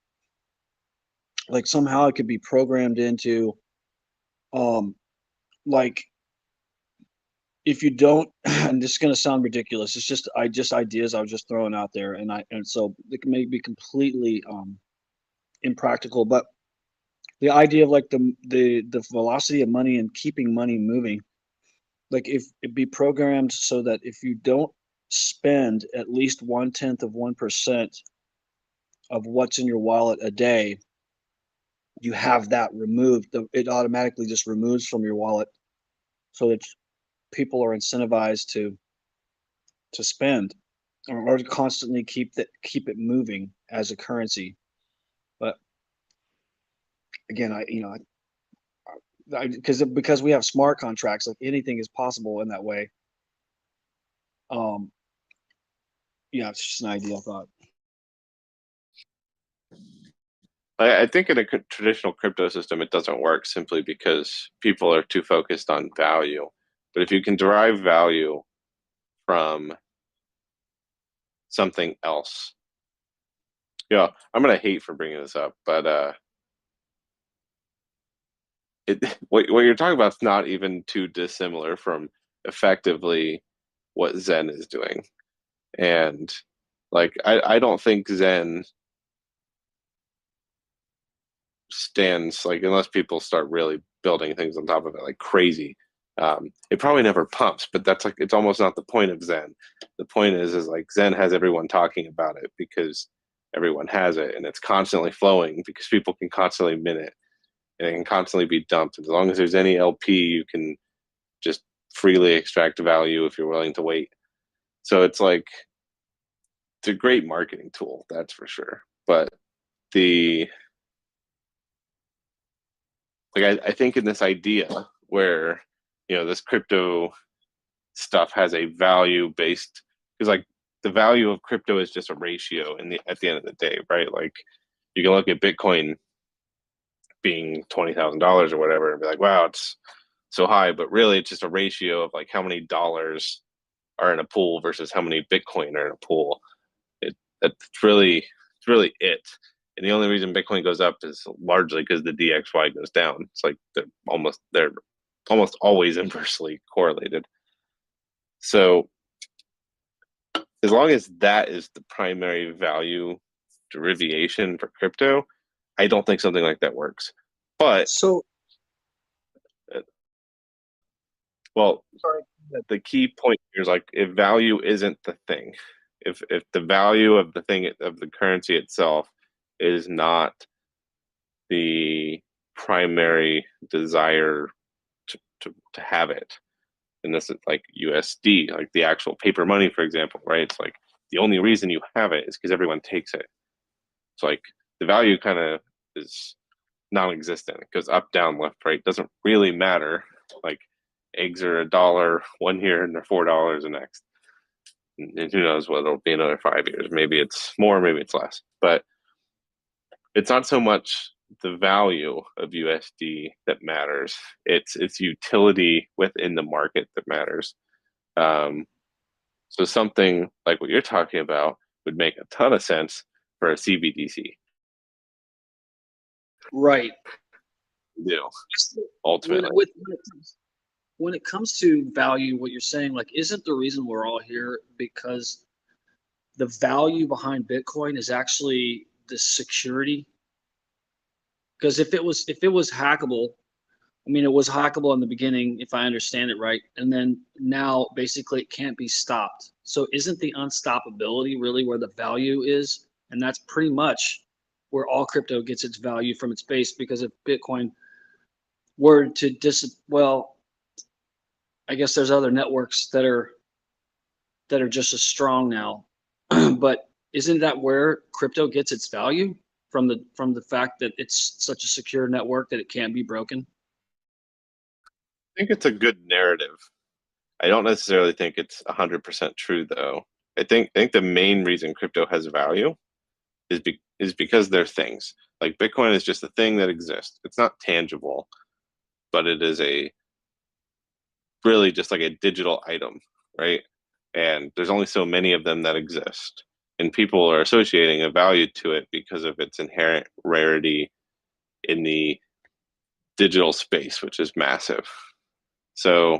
Like somehow it could be programmed into, like if you don't, and this is going to sound ridiculous, it's just ideas I was just throwing out there, and so it may be completely impractical, but the idea of like the velocity of money and keeping money moving, like if it be programmed so that if you don't spend at least 0.1% of what's in your wallet a day, you have that removed. It automatically just removes from your wallet, so that people are incentivized to spend or to constantly keep it moving as a currency. But again, because we have smart contracts, like anything is possible in that way. Yeah, it's just an idea I thought. I think in a traditional crypto system, it doesn't work simply because people are too focused on value. But if you can derive value from something else, yeah, I'm gonna hate for bringing this up, but what you're talking about is not even too dissimilar from effectively what Zen is doing. And like I don't think Zen stands, like, unless people start really building things on top of it like crazy, it probably never pumps. But that's like, it's almost not the point of Zen. The point is like Zen has everyone talking about it because everyone has it, and it's constantly flowing because people can constantly mint it, and it can constantly be dumped. As long as there's any LP, you can just freely extract value if you're willing to wait. So it's like, it's a great marketing tool, that's for sure. But I think in this idea where, this crypto stuff has a value based, because like the value of crypto is just a ratio at the end of the day, right? Like you can look at Bitcoin being $20,000 or whatever and be like, wow, it's so high, but really it's just a ratio of like how many dollars are in a pool versus how many Bitcoin are in a pool. It's really it. And the only reason Bitcoin goes up is largely because the DXY goes down. It's like they're almost always inversely correlated. So as long as that is the primary value derivation for crypto, I don't think something like that works. But the key point here is like, if value isn't the thing, if the value of the thing, of the currency itself, is not the primary desire to have it, and this is like USD, like the actual paper money, for example, right? It's like the only reason you have it is because everyone takes it. It's like the value kind of is non-existent. It goes up, down, left, right. Doesn't really matter. Like eggs are $1 1 year and they're $4 the next. And who knows what it'll be another 5 years. Maybe it's more, maybe it's less. But it's not so much the value of USD that matters. It's its utility within the market that matters. So something like what you're talking about would make a ton of sense for a CBDC. Right. Do ultimately. When it comes to value, what you're saying, like, isn't the reason we're all here because the value behind Bitcoin is actually the security? Because if it was hackable, I mean, it was hackable in the beginning, if I understand it right, and then now basically it can't be stopped. So isn't the unstoppability really where the value is? And that's pretty much where all crypto gets its value from its base. Because if Bitcoin were to well, I guess there's other networks that are just as strong now. But isn't that where crypto gets its value from the fact that it's such a secure network that it can't be broken? I think it's a good narrative. I don't necessarily think it's 100% true, though. I think the main reason crypto has value is because they're things. Like Bitcoin is just a thing that exists. It's not tangible, but it is really just like a digital item, right? And there's only so many of them that exist. And people are associating a value to it because of its inherent rarity in the digital space, which is massive. So,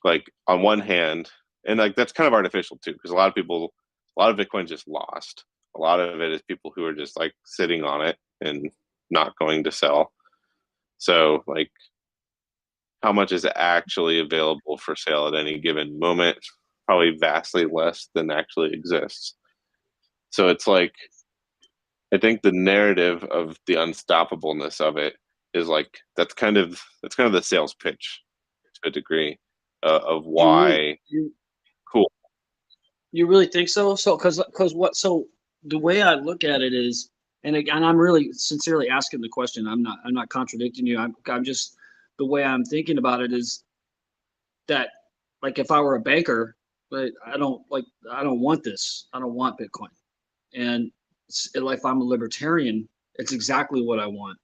like, on one hand, and like that's kind of artificial too, because a lot of Bitcoin just lost. A lot of it is people who are just like sitting on it and not going to sell. So, like, how much is actually available for sale at any given moment? Probably vastly less than actually exists. So it's like, I think the narrative of the unstoppableness of it is like that's kind of the sales pitch to a degree of why. Cool. You really think so? So because the way I look at it is, and I'm really sincerely asking the question. I'm not contradicting you. I'm just, the way I'm thinking about it is that, like, if I were a banker, but I don't want this. I don't want Bitcoin. And if I'm a libertarian, it's exactly what I want.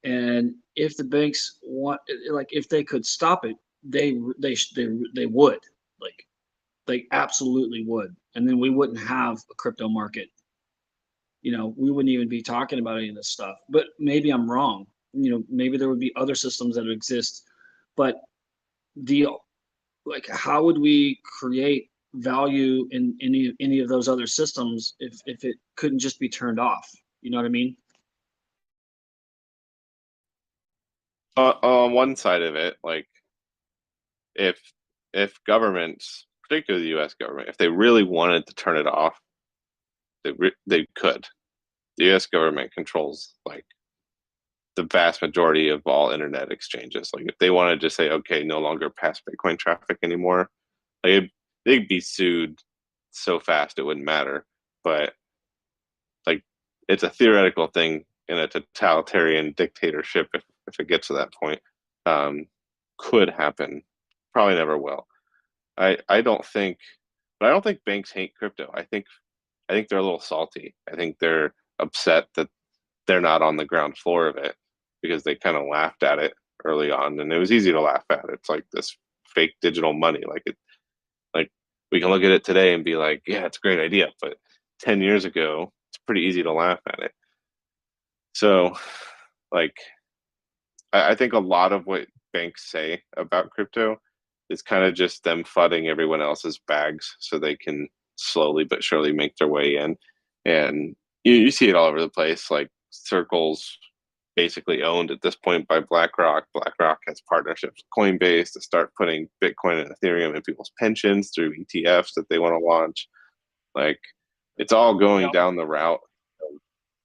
And if the banks want, like, if they could stop it, they would. Like, they absolutely would. And then we wouldn't have a crypto market. We wouldn't even be talking about any of this stuff. But maybe I'm wrong. Maybe there would be other systems that exist. But how would we create value in any of those other systems if it couldn't just be turned off? You know what I mean? On one side of it, like, if governments, particularly the U.S. government, if they really wanted to turn it off, they could. The U.S. government controls like the vast majority of all internet exchanges. Like, if they wanted to say, okay, no longer pass Bitcoin traffic anymore, like, they'd be sued so fast it wouldn't matter. But like, it's a theoretical thing in a totalitarian dictatorship if it gets to that point. Could happen. Probably never will. I don't think, but I don't think banks hate crypto. I think they're a little salty. I think they're upset that they're not on the ground floor of it because they kind of laughed at it early on, and it was easy to laugh at. It's like this fake digital money. Like we can look at it today and be like, yeah, it's a great idea, but 10 years ago, it's pretty easy to laugh at it. So, like, I think a lot of what banks say about crypto is kind of just them flooding everyone else's bags so they can slowly but surely make their way in. And you see it all over the place. Like, Circle's basically owned at this point by BlackRock. BlackRock has partnerships with Coinbase to start putting Bitcoin and Ethereum in people's pensions through ETFs that they want to launch. Like, it's all going down the route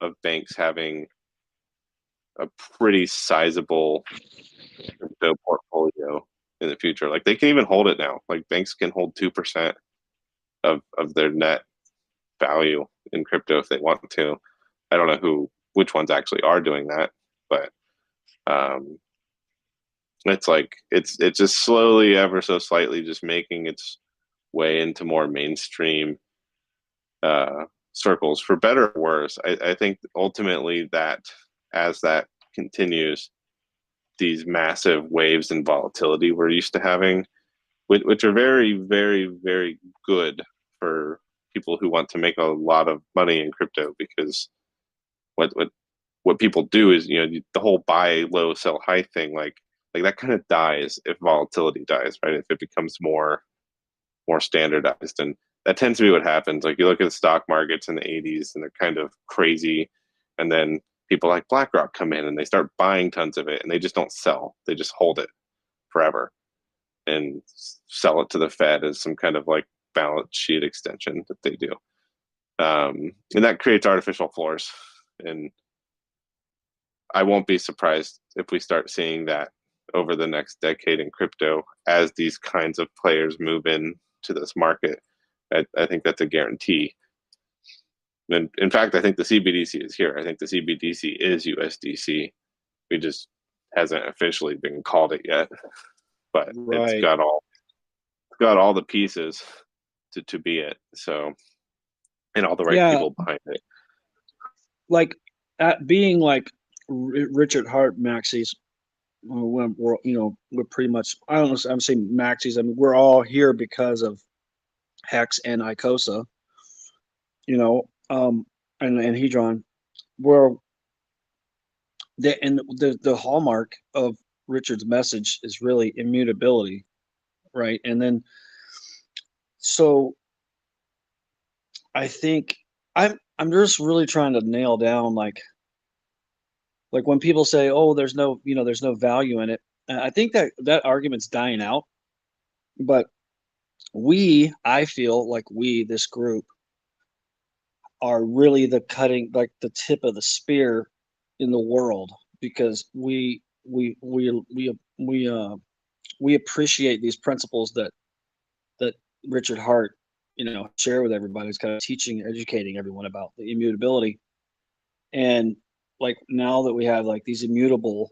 of banks having a pretty sizable crypto portfolio in the future. Like, they can even hold it now. Like, banks can hold 2% of their net value in crypto if they want to. I don't know which ones actually are doing that, but it's like it's just slowly, ever so slightly, just making its way into more mainstream circles, for better or worse. I think ultimately that as that continues, these massive waves in volatility we're used to having which are very, very, very good for people who want to make a lot of money in crypto, because what people do is, the whole buy low, sell high thing, like that kind of dies if volatility dies, right? If it becomes more standardized, and that tends to be what happens. Like, you look at the stock markets in the 80s, and they're kind of crazy, and then people like BlackRock come in and they start buying tons of it, and they just don't sell. They just hold it forever and sell it to the Fed as some kind of like balance sheet extension that they do. And that creates artificial floors. And I won't be surprised if we start seeing that over the next decade in crypto as these kinds of players move in to this market. I think that's a guarantee. And in fact, I think the CBDC is here. I think the CBDC is USDC. We just hasn't officially been called it yet, but it's got all the pieces to be it. So, and all the right people behind it. Like being like Richard Hart maxis, when we're pretty much, I don't know, I'm saying maxis. I mean, we're all here because of Hex and Icosa, and Hedron. Where the hallmark of Richard's message is really immutability, right? And then, so I think I'm just really trying to nail down like when people say, oh, there's no value in it. I think that argument's dying out, but I feel like this group are really the tip of the spear in the world, because we appreciate these principles that Richard Hart share with everybody. He's kind of teaching, educating everyone about the immutability. And like, now that we have like these immutable,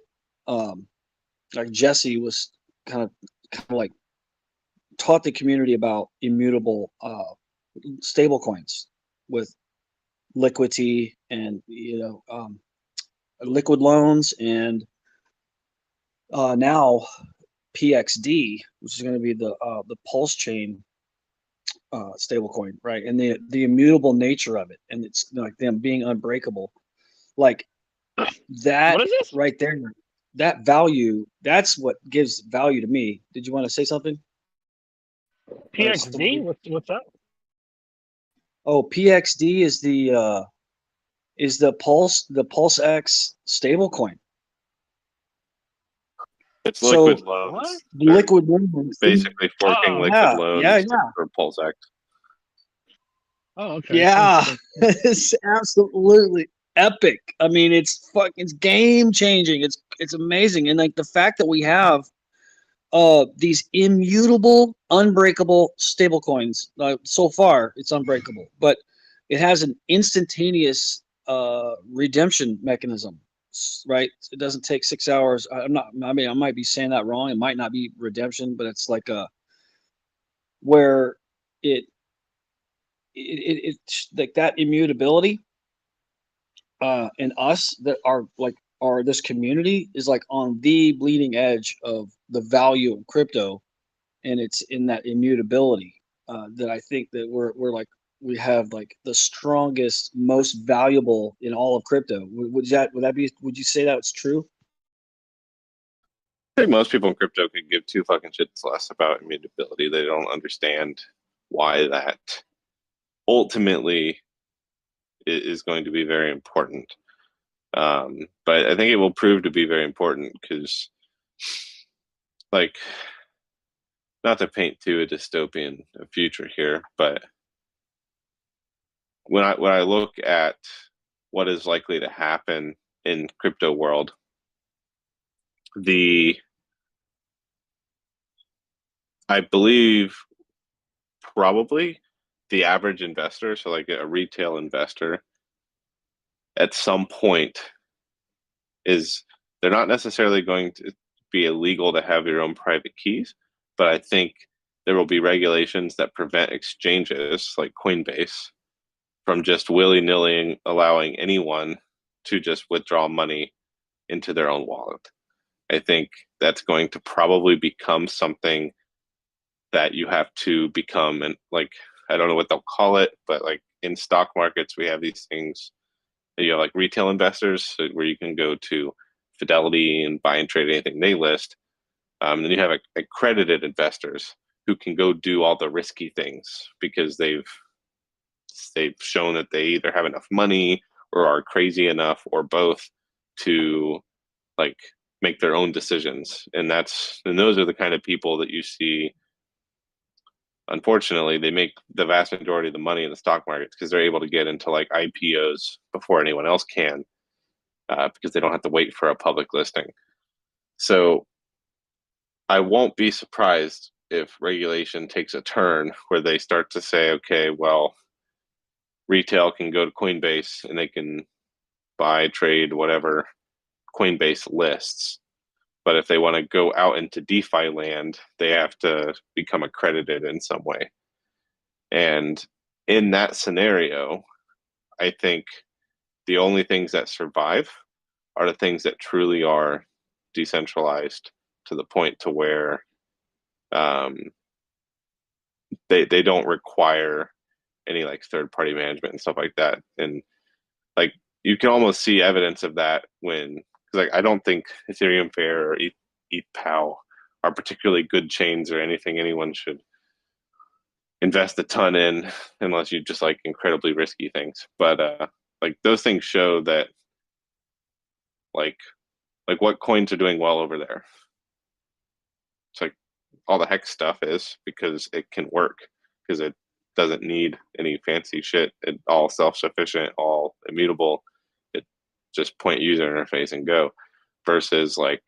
like Jesse was kind of like taught the community about immutable stable coins with liquidity and liquid loans, and now PXD, which is going to be the Pulse chain stablecoin, right? And the immutable nature of it, and it's like them being unbreakable, like that. What is this right there? That value, that's what gives value to me. Did you want to say something? PXD? What's that? Oh, PXD is the Pulse X stablecoin. It's liquid loans. Liquid loans. Basically forking liquid loans for Pulse X. Oh, okay. Yeah, it's absolutely epic. I mean, it's game changing. It's amazing, and like the fact that we have these immutable, unbreakable stable coins. So far, it's unbreakable, but it has an instantaneous redemption mechanism, right? It doesn't take 6 hours. I might be saying that wrong. It might not be redemption, but it's like where it like that immutability and us that are this community is like on the bleeding edge of the value of crypto, and it's in that immutability that I think that we have like the strongest, most valuable in all of crypto. Would you say that's true? I think most people in crypto could give two fucking shits less about immutability. They don't understand why that ultimately is going to be very important. But I think it will prove to be very important because, like, not to paint too a dystopian future here, but when I look at what is likely to happen in crypto world, I believe probably the average investor, so like a retail investor, at some point they're not necessarily going to be illegal to have your own private keys, but I think there will be regulations that prevent exchanges like Coinbase from just willy-nilly allowing anyone to just withdraw money into their own wallet. I think that's going to probably become something that you have to become, and like, I don't know what they'll call it, but like in stock markets, we have these things, you know, like retail investors, where you can go to Fidelity and buy and trade anything they list. Then you have accredited investors who can go do all the risky things because they've shown that they either have enough money or are crazy enough or both to like make their own decisions. And those are the kind of people that you see. Unfortunately, they make the vast majority of the money in the stock markets because they're able to get into like IPOs before anyone else can, because they don't have to wait for a public listing. So I won't be surprised if regulation takes a turn where they start to say, okay, well, retail can go to Coinbase and they can buy, trade, whatever Coinbase lists. But if they want to go out into DeFi land, they have to become accredited in some way. And in that scenario, I think the only things that survive are the things that truly are decentralized to the point to where they don't require any like third-party management and stuff like that. And like you can almost see evidence of that when, like, I don't think Ethereum Fair or ETH are particularly good chains or anything anyone should invest a ton in unless you just like incredibly risky things. But like those things show that like what coins are doing well over there. It's like all the hex stuff is because it can work, because it doesn't need any fancy shit. It's all self-sufficient, all immutable. It just point user interface and go, versus like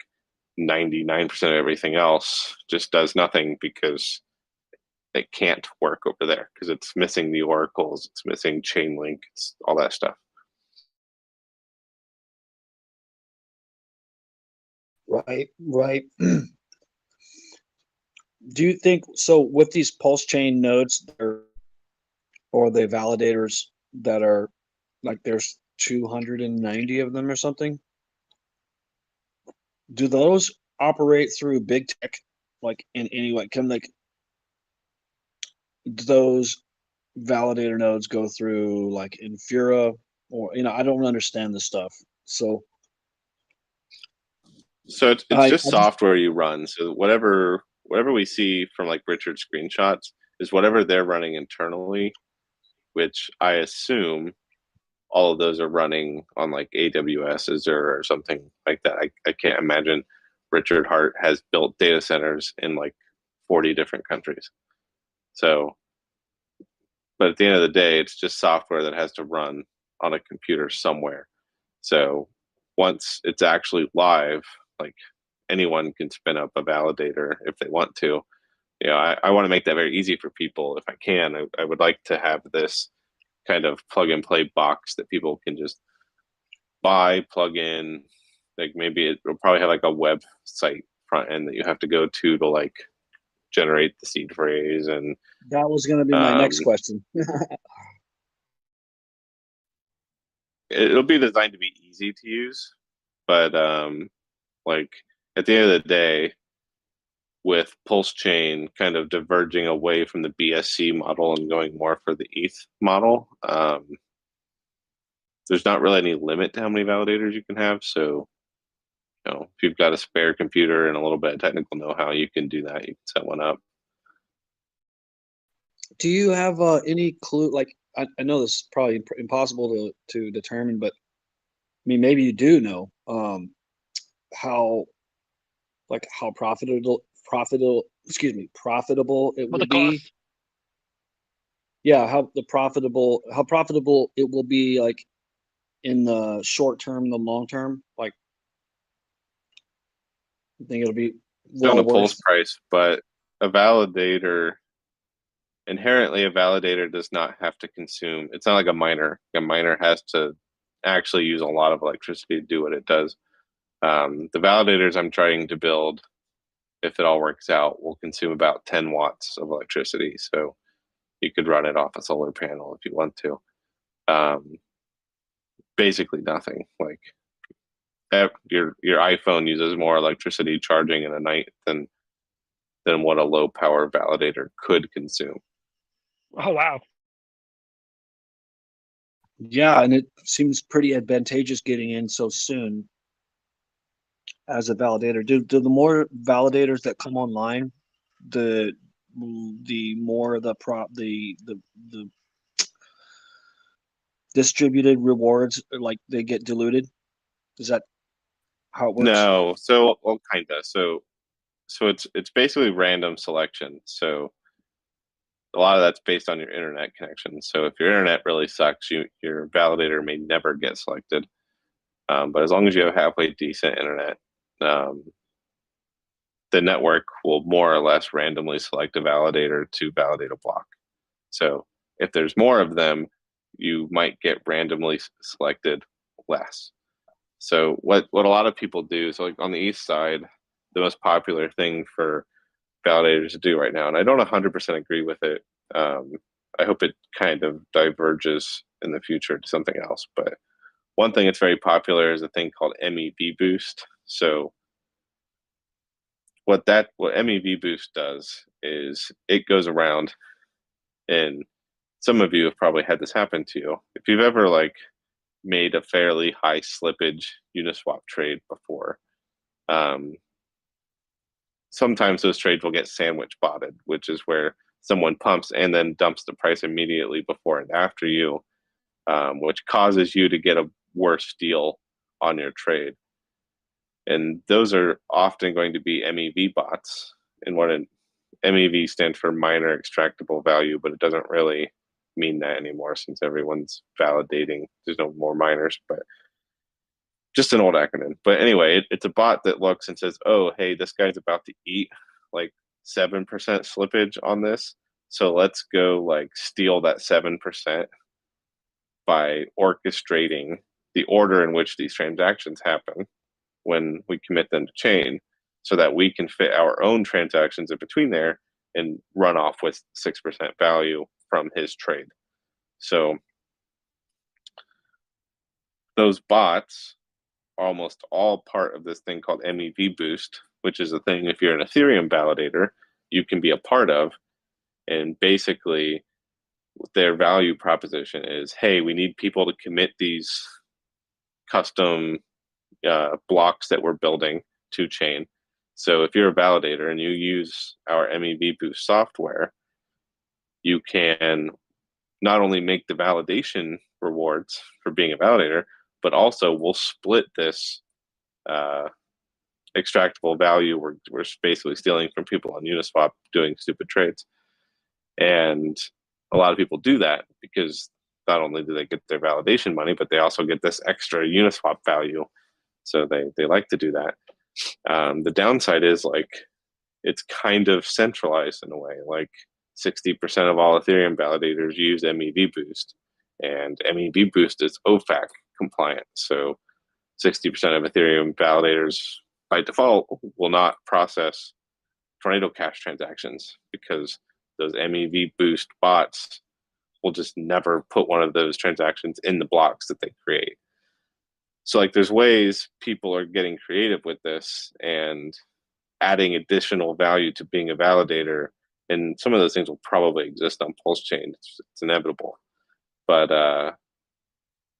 99% of everything else just does nothing because it can't work over there because it's missing the oracles, it's missing Chainlink, it's all that stuff. Right. Do you think so with these pulse chain nodes or the validators that are like there's 290 of them or something? Do those operate through big tech like in any way? Can like those validator nodes go through like Infura, or I don't understand this stuff. So it's just software you run. So whatever we see from like Richard's screenshots is whatever they're running internally, which I assume all of those are running on like AWS, Azure, or something like that. I can't imagine Richard Hart has built data centers in like 40 different countries. So, but at the end of the day, it's just software that has to run on a computer somewhere. So once it's actually live, like anyone can spin up a validator if they want to. I want to make that very easy for people if I can. I would like to have this kind of plug and play box that people can just buy, plug in. Like maybe it'll probably have like a website front end that you have to go to like generate the seed phrase. And that was going to be my next question. It'll be designed to be easy to use, but like at the end of the day, with Pulse Chain kind of diverging away from the BSC model and going more for the ETH model, there's not really any limit to how many validators you can have. So, if you've got a spare computer and a little bit of technical know-how, you can do that. You can set one up. Do you have any clue? Like, I know this is probably impossible to determine, but I mean, maybe you do know how profitable it will be. Yeah, how profitable it will be, like in the short term, the long term. Like, I think it'll be well worth. Pulse price, but inherently a validator does not have to consume. It's not like a miner. A miner has to actually use a lot of electricity to do what it does. The validators I'm trying to build, if it all works out, will consume about 10 watts of electricity. So you could run it off a solar panel if you want to. Basically nothing. Like your iPhone uses more electricity charging in a night than than what a low power validator could consume. Oh wow. Yeah, and it seems pretty advantageous getting in so soon as a validator. Do the more validators that come online, the more the distributed rewards, like they get diluted? Is that how it works? No, so well, kinda. So it's basically random selection. So a lot of that's based on your internet connection. So if your internet really sucks, your validator may never get selected. But as long as you have halfway decent internet, the network will more or less randomly select a validator to validate a block. So if there's more of them, you might get randomly selected less. So what a lot of people do, so like on the east side, the most popular thing for validators to do right now, and I don't 100% agree with it. I hope it kind of diverges in the future to something else. But one thing that's very popular is a thing called MEV boost. So what MEV boost does is it goes around, and some of you have probably had this happen to you. If you've ever like made a fairly high slippage Uniswap trade before, sometimes those trades will get sandwich botted, which is where someone pumps and then dumps the price immediately before and after you, which causes you to get a worse deal on your trade. And those are often going to be MEV bots. And what an MEV stands for miner extractable value, but it doesn't really mean that anymore since everyone's validating. There's no more miners, but just an old acronym. But anyway, it's a bot that looks and says, oh, hey, this guy's about to eat like 7% slippage on this. So let's go like steal that 7% by orchestrating the order in which these transactions happen when we commit them to chain, so that we can fit our own transactions in between there and run off with 6% value from his trade. So those bots are almost all part of this thing called MEV boost, which is a thing if you're an Ethereum validator, you can be a part of. And basically their value proposition is, hey, we need people to commit these custom blocks that we're building to chain. So if you're a validator and you use our MEV boost software, you can not only make the validation rewards for being a validator, but also we'll split this extractable value we're basically stealing from people on Uniswap doing stupid trades. And a lot of people do that because not only do they get their validation money, but they also get this extra Uniswap value. So they like to do that. The downside is like it's kind of centralized in a way. Like 60% of all Ethereum validators use MEV boost, and MEV boost is OFAC compliant. So 60% of Ethereum validators by default will not process Tornado Cash transactions because those MEV boost bots will just never put one of those transactions in the blocks that they create. So like there's ways people are getting creative with this and adding additional value to being a validator, and some of those things will probably exist on Pulse Chain. It's inevitable. But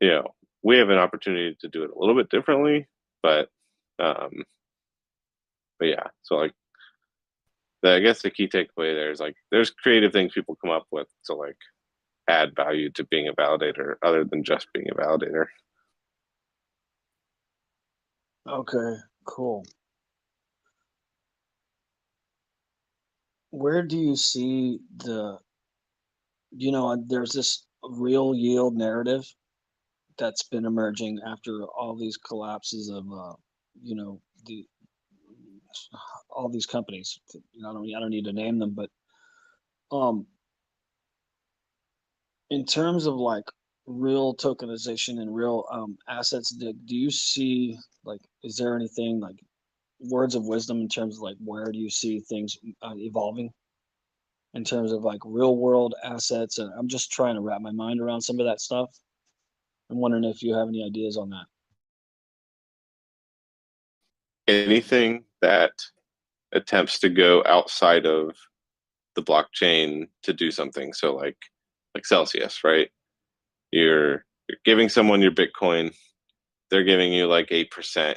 you know, we have an opportunity to do it a little bit differently, but yeah, so like I guess the key takeaway there is like there's creative things people come up with to like add value to being a validator other than just being a validator. Okay, cool. Where do you see there's this real yield narrative that's been emerging after all these collapses of all these companies. I don't need to name them, but in terms of like real tokenization and real assets, do you see like, is there anything like words of wisdom in terms of like where do you see things evolving in terms of like real world assets? And I'm just trying to wrap my mind around some of that stuff. I'm wondering if you have any ideas on that. Anything that attempts to go outside of the blockchain to do something. So like Celsius, right? You're giving someone your Bitcoin, they're giving you like 8%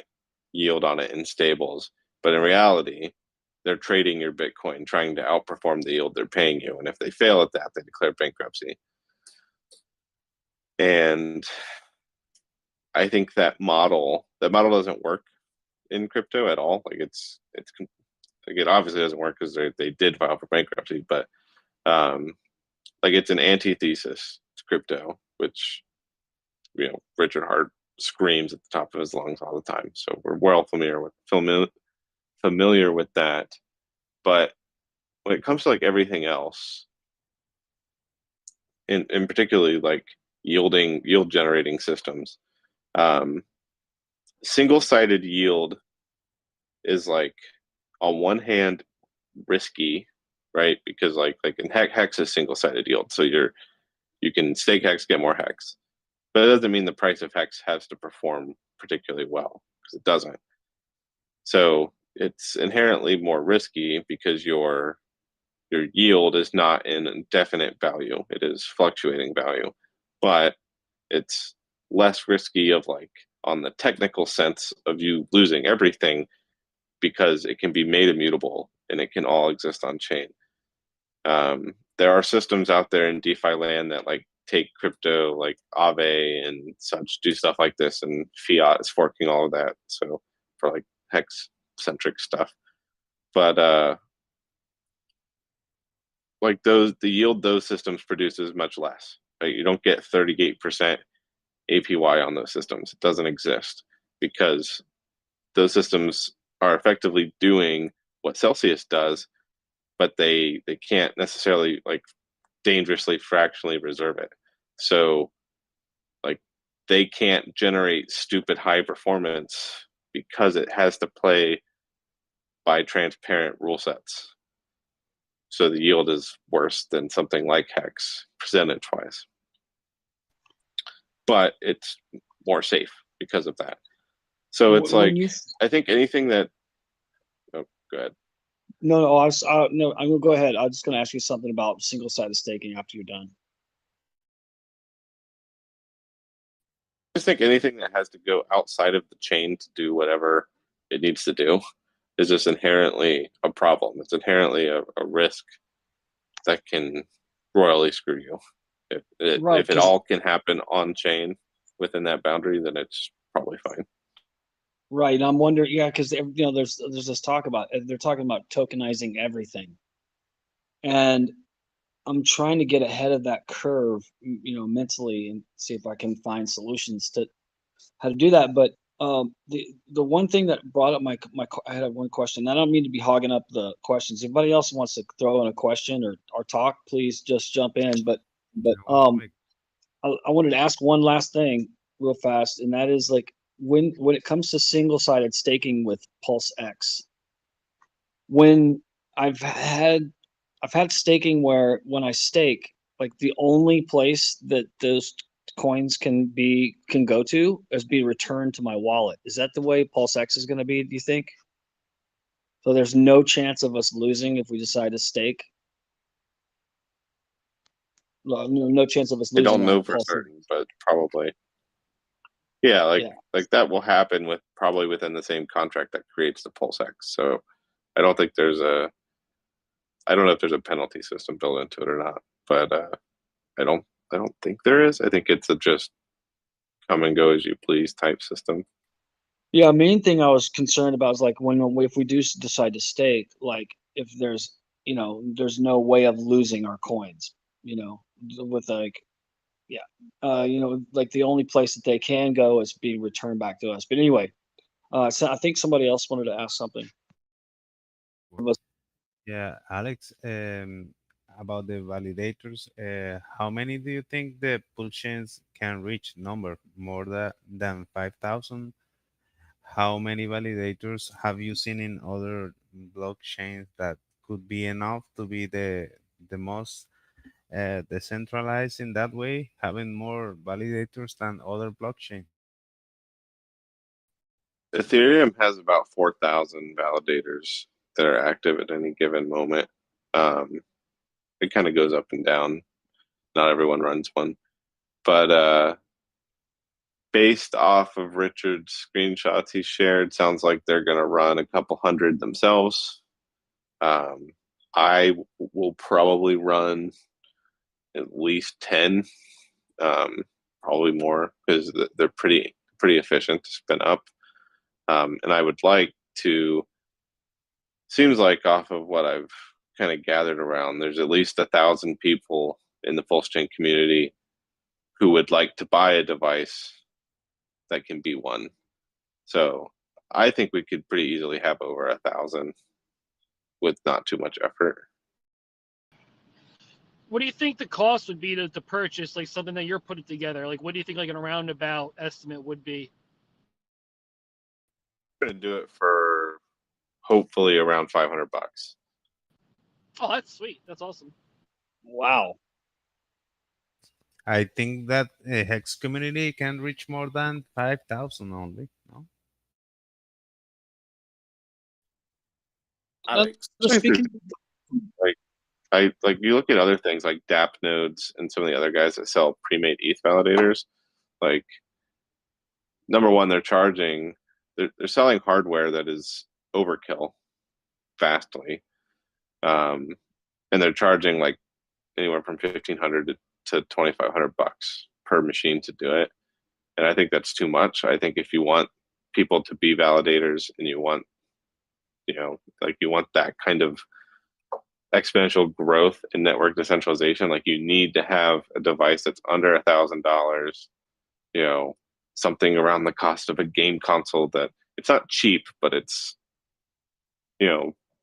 yield on it in stables, but in reality, they're trading your Bitcoin, trying to outperform the yield they're paying you. And if they fail at that, they declare bankruptcy. And I think that model doesn't work in crypto at all. Like it obviously doesn't work because they did file for bankruptcy, but like it's an antithesis to crypto, which Richard Hart screams at the top of his lungs all the time. So we're well familiar with that. But when it comes to like everything else, in particularly like yield generating systems, single-sided yield is like on one hand risky, right? Because like in hex is single-sided yield, so you can stake hex, get more hex, but it doesn't mean the price of hex has to perform particularly well, because it doesn't. So it's inherently more risky because your yield is not an indefinite value; it is fluctuating value, but it's less risky of like on the technical sense of you losing everything, because it can be made immutable and it can all exist on chain. There are systems out there in DeFi land that like take crypto, like Aave and such, do stuff like this, and Fiat is forking all of that. So for like hex centric stuff, but like the yield those systems produce is much less. Right? You don't get 38% APY on those systems. It doesn't exist because those systems are effectively doing what Celsius does, but they can't necessarily like dangerously fractionally reserve it. So like they can't generate stupid high performance because it has to play by transparent rule sets. So the yield is worse than something like hex percentage wise, but it's more safe because of that. So it's like I think anything that go ahead. No, no, I'm gonna go ahead. I'm just gonna ask you something about single-sided staking after you're done. I just think anything that has to go outside of the chain to do whatever it needs to do is just inherently a problem. It's inherently a risk that can royally screw you. If it all can happen on chain within that boundary, then it's probably fine. Right, and I'm wondering, yeah, because there's this talk about they're talking about tokenizing everything, and I'm trying to get ahead of that curve, mentally, and see if I can find solutions to how to do that. But the one thing that brought up I had one question. I don't mean to be hogging up the questions. If anybody else wants to throw in a question or talk, please just jump in. But I wanted to ask one last thing real fast, and that is like when it comes to single-sided staking with Pulse X, when I've had staking where when I stake, like the only place that those coins can go to is be returned to my wallet. Is that the way Pulse X is going to be, do you think? So there's no chance of us losing if we decide to stake? No chance of us I losing. don't know for certain, but probably. Yeah, like that will happen with probably within the same contract that creates the Pulse X. So I don't think I don't know if there's a penalty system built into it or not, but I don't think there is. I think it's a just come and go as you please type system. Yeah, main thing I was concerned about is like if we do decide to stake, like if there's there's no way of losing our coins, with like like the only place that they can go is being returned back to us. But anyway, so I think somebody else wanted to ask something. Yeah, Alex, about the validators, how many do you think the pool chains can reach number more than 5,000? How many validators have you seen in other blockchains that could be enough to be the most decentralized in that way, having more validators than other blockchain? Ethereum has about 4,000 validators, that are active at any given moment. It kind of goes up and down. Not everyone runs one, but based off of Richard's screenshots he shared, sounds like they're going to run a couple hundred themselves. I will probably run at least 10, probably more, because they're pretty efficient to spin up. And I would like to, seems like off of what I've kind of gathered around, there's at least 1,000 people in the Pulse Chain community who would like to buy a device that can be one. So I think we could pretty easily have over 1,000 with not too much effort. What do you think the cost would be to purchase like something that you're putting together? Like, what do you think like an roundabout estimate would be? I'm gonna do it for hopefully around $500. Oh, that's sweet. That's awesome. Wow. I think that a Hex community can reach more than 5,000 only. No? Speaking, like you look at other things like DApp nodes and some of the other guys that sell pre-made ETH validators. Like, number one, they're selling hardware that is overkill vastly, and they're charging like anywhere from $1,500 to $2,500 per machine to do it. And I think that's too much. I think if you want people to be validators and you want, you want that kind of exponential growth in network decentralization, like you need to have a device that's under $1,000, something around the cost of a game console that it's not cheap, but it's,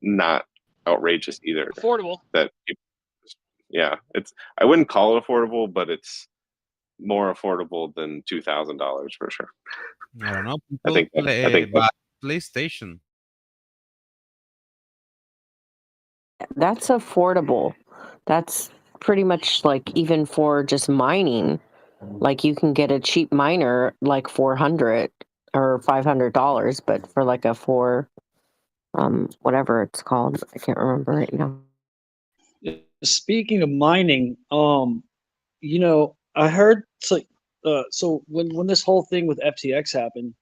not outrageous either. Affordable. I wouldn't call it affordable, but it's more affordable than $2,000 for sure. I don't know. I think PlayStation. That's affordable. That's pretty much like even for just mining. Like you can get a cheap miner like $400 or $500, but for like a whatever it's called, I can't remember right now. Speaking of mining, I heard so when this whole thing with FTX happened,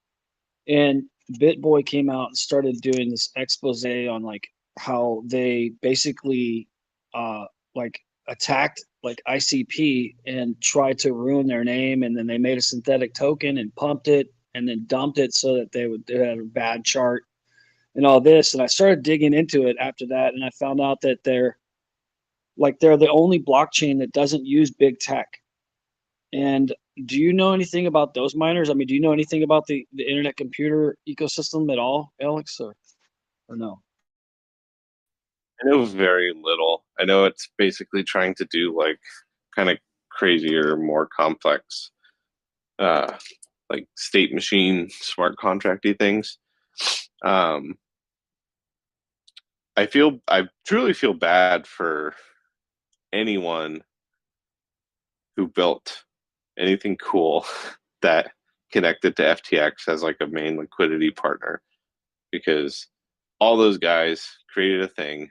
and BitBoy came out and started doing this expose on like how they basically like attacked like ICP and tried to ruin their name, and then they made a synthetic token and pumped it and then dumped it so that they had a bad chart and all this. And I started digging into it after that, and I found out that they're the only blockchain that doesn't use big tech. And do you know anything about those miners? I mean, do you know anything about the internet computer ecosystem at all, Alex, or no? I know very little. I know it's basically trying to do like kind of crazier, more complex, like state machine smart contracty things. I truly feel bad for anyone who built anything cool that connected to FTX as like a main liquidity partner, because all those guys created a thing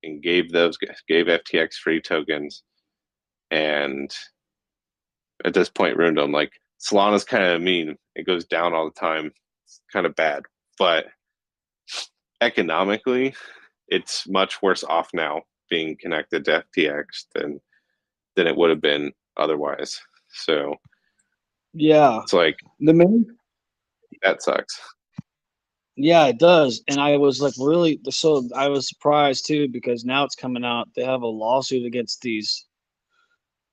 and gave FTX free tokens, and at this point ruined them. Like, Solana's kind of mean. It goes down all the time. It's kind of bad, but economically, it's much worse off now being connected to FTX than it would have been otherwise. So yeah, it's like that sucks. Yeah, it does. And I was like I was surprised too, because now it's coming out. They have a lawsuit against these,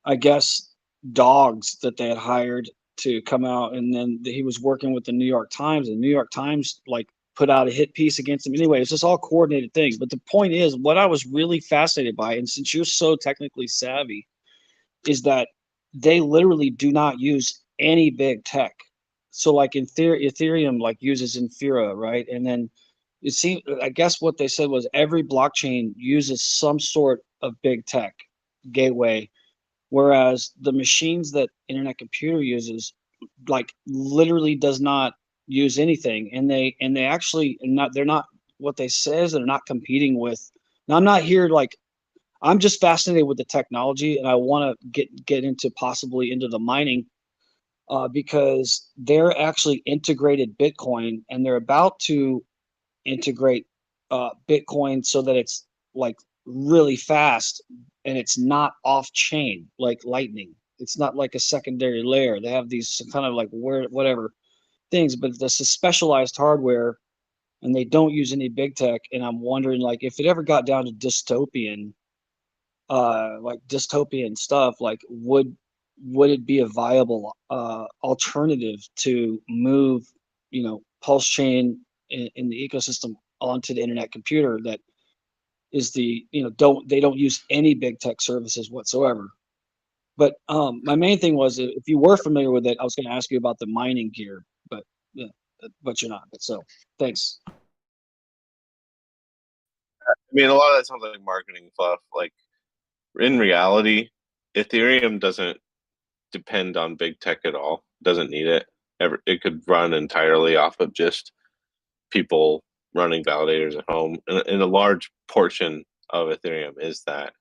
I guess, dogs that they had hired to come out. And then he was working with the New York Times, and the New York Times like put out a hit piece against him. Anyway, it's just all coordinated things. But the point is, what I was really fascinated by, and since you're so technically savvy, is that they literally do not use any big tech. So like in Ethereum like uses Infura, right? And then I guess what they said was every blockchain uses some sort of big tech gateway, whereas the machines that Internet Computer uses like literally does not use anything. And they actually they're not what they say is they're not competing with. Now I'm not here like I'm just fascinated with the technology, and I want to get into possibly into the mining because they're actually integrated Bitcoin, and they're about to integrate Bitcoin so that it's like really fast and it's not off chain like Lightning. It's not like a secondary layer. They have these kind of like whatever things, but this is specialized hardware, and they don't use any big tech. And I'm wondering, like, if it ever got down to dystopian stuff, like would it be a viable alternative to move, pulse chain in the ecosystem onto the internet computer that is don't use any big tech services whatsoever. But my main thing was, if you were familiar with it, I was going to ask you about the mining gear, but yeah, but you're not. But so thanks. I mean, a lot of that sounds like marketing fluff. Like, in reality, Ethereum doesn't depend on big tech at all. Doesn't need it. It could run entirely off of just people running validators at home. And a large portion of Ethereum is that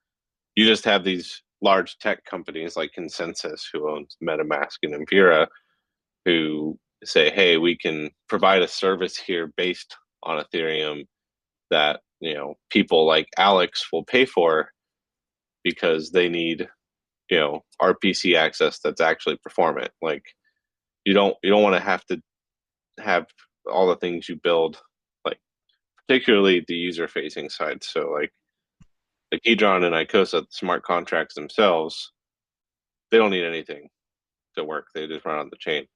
you just have these large tech companies like Consensus, who owns MetaMask and Impera, who say, hey, we can provide a service here based on Ethereum that people like Alex will pay for because they need RPC access that's actually performant. Like, you don't want to have all the things you build, like particularly the user facing side. So like Hedron and Icosa, smart contracts themselves, they don't need anything to work. They just run on the chain.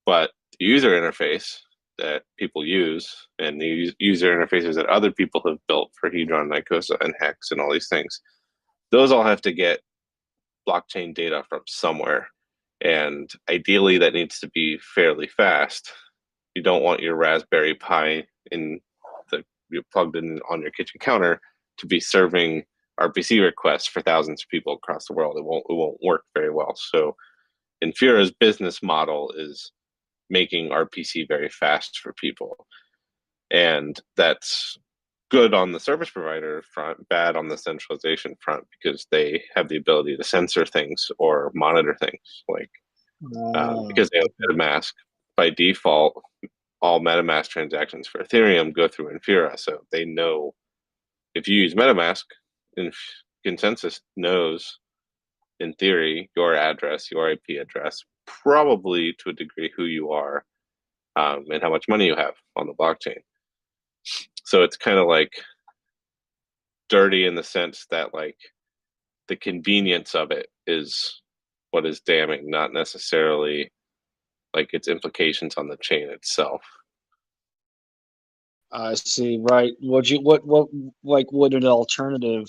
But the user interface that people use, and the user interfaces that other people have built for Hedron, Icosa, and Hex, and all these things, those all have to get blockchain data from somewhere. And ideally, that needs to be fairly fast. You don't want your Raspberry Pi you plugged in on your kitchen counter to be serving RPC requests for thousands of people across the world. It won't work very well. So Infura's business model is making RPC very fast for people. And that's good on the service provider front, bad on the centralization front, because they have the ability to censor things or monitor things, like because they have MetaMask. By default, all MetaMask transactions for Ethereum go through Infura, so they know if you use MetaMask, and Consensus knows, in theory, your address, your IP address, probably to a degree who you are, and how much money you have on the blockchain. So it's kind of like dirty in the sense that like the convenience of it is what is damning, not necessarily like its implications on the chain itself. I see. Right. Would an alternative,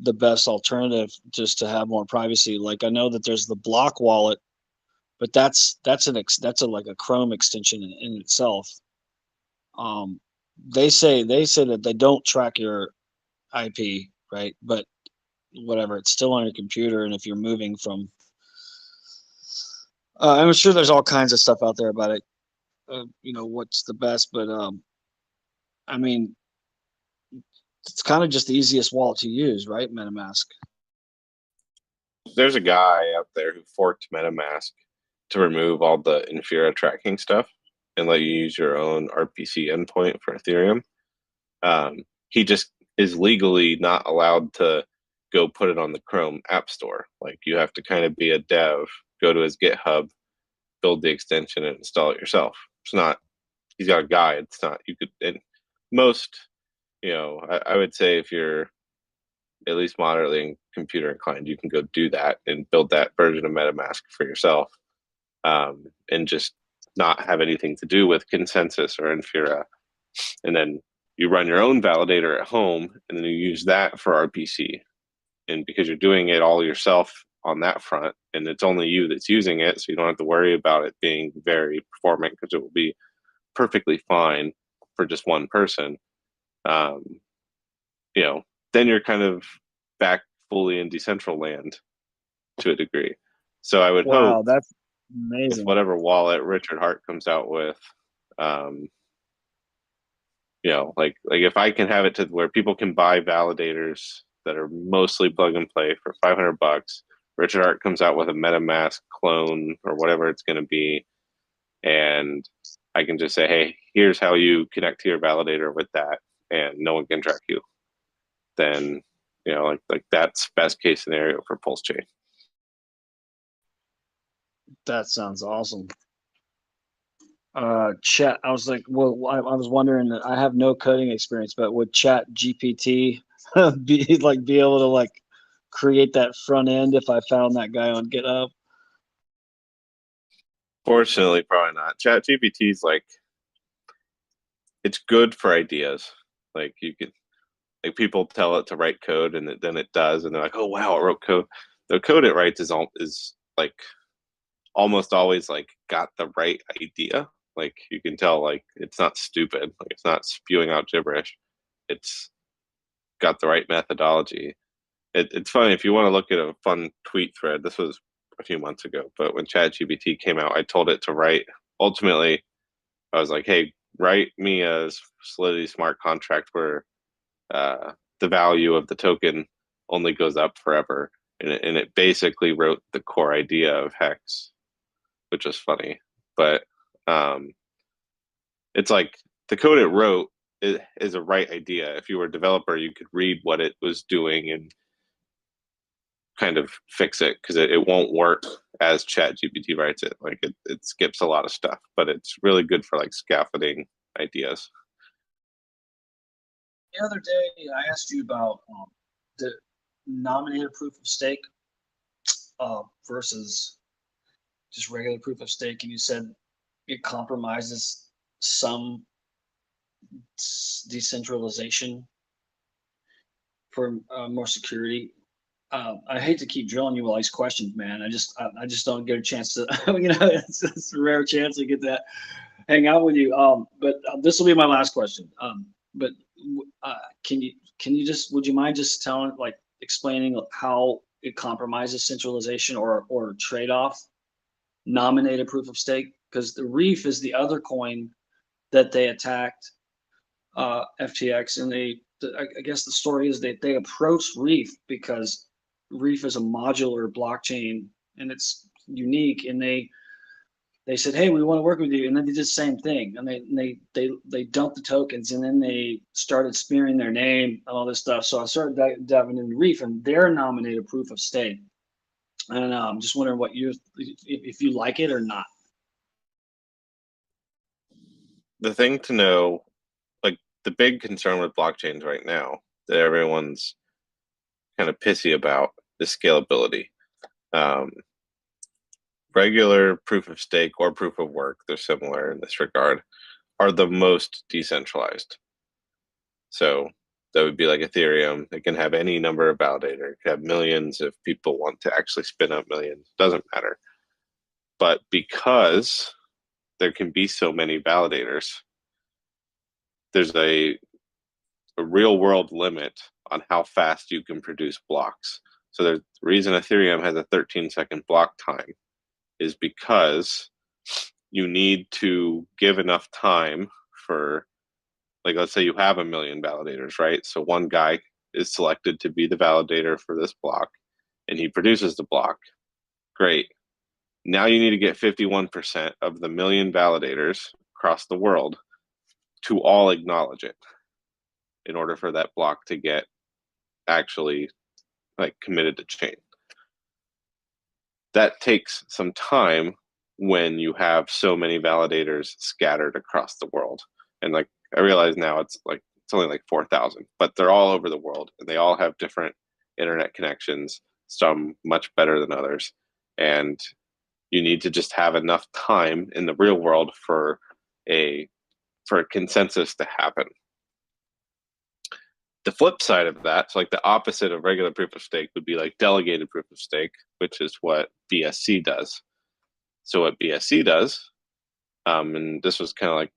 the best alternative, just to have more privacy? Like, I know that there's the block wallet, but that's like a Chrome extension in itself. They say that they don't track your IP, right? But whatever, it's still on your computer, and if you're moving from, I'm sure there's all kinds of stuff out there about it. What's the best, but I mean, it's kind of just the easiest wallet to use, right? MetaMask. There's a guy out there who forked MetaMask to remove all the Infura tracking stuff and let you use your own RPC endpoint for Ethereum. He just is legally not allowed to go put it on the Chrome App Store. Like, you have to kind of be a dev, go to his GitHub, build the extension, and install it yourself. It's not, he's got a guide. It's not, you could, and most, I would say if you're at least moderately computer inclined, you can go do that and build that version of MetaMask for yourself, and just not have anything to do with Consensus or Infura. And then you run your own validator at home, and then you use that for RPC. And because you're doing it all yourself on that front, and it's only you that's using it, so you don't have to worry about it being very performant, because it will be perfectly fine for just one person. Then you're kind of back fully in decentral land to a degree. So I would hope that's amazing. with whatever wallet Richard Hart comes out with, like if I can have it to where people can buy validators that are mostly plug and play for $500, Richard Hart comes out with a MetaMask clone or whatever it's going to be, and I can just say, hey, here's how you connect to your validator with that, and no one can track you. Then, like that's best case scenario for Pulse Chain. That sounds awesome. Chat. I was like, well, I was wondering that I have no coding experience, but would Chat GPT be able to like create that front end if I found that guy on GitHub? Fortunately, probably not. Chat GPT is like, it's good for ideas. Like you can, like people tell it to write code, and then it does, and they're like, oh wow, it wrote code. The code it writes is like almost always like got the right idea. Like you can tell, like it's not stupid. Like it's not spewing out gibberish. It's got the right methodology. It's funny if you want to look at a fun tweet thread. This was a few months ago, but when ChatGPT came out, I told it to write. Ultimately, I was like, "Hey, write me a Solidity smart contract where the value of the token only goes up forever," and it basically wrote the core idea of Hex, which was funny. But it's like the code it wrote is a right idea. If you were a developer, you could read what it was doing and kind of fix it, because it won't work as ChatGPT writes it. Like it skips a lot of stuff, but it's really good for like scaffolding ideas. The other day, I asked you about the nominated proof of stake versus just regular proof of stake, and you said it compromises some decentralization for more security. I hate to keep drilling you with all these questions, man. I just don't get a chance to, it's a rare chance to get to hang out with you. But this will be my last question. But can you just, would you mind just explaining how it compromises centralization or trade-off nominated proof of stake? Because the Reef is the other coin that they attacked FTX, and I guess the story is that they approached Reef because Reef is a modular blockchain and it's unique, and they said, hey, we want to work with you, and then they did the same thing, and they dumped the tokens, and then they started smearing their name and all this stuff. So I started diving into Reef and their nominated proof of stake, and I'm just wondering if you like it or not. The thing to know, like the big concern with blockchains right now that everyone's kind of pissy about, is scalability. Regular proof of stake or proof of work, they're similar in this regard, are the most decentralized. So that would be like Ethereum. It can have any number of validators. It can have millions if people want to actually spin up millions. Doesn't matter. But because there can be so many validators, there's a real world limit on how fast you can produce blocks. So the reason Ethereum has a 13-second block time is because you need to give enough time for, like, let's say you have 1 million validators, right? So one guy is selected to be the validator for this block, and he produces the block. Great. Now you need to get 51% of the 1 million validators across the world to all acknowledge it in order for that block to get actually like committed to chain. That takes some time when you have so many validators scattered across the world. And like I realize now it's only like 4,000, but they're all over the world and they all have different internet connections, some much better than others. And you need to just have enough time in the real world for a consensus to happen. The flip side of that, so like the opposite of regular proof of stake, would be like delegated proof of stake, which is what BSC does. So what BSC does, and this was kind of like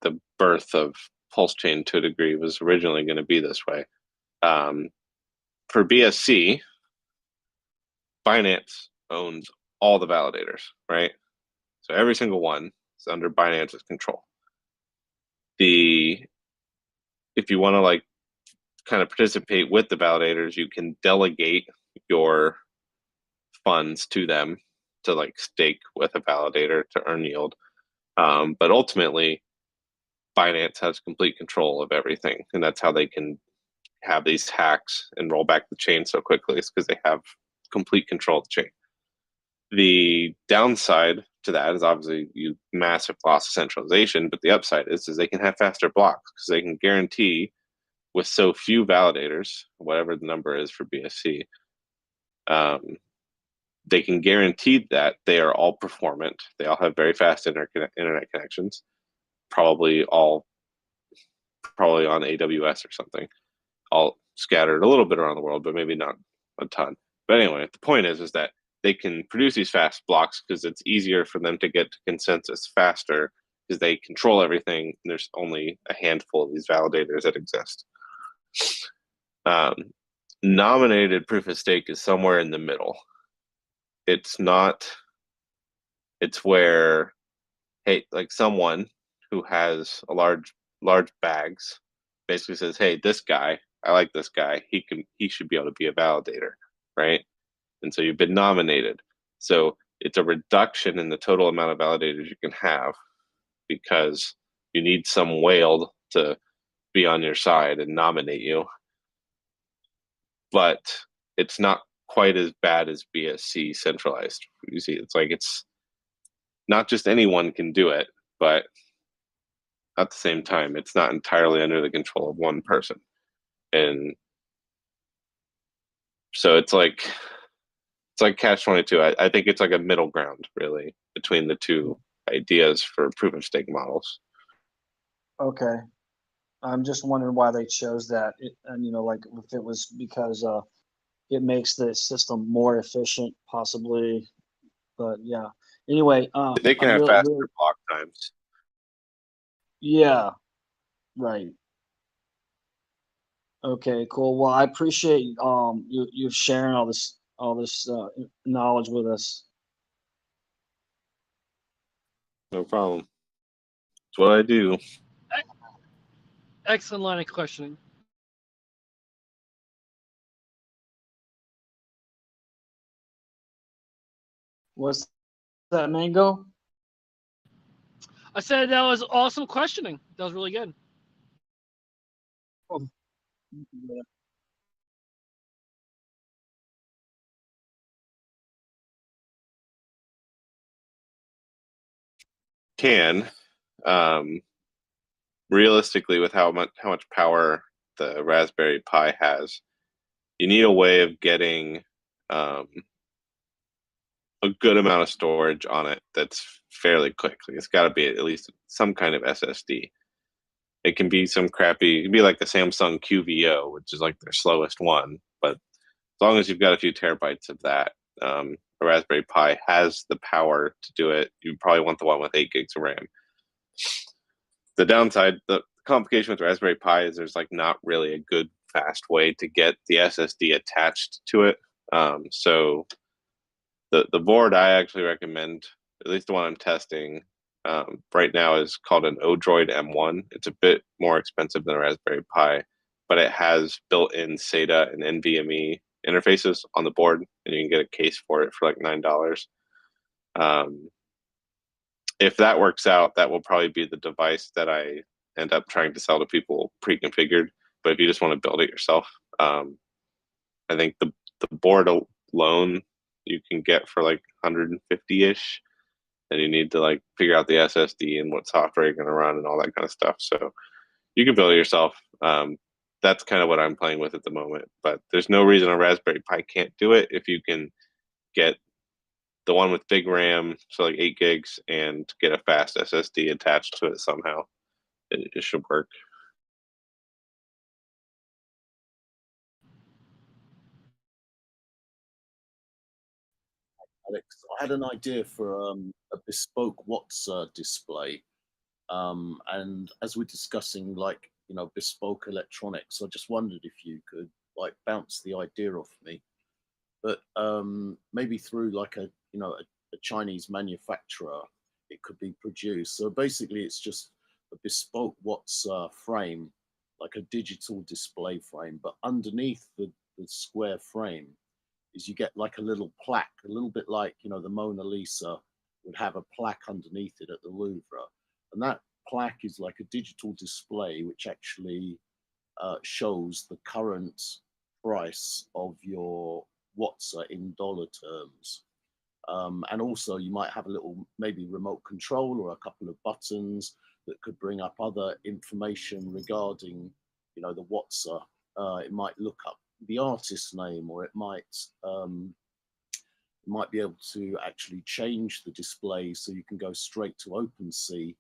the birth of Pulse Chain to a degree, was originally going to be this way. For BSC, Binance owns all the validators, right? So every single one is under Binance's control. The if you want to like kind of participate with the validators, you can delegate your funds to them to like stake with a validator to earn yield. But ultimately, Binance has complete control of everything, and that's how they can have these hacks and roll back the chain so quickly. Is because they have complete control of the chain. The downside to that is obviously you massive loss of centralization, but the upside is they can have faster blocks because they can guarantee with so few validators, whatever the number is for BSC, they can guarantee that they are all performant. They all have very fast internet connections, probably on AWS or something, all scattered a little bit around the world, but maybe not a ton. But anyway, the point is that they can produce these fast blocks because it's easier for them to get to consensus faster because they control everything. And there's only a handful of these validators that exist. Nominated proof of stake is somewhere in the middle. It's not, it's where, hey, like someone who has a large bags basically says, hey, this guy, I like this guy, he should be able to be a validator, right? And so you've been nominated. So it's a reduction in the total amount of validators you can have because you need some whale to be on your side and nominate you. But it's not quite as bad as BSC centralized. You see, it's like it's not just anyone can do it, but at the same time, it's not entirely under the control of one person. And so it's like catch-22. I think it's like a middle ground, really, between the two ideas for proof of stake models. Okay. I'm just wondering why they chose that. And, like if it was because it makes the system more efficient, possibly. But yeah. Anyway, they can have faster block times. Yeah. Right. Okay. Cool. Well, I appreciate you sharing all this knowledge with us. No problem. It's what I do. Excellent line of questioning. What's that, Mango? I said that was awesome questioning. That was really good. Oh, yeah. Realistically, with how much power the Raspberry Pi has, you need a way of getting a good amount of storage on it that's fairly quick. Like it's got to be at least some kind of SSD. It can be some crappy, it can be like the Samsung QVO, which is like their slowest one. But as long as you've got a few terabytes of that, a Raspberry Pi has the power to do it. You probably want the one with 8 gigs of RAM. The downside, the complication with Raspberry Pi is there's like not really a good fast way to get the SSD attached to it. So the board I actually recommend, at least the one I'm testing right now, is called an Odroid M1. It's a bit more expensive than a Raspberry Pi, but it has built-in SATA and NVMe interfaces on the board, and you can get a case for it for like $9. If that works out, that will probably be the device that I end up trying to sell to people pre-configured. But if you just want to build it yourself, I think the board alone you can get for like 150-ish, and you need to like figure out the SSD and what software you're going to run and all that kind of stuff. So you can build it yourself. That's kind of what I'm playing with at the moment. But there's no reason a Raspberry Pi can't do it if you can get the one with big RAM, so like 8 gigs, and get a fast SSD attached to it somehow. It should work. Alex, I had an idea for a bespoke Watts display, and as we're discussing, like bespoke electronics, I just wondered if you could like bounce the idea off me, but maybe through like a Chinese manufacturer, it could be produced. So basically, it's just a bespoke Watts frame like a digital display frame, but underneath the square frame is you get like a little plaque, a little bit like, you know, the Mona Lisa would have a plaque underneath it at the Louvre. And that plaque is like a digital display which actually shows the current price of your Watsa in dollar terms. And also you might have a little maybe remote control or a couple of buttons that could bring up other information regarding, you know, the Watsa. It might look up the artist's name, or it might be able to actually change the display so you can go straight to OpenSea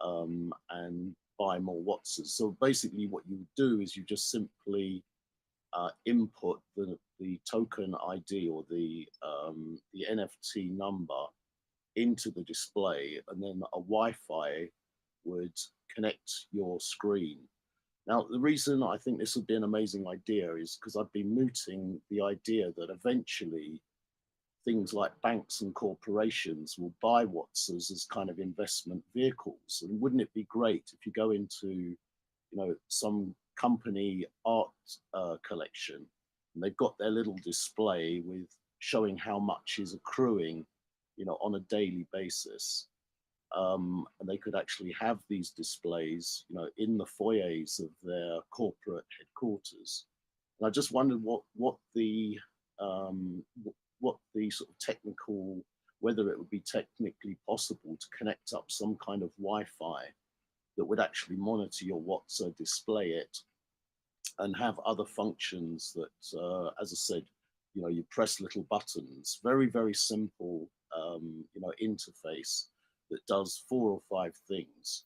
and buy more Watsas. So basically what you would do is you just simply input the token ID or the NFT number into the display, and then a Wi-Fi would connect your screen. Now, the reason I think this would be an amazing idea is because I've been mooting the idea that eventually things like banks and corporations will buy Watsas as kind of investment vehicles. And wouldn't it be great if you go into, you know, some company art collection and they've got their little display with showing how much is accruing, you know, on a daily basis. And they could actually have these displays, you know, in the foyers of their corporate headquarters. And I just wondered what the sort of technical, whether it would be technically possible to connect up some kind of Wi-Fi that would actually monitor your Watsa, display it, and have other functions that, as I said, you know, you press little buttons, very, very simple, you know, interface that does 4 or 5 things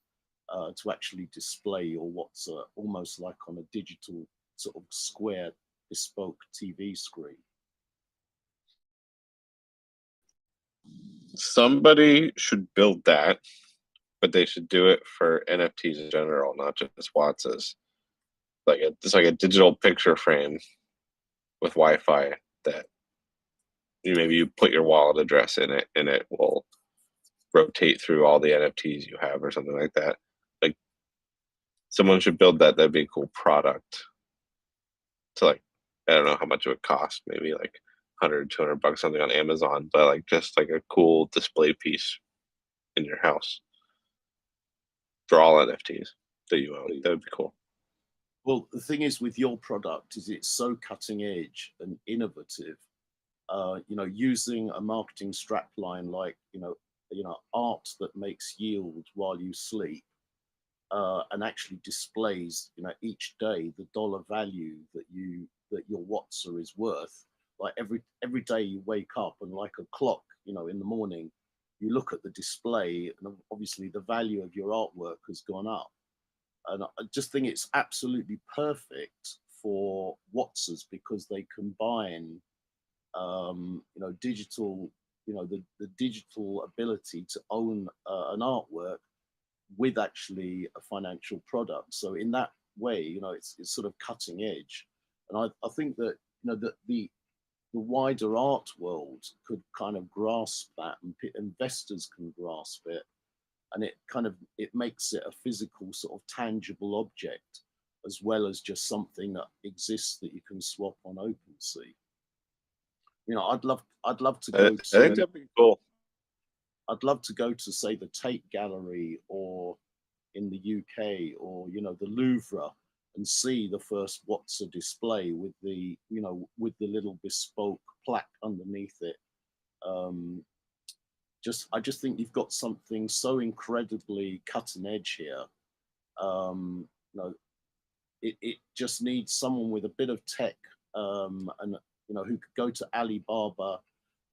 to actually display your Watsa almost like on a digital sort of square bespoke TV screen. Somebody should build that, but they should do it for NFTs in general, not just Watsas. It's like a digital picture frame with Wi-Fi that maybe you put your wallet address in it, and it will rotate through all the NFTs you have or something like that. Like, someone should build that. That'd be a cool product. To, like, I don't know how much it would cost, maybe like $100-$200 something on Amazon, but like just like a cool display piece in your house for all NFTs that you own. That would be cool. Well, the thing is with your product is it's so cutting edge and innovative. You know, using a marketing strapline like, you know, art that makes yield while you sleep, and actually displays, you know, each day the dollar value that your Watsa is worth. Like every day you wake up and like a clock, you know, in the morning, you look at the display and obviously the value of your artwork has gone up. And I just think it's absolutely perfect for Watsas because they combine, you know, digital, you know, the digital ability to own an artwork with actually a financial product. So in that way, you know, it's sort of cutting edge. And I think that, you know, that the wider art world could kind of grasp that, and investors can grasp it. And it makes it a physical sort of tangible object, as well as just something that exists that you can swap on OpenSea. You know, I'd love to go to. I think that'd be cool. I'd love to go to, say, the Tate Gallery or in the UK, or, you know, the Louvre, and see the first Watsa display with the, you know, with the little bespoke plaque underneath it. I just think you've got something so incredibly cutting edge here. You know, it just needs someone with a bit of tech, and, you know, who could go to Alibaba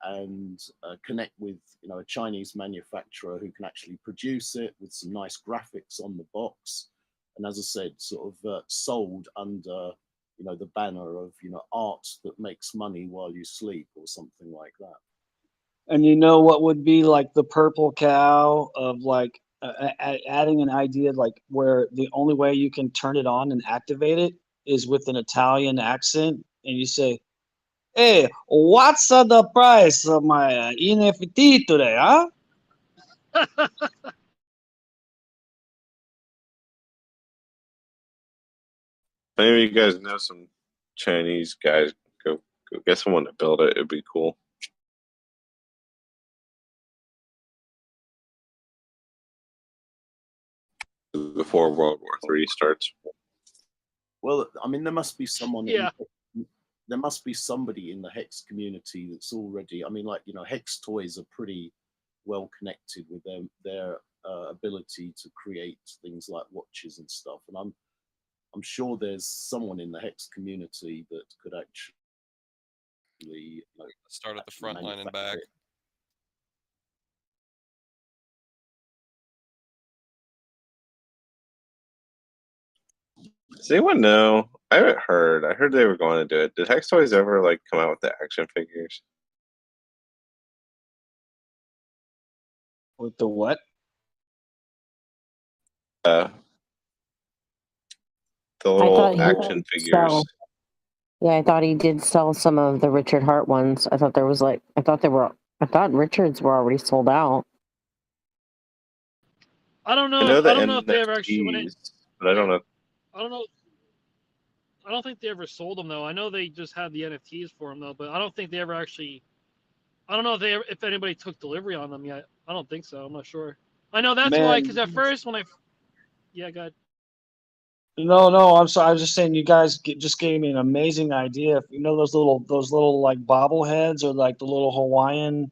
and connect with, you know, a Chinese manufacturer who can actually produce it with some nice graphics on the box. And as I said, sort of sold under, you know, the banner of, you know, art that makes money while you sleep or something like that. And you know what would be like the purple cow of like adding an idea like where the only way you can turn it on and activate it is with an Italian accent, and you say, "Hey, what's the price of my NFT today, huh?" If any of you guys know some Chinese guys, go get someone to build it. It'd be cool. Before World War III starts. Well, I mean, there must be someone. Yeah. There must be somebody in the Hex community that's already. I mean, like, you know, Hex toys are pretty well connected with their ability to create things like watches and stuff. And I'm sure there's someone in the Hex community that could actually, you know, start at the front line and back. Does anyone know? I haven't heard. I heard they were going to do it. Did Hex Toys ever like come out with the action figures? With the what? The little action figures. Yeah, I thought he did sell some of the Richard Hart ones. I thought Richards were already sold out. I don't know. I I don't know if they ever actually. But I don't know. I don't know. I don't think they ever sold them though. I know they just had the NFTs for them though, but I don't think they ever actually. I don't know if anybody took delivery on them yet. I don't think so. I'm not sure. I know that's why, because at first when yeah, go ahead. No, I'm sorry. I was just saying, you guys just gave me an amazing idea. You know those little like bobbleheads, or like the little Hawaiian,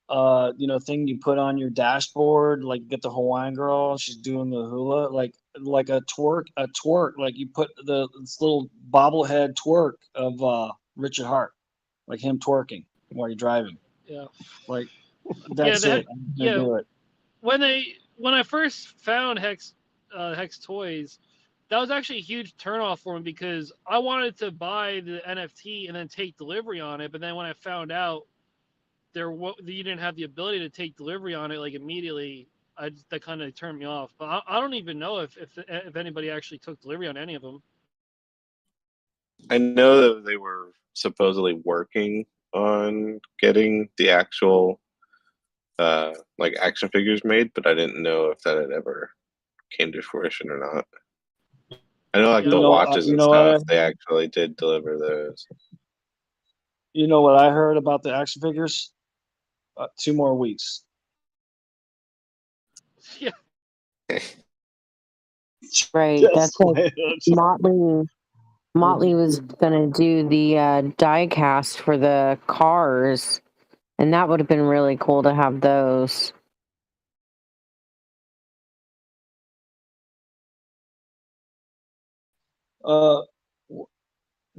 you know, thing you put on your dashboard. Like, you get the Hawaiian girl, she's doing the hula, like a twerk. Like, you put this little bobblehead twerk of Richard Hart, like him twerking while you're driving. Yeah. Like, that's it. I'm gonna do it. When I first found Hex Toys, that was actually a huge turnoff for me, because I wanted to buy the NFT and then take delivery on it. But then when I found out you didn't have the ability to take delivery on it like immediately, that kind of turned me off. But I don't even know if anybody actually took delivery on any of them. I know that they were supposedly working on getting the actual like action figures made, but I didn't know if that had ever came to fruition or not. I know, like, the watches and stuff, they actually did deliver those. You know what I heard about the action figures? 2 more weeks. Yeah. Right. That's what Motley was gonna do the die cast for the cars, and that would have been really cool to have those.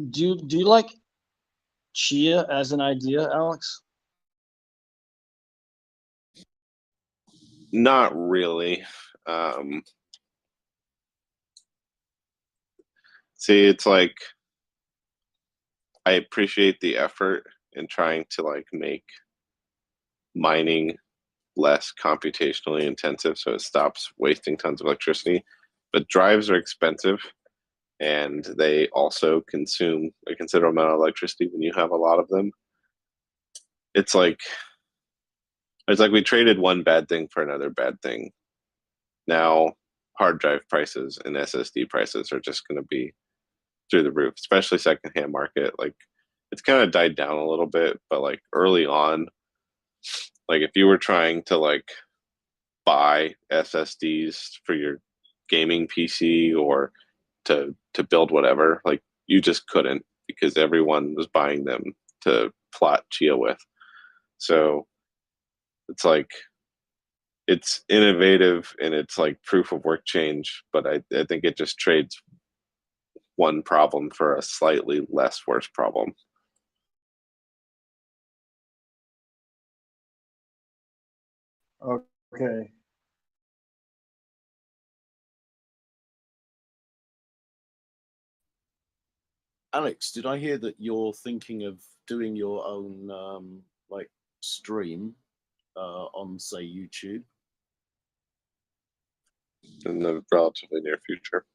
Do you like Chia as an idea, Alex? Not really. See, it's like, I appreciate the effort in trying to like make mining less computationally intensive so it stops wasting tons of electricity. But drives are expensive, and they also consume a considerable amount of electricity when you have a lot of them. It's like we traded one bad thing for another bad thing. Now hard drive prices and SSD prices are just going to be through the roof, especially secondhand market. Like, it's kind of died down a little bit, but like early on, like if you were trying to like buy SSDs for your gaming PC or to build whatever, like, you just couldn't, because everyone was buying them to plot Chia with. So it's like, it's innovative and it's like proof of work change, but I think it just trades one problem for a slightly less worse problem. Okay. Alex, did I hear that you're thinking of doing your own like stream on, say, YouTube? In the relatively near future.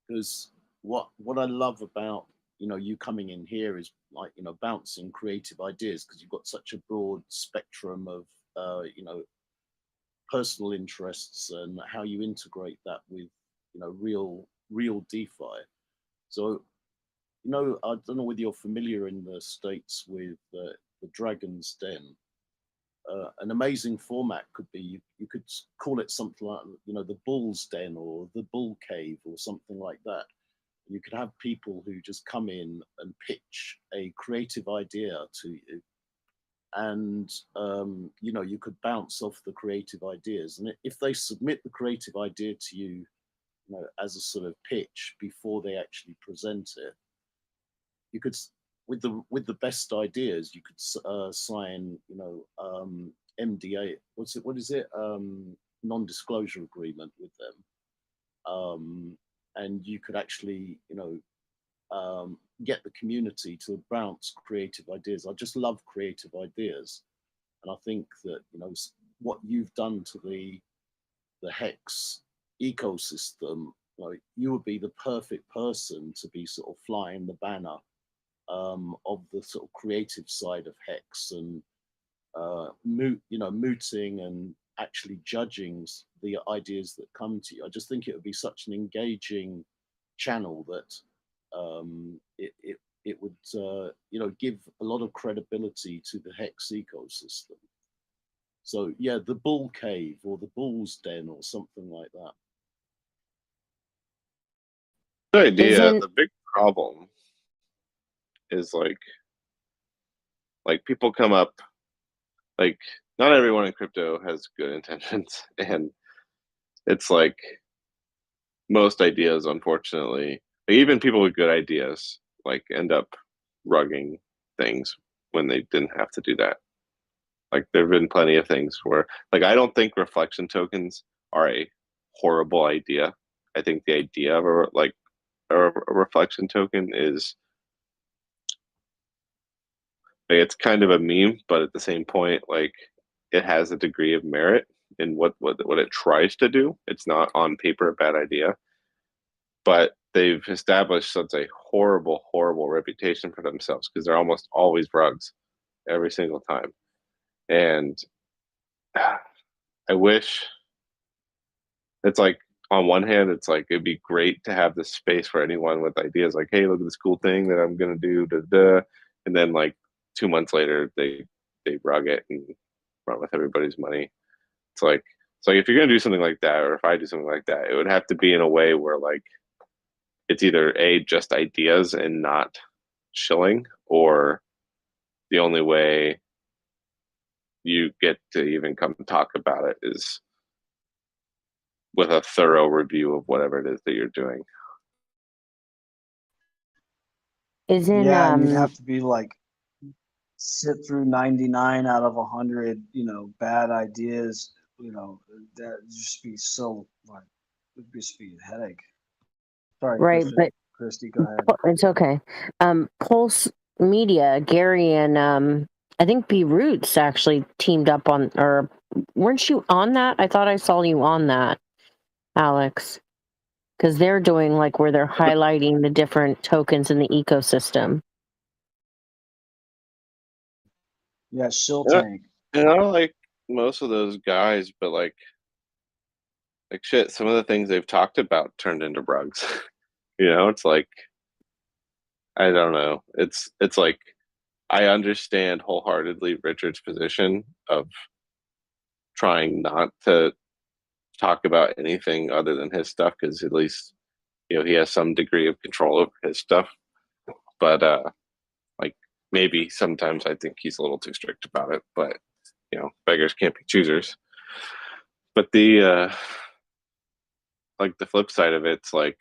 Because what I love about, you know, you coming in here is, like, you know, bouncing creative ideas, because you've got such a broad spectrum of you know, personal interests, and how you integrate that with, you know, real real DeFi. So, you know, I don't know whether you're familiar in the States with the Dragon's Den. An amazing format could be you could call it something like, you know, the Bull's Den or the Bull Cave or something like that. You could have people who just come in and pitch a creative idea to you, and you know, you could bounce off the creative ideas. And if they submit the creative idea to you, you know, as a sort of pitch before they actually present it, you could, with the best ideas, you could sign, you know, MDA. What is it? Non-disclosure agreement with them. And you could actually, you know, get the community to bounce creative ideas. I just love creative ideas, and I think that, you know, what you've done to the Hex ecosystem, you know, you would be the perfect person to be sort of flying the banner of the sort of creative side of Hex, and you know, mooting and actually judging the ideas that come to you. I just think it would be such an engaging channel that it would you know, give a lot of credibility to the Hex ecosystem. So yeah, the Bull Cave or the Bull's Den or something like that. Good idea. The big problem is like people come up, like, not everyone in crypto has good intentions, and it's like most ideas, unfortunately, like, even people with good ideas, like, end up rugging things when they didn't have to do that. Like, there have been plenty of things where, like, I don't think reflection tokens are a horrible idea. I think the idea of a reflection token is, like, it's kind of a meme, but at the same point, like, it has a degree of merit in what it tries to do. It's not on paper a bad idea, but they've established such a horrible reputation for themselves because they're almost always rugs every single time. And I wish, it's like, on one hand, it's like, it'd be great to have this space for anyone with ideas, like, hey, look at this cool thing that I'm gonna do, and then, like, 2 months later, they rug it and run with everybody's money. It's like if you're gonna do something like that, or if I do something like that, it would have to be in a way where, like, it's either just ideas and not shilling, or the only way you get to even come talk about it is with a thorough review of whatever it is that you're doing. Yeah, and you'd have to be like, sit through 99 out of 100, you know, bad ideas, you know, that just be so, like, it'd just be a headache. Sorry, Right, but Christy, go ahead. it's okay. Pulse Media, Gary and I think B Roots actually teamed up on, or weren't you on that? I thought I saw you on that, Alex, because they're doing, like, where they're highlighting the different tokens in the ecosystem. Yeah, Shill Yeah, Tank. and I like most of those guys, but like shit, some of the things they've talked about turned into rugs. You know, it's like, I don't know. It's like, I understand wholeheartedly Richard's position of trying not to talk about anything other than his stuff, because at least, you know, he has some degree of control over his stuff. But like, maybe sometimes I think he's a little too strict about it, but, you know, beggars can't be choosers. But the like, the flip side of it's like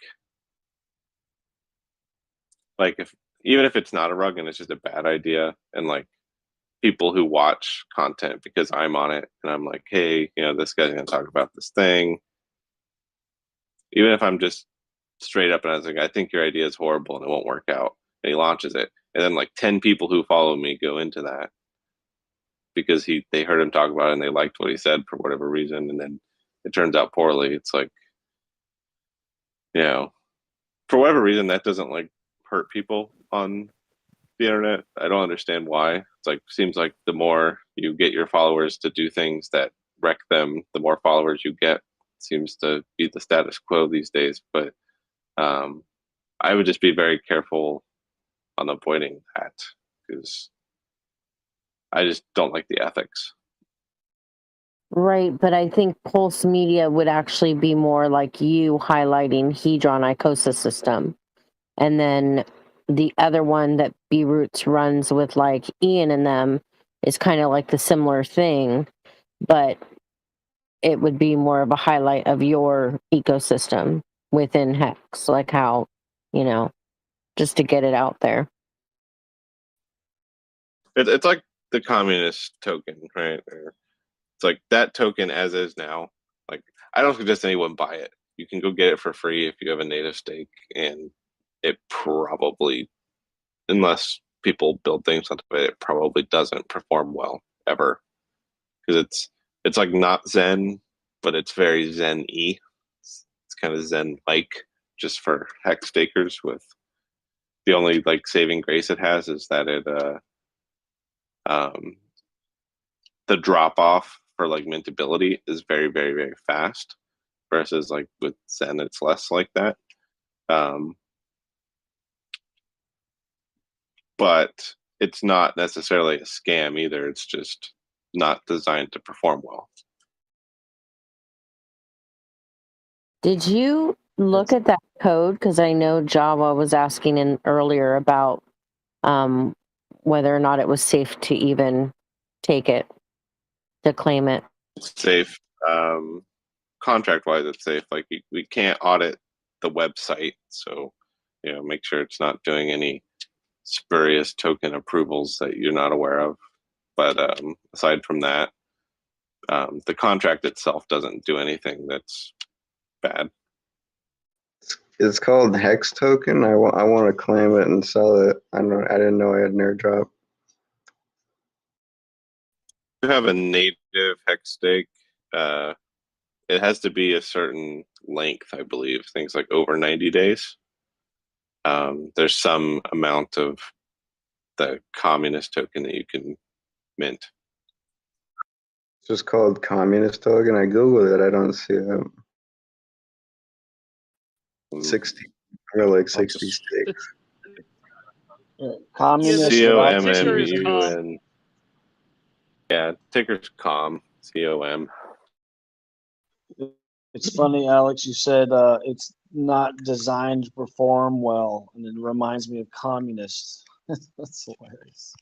if, even if it's not a rug and it's just a bad idea, and like, people who watch content because I'm on it and I'm like, hey, you know, this guy's gonna talk about this thing, even if I'm just straight up and I was like, I think your idea is horrible and it won't work out, and he launches it, and then like 10 people who follow me go into that because they heard him talk about it and they liked what he said for whatever reason, and then it turns out poorly. It's like, you know, for whatever reason, that doesn't like hurt people on the internet. I don't understand why. It's like, seems like the more you get your followers to do things that wreck them, the more followers you get. Seems to be the status quo these days. But I would just be very careful on avoiding that because I just don't like the ethics. Right, but I think Pulse Media would actually be more like you highlighting Hedron Icosa system. And then the other one that B Roots runs with like Ian and them is kind of like the similar thing, but it would be more of a highlight of your ecosystem within Hex, like how, just to get it out there. It's like the communist token, right? It's like that token as is now. Like, I don't suggest anyone buy it. You can go get it for free if you have a native stake, and it probably, unless people build things onto it, it probably doesn't perform well ever because it's like not Zen, but it's very Zen-y. It's kind of Zen-like, just for hex stakers. With the only like saving grace it has is that it the drop off for like mintability is very, very, very fast, versus like with Zen it's less like that. But it's not necessarily a scam either. It's just not designed to perform well. Did you look at that code? Because I know Java was asking in earlier about whether or not it was safe to even take it, to claim it. It's safe. Contract wise, it's safe. Like we can't audit the website, so make sure it's not doing any spurious token approvals that you're not aware of. But aside from that, the contract itself doesn't do anything that's bad. It's called Hex Token. I want to claim it and sell it. I didn't know I had an airdrop. You have a native hex stake. It has to be a certain length, I believe. Things like over 90 days. There's some amount of the communist token that you can mint. It's just called communist token. I googled it. I don't see it. 60. I got like 60 stakes. Communist. COMMUN. Yeah, ticker's COM. COM. It's funny, Alex. You said it's not designed to perform well, and it reminds me of communists. That's hilarious.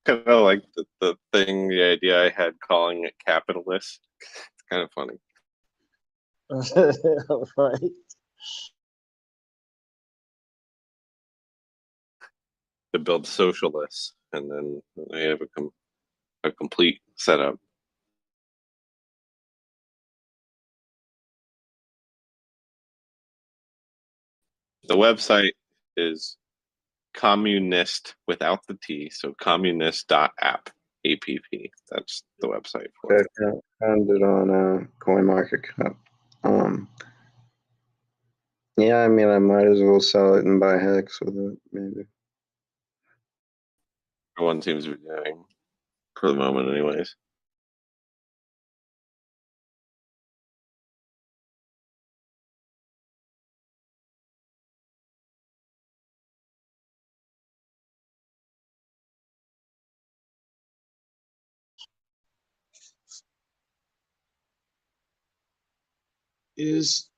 Kind of like the idea I had calling it capitalist. It's kind of funny. Right. To build socialists, and then they have a complete setup. The website is communist without the T, so communist.app. APP. That's the website for it. I found it on CoinMarketCap. Yeah, I mean, I might as well sell it and buy Hex with it, maybe. Everyone seems to be doing for the moment, anyways. Is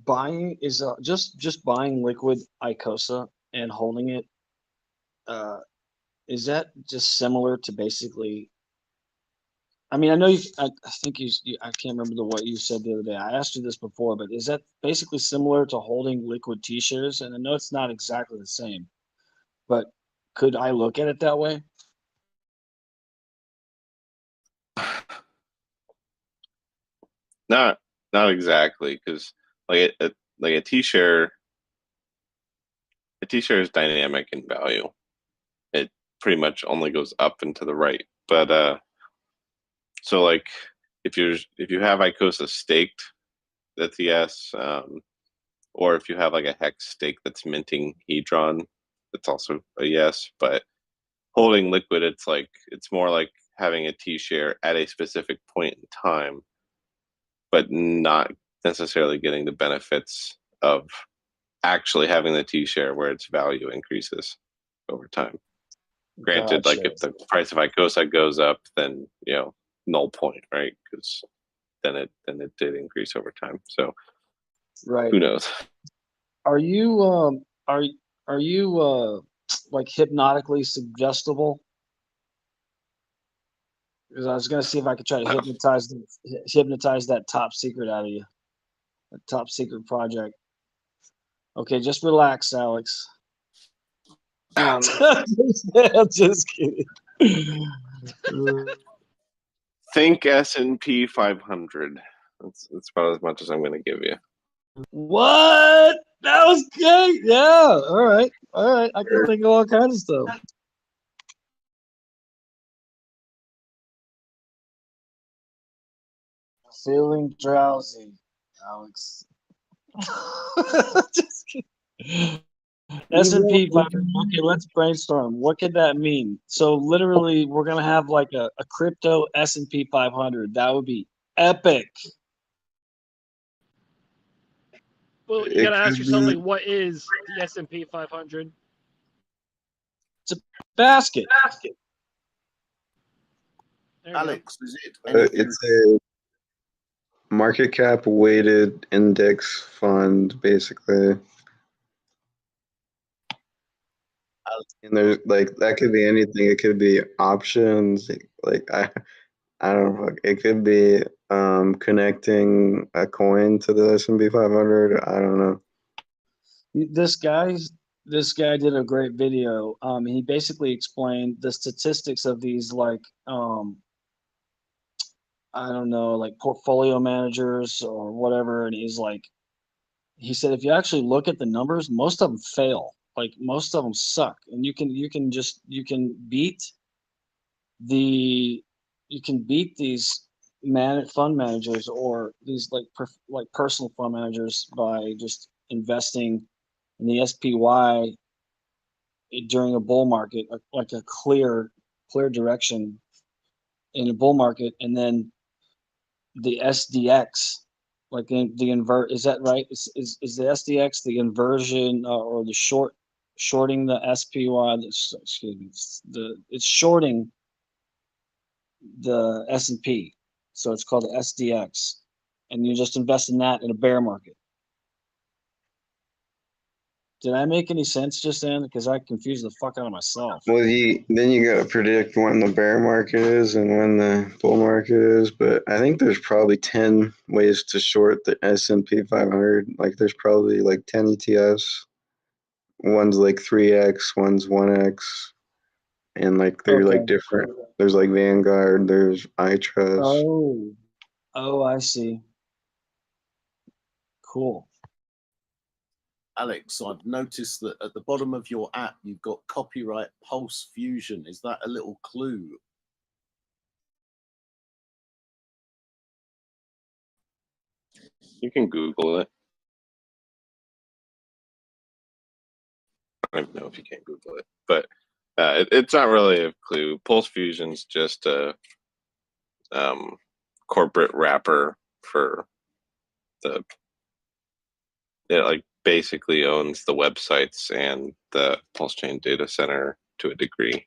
buying just buying liquid Icosa and holding it, is that just similar to basically, I mean, I know I think I can't remember what you said the other day. I asked you this before, but is that basically similar to holding liquid T-shares? And I know it's not exactly the same, but could I look at it that way? Not exactly, because like a T-share is dynamic in value. It pretty much only goes up and to the right. But so like if you have Icosa staked, that's a yes. Or if you have like a hex stake that's minting Hedron, that's also a yes. But holding liquid, it's more like having a T-share at a specific point in time, but not necessarily getting the benefits of actually having the T-share where its value increases over time. Granted, like if the price of Icosa goes up, then null point, right? Because then it did increase over time. So who knows? Are you like hypnotically suggestible? Because I was gonna see if I could try to hypnotize that top secret out of you. A top secret project. Okay, just relax, Alex. I'm just kidding. Think S&P 500. That's about as much as I'm going to give you. What? That was good. Yeah. All right. I can think of all kinds of stuff. Feeling drowsy, Alex. Just kidding. S&P 500. Okay, let's brainstorm. What could that mean? So literally, we're gonna have like a crypto S&P 500. That would be epic. Well, you gotta ask yourself, like, what is the S&P 500? It's a basket. Alex, is it? It's a market cap weighted index fund, basically. And there's like that could be anything. It could be options. Like I don't know. It could be connecting a coin to the S&P 500. I don't know. This guy did a great video. He basically explained the statistics of these, like I don't know, like portfolio managers or whatever. And he said, if you actually look at the numbers, most of them fail. Like most of them suck, and you can beat these fund managers or these like personal fund managers by just investing in the SPY during a bull market, like a clear direction in a bull market, and then the SDX, like the invert. Is that right? Is the SDX the inversion or the shorting the SPY? Excuse me. It's shorting the S&P, so it's called the SDX, and you just invest in that in a bear market. Did I make any sense just then? Because I confused the fuck out of myself. Well, then you got to predict when the bear market is and when the bull market is. But I think there's probably 10 ways to short the S&P 500. Like there's probably like 10 ETFs. One's like 3x, one's 1x, and like they're like different. There's like Vanguard. There's iTrust. Oh, I see. Cool. Alex, I've noticed that at the bottom of your app, you've got copyright Pulse Fusion. Is that a little clue? You can Google it. I don't even know if you can Google it, but it's not really a clue. Pulse Fusion's just a corporate wrapper for the. It like basically owns the websites and the Pulse Chain data center to a degree.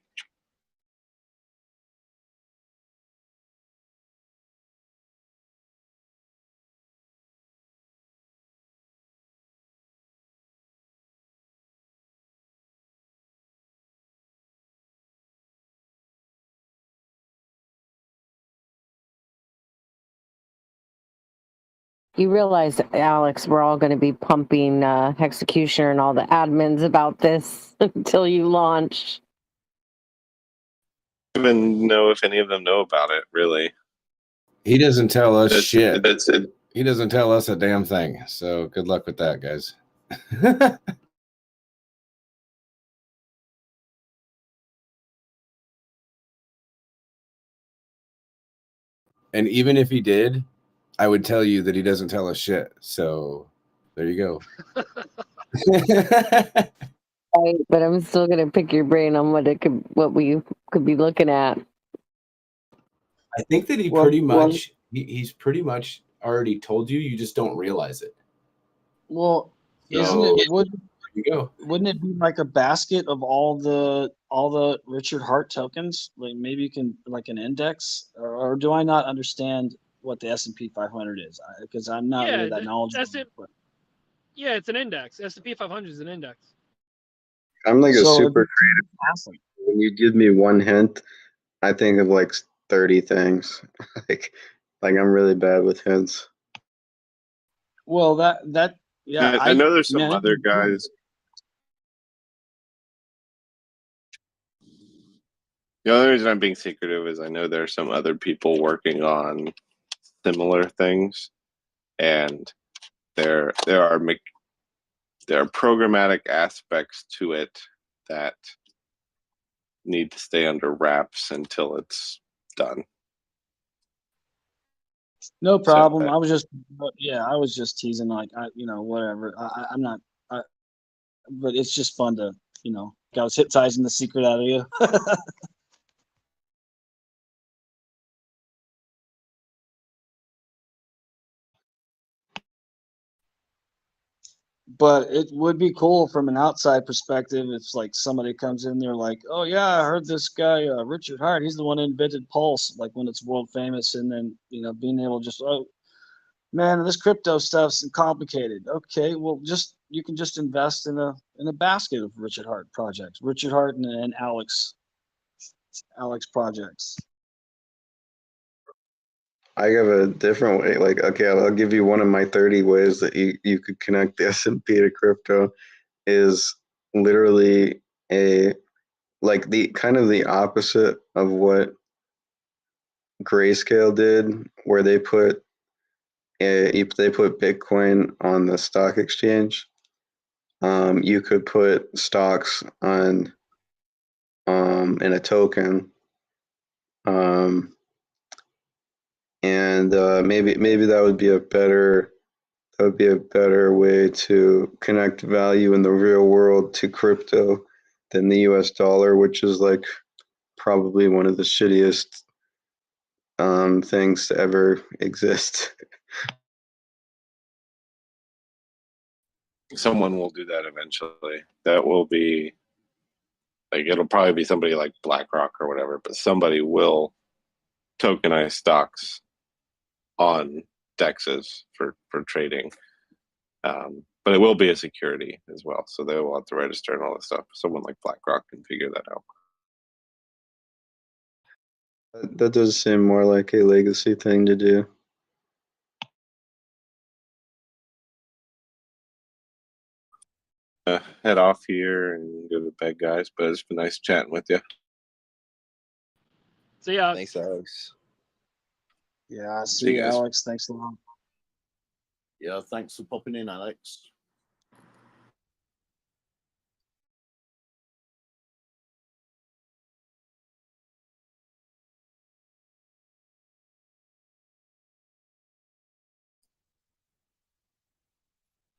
You realize, Alex, we're all going to be pumping Hexecutioner and all the admins about this until you launch. I don't even know if any of them know about it, really. He doesn't tell us shit. He doesn't tell us a damn thing. So good luck with that, guys. And even if he did, I would tell you that he doesn't tell us shit. So there you go. Right, but I'm still gonna pick your brain on what we could be looking at. I think that he's pretty much already told you. You just don't realize it. Well, Isn't So it there you go. wouldn't it be like a basket of all the Richard Hart tokens? Like maybe you can like an index, or do I not understand what the S&P 500 is? Because I'm not really that knowledgeable. Yeah, it's an index. S&P 500 is an index. I'm like a So super creative. When you give me one hint, I think of like 30 things. like I'm really bad with hints. Well, yeah, I know there's some man, other guys. The only reason I'm being secretive is I know there are some other people working on similar things, and there are programmatic aspects to it that need to stay under wraps until it's done. No problem. I was just teasing. Like whatever. I'm not. But it's just fun to I was hypnotizing the secret out of you. But it would be cool from an outside perspective if like somebody comes in there like, oh yeah, I heard this guy Richard Hart, he's the one who invented Pulse, like when it's world famous, and then being able to just, oh man, this crypto stuff's complicated. Okay, well you can just invest in a basket of Richard Hart projects, Richard Hart and Alex projects. I have a different way. Like, okay, I'll give you one of my 30 ways that you could connect the S&P to crypto is literally the kind of the opposite of what Grayscale did, where they put Bitcoin on the stock exchange. You could put stocks on in a token. And maybe that would be a better way to connect value in the real world to crypto than the US dollar, which is like probably one of the shittiest things to ever exist. Someone will do that eventually. That will be like, it'll probably be somebody like BlackRock or whatever, but somebody will tokenize stocks on dexes for trading. But it will be a security as well, so they will have to register and all this stuff. Someone like BlackRock can figure that out. That does seem more like a legacy thing to do. Head off here and go to bed, guys, but it's been nice chatting with you. So yeah. Thanks, Alex. Yeah, see you, Alex. Thanks a lot. Yeah, thanks for popping in, Alex.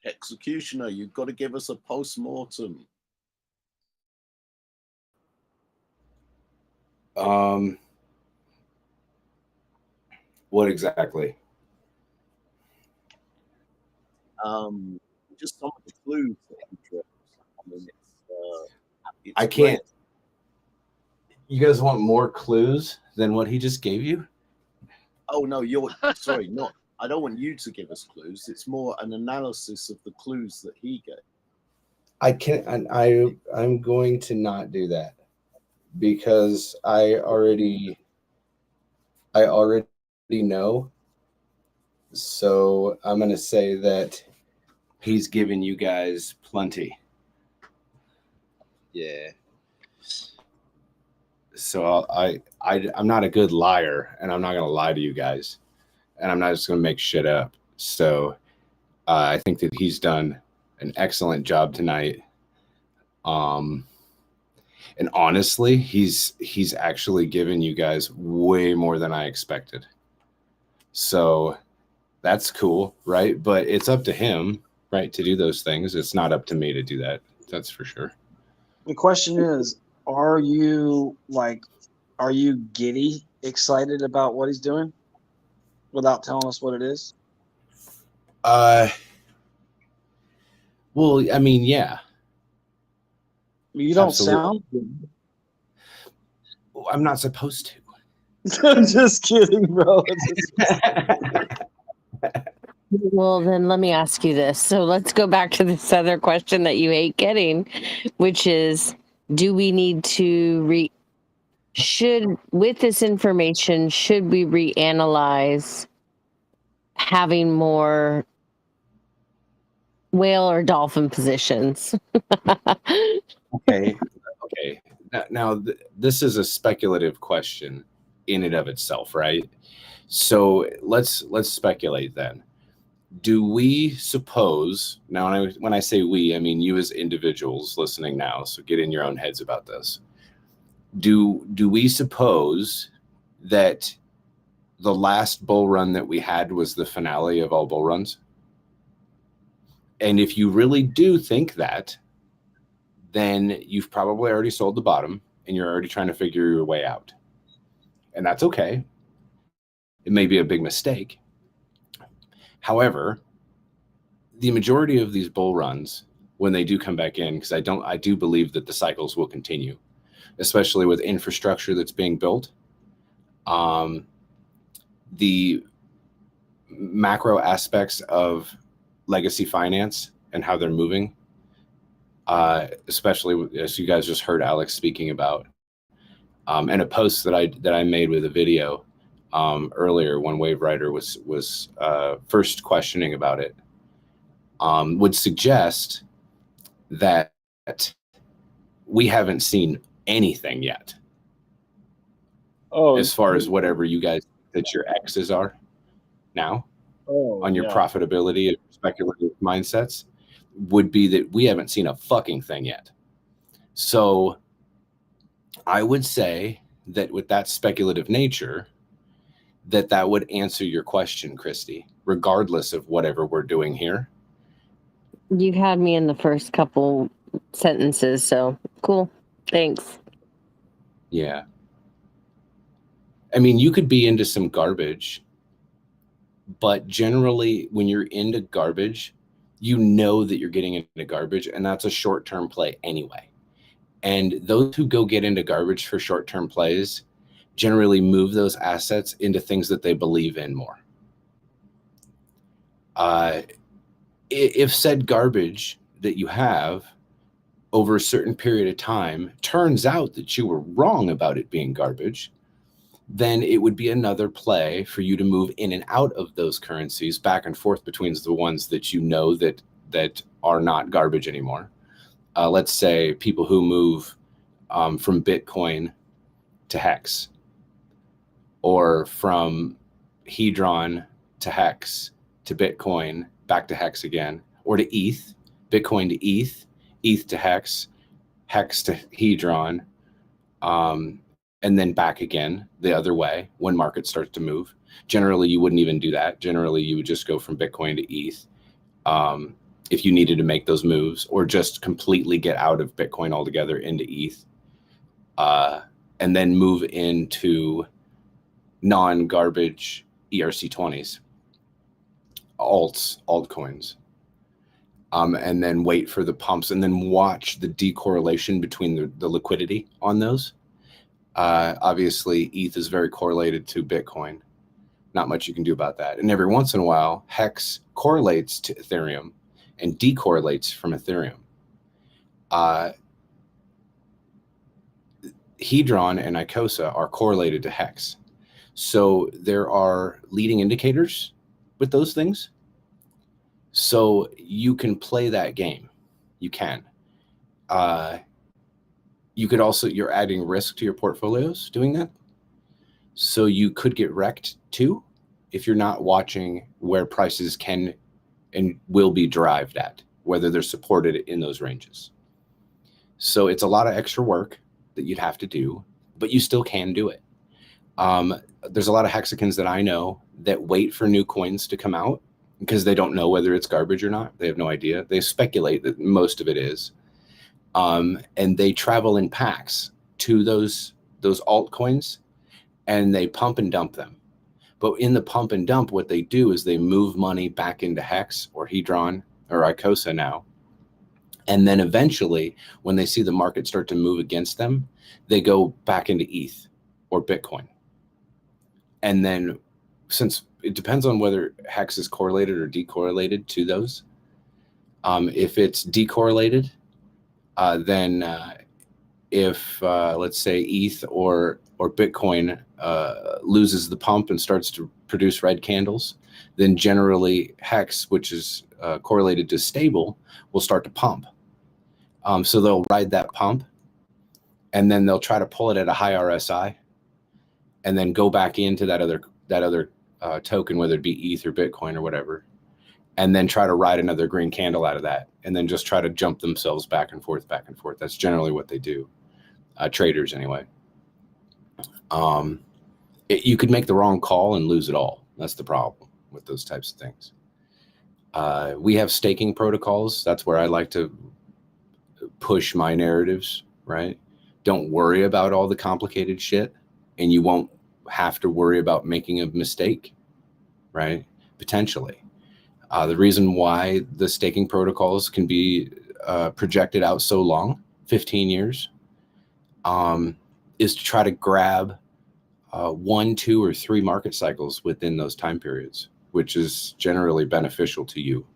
Executioner, you've got to give us a post-mortem. What exactly? Just some of the clues that he drops. I mean, it's I can't. You guys want more clues than what he just gave you? Oh no, you're sorry, not. I don't want you to give us clues. It's more an analysis of the clues that he gave. I can't. I'm going to not do that because I already know. So I'm going to say that he's given you guys plenty. Yeah. So I'm not a good liar, and I'm not going to lie to you guys, and I'm not just going to make shit up. So I think that he's done an excellent job tonight. And honestly, he's actually given you guys way more than I expected. So that's cool, right? But it's up to him, right, to do those things. It's not up to me to do that. That's for sure. The question is, are you giddy excited about what he's doing without telling us what it is? Well, I mean, yeah. You don't Absolutely. sound I'm not supposed to. I'm just kidding, bro. Well, then let me ask you this. So let's go back to this other question that you hate getting, which is, do we need to with this information, should we reanalyze having more whale or dolphin positions? Okay. Now, this is a speculative question in and of itself, right? So let's speculate then. Do we suppose, now when I say we, I mean you as individuals listening now, so get in your own heads about this. Do we suppose that the last bull run that we had was the finale of all bull runs? And if you really do think that, then you've probably already sold the bottom and you're already trying to figure your way out. And that's okay. It may be a big mistake. However, the majority of these bull runs, when they do come back in, because I do believe that the cycles will continue, especially with infrastructure that's being built. The macro aspects of legacy finance and how they're moving, especially as you guys just heard Alex speaking about, and a post that I made with a video earlier when Wave Rider was first questioning about it, would suggest that we haven't seen anything yet. As far as whatever you guys that your X's are now on your profitability and speculative mindsets, would be that we haven't seen a fucking thing yet. So I would say that with that speculative nature, that would answer your question, Christy, regardless of whatever we're doing here. You had me in the first couple sentences, so cool. Thanks. Yeah. I mean, you could be into some garbage, but generally when you're into garbage, you know that you're getting into garbage, and that's a short-term play anyway. And those who go get into garbage for short-term plays generally move those assets into things that they believe in more. If said garbage that you have over a certain period of time turns out that you were wrong about it being garbage, then it would be another play for you to move in and out of those currencies back and forth between the ones that you know that are not garbage anymore. Let's say people who move from Bitcoin to Hex, or from Hedron to Hex to Bitcoin, back to Hex again, or to ETH, Bitcoin to ETH, ETH to Hex, Hex to Hedron, and then back again the other way when market starts to move. Generally, you wouldn't even do that. Generally, you would just go from Bitcoin to ETH if you needed to make those moves, or just completely get out of Bitcoin altogether into ETH, and then move into non-garbage ERC20s, altcoins, and then wait for the pumps and then watch the decorrelation between the liquidity on those. Obviously, ETH is very correlated to Bitcoin. Not much you can do about that. And every once in a while, Hex correlates to Ethereum and decorrelates from Ethereum. Hedron and Icosa are correlated to Hex. So there are leading indicators with those things. So you can play that game. You can. You could also, you're adding risk to your portfolios doing that. So you could get wrecked too if you're not watching where prices can and will be derived at, whether they're supported in those ranges. So it's a lot of extra work that you'd have to do, but you still can do it. There's a lot of hexagons that I know that wait for new coins to come out because they don't know whether it's garbage or not. They have no idea. They speculate that most of it is. And they travel in packs to those altcoins, and they pump and dump them. But in the pump and dump, what they do is they move money back into Hex or Hedron or Icosa now, And then eventually, when they see the market start to move against them, they go back into ETH or Bitcoin. And then, since it depends on whether HEX is correlated or decorrelated to those, if it's decorrelated, then if let's say ETH or Bitcoin loses the pump and starts to produce red candles, then generally HEX, which is correlated to stable, will start to pump. So they'll ride that pump, and then they'll try to pull it at a high RSI, and then go back into that other token, whether it be ETH or Bitcoin or whatever, and then try to ride another green candle out of that, and then just try to jump themselves back and forth, back and forth. That's generally what they do, traders anyway. You could make the wrong call and lose it all. That's the problem with those types of things. We have staking protocols. That's where I like to push my narratives, right? Don't worry about all the complicated shit, and you won't have to worry about making a mistake, right? Potentially. The reason why the staking protocols can be projected out so long, 15 years, is to try to grab 1, 2, or 3 market cycles within those time periods, which is generally beneficial to you.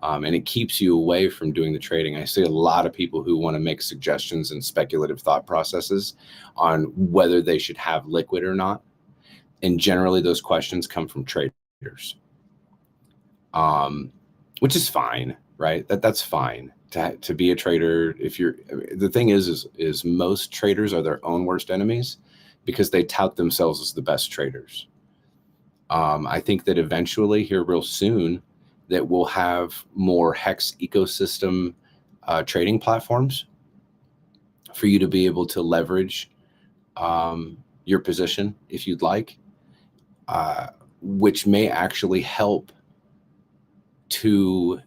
And it keeps you away from doing the trading. I see a lot of people who want to make suggestions and speculative thought processes on whether they should have liquid or not. And generally those questions come from traders, which is fine, right? That's fine to be a trader. If you're, the thing is most traders are their own worst enemies because they tout themselves as the best traders. I think that eventually here real soon, that we'll have more HEX ecosystem trading platforms for you to be able to leverage your position if you'd like, which may actually help to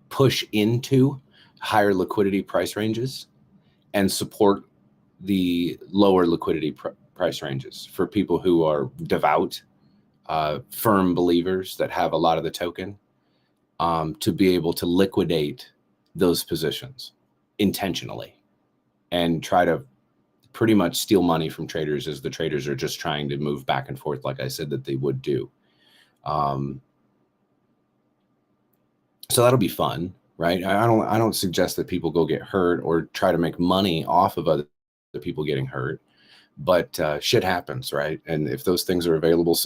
push into higher liquidity price ranges and support the lower liquidity price ranges for people who are devout, firm believers that have a lot of the token, to be able to liquidate those positions intentionally and try to pretty much steal money from traders as the traders are just trying to move back and forth, like I said that they would do. So that'll be fun, right? I don't suggest that people go get hurt or try to make money off of other people getting hurt, but shit happens, right? And if those things are available,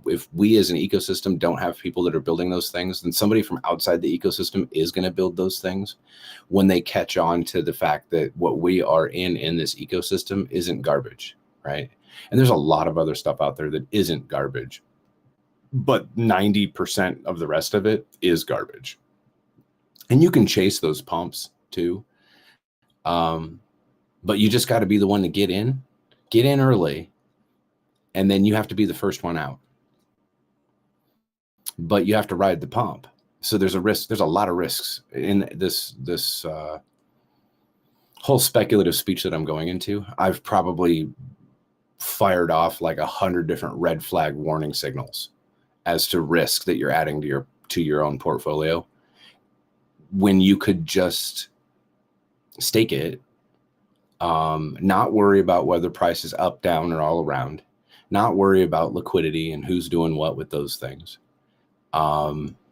if we as an ecosystem don't have people that are building those things, then somebody from outside the ecosystem is going to build those things when they catch on to the fact that what we are in this ecosystem isn't garbage, right? And there's a lot of other stuff out there that isn't garbage, but 90% of the rest of it is garbage. And you can chase those pumps too. But you just got to be the one to get in early, and then you have to be the first one out. But you have to ride the pump. So there's a risk. There's a lot of risks in this whole speculative speech that I'm going into. I've probably fired off like 100 different red flag warning signals as to risk that you're adding to your own portfolio, when you could just stake it, not worry about whether price is up, down, or all around, not worry about liquidity and who's doing what with those things.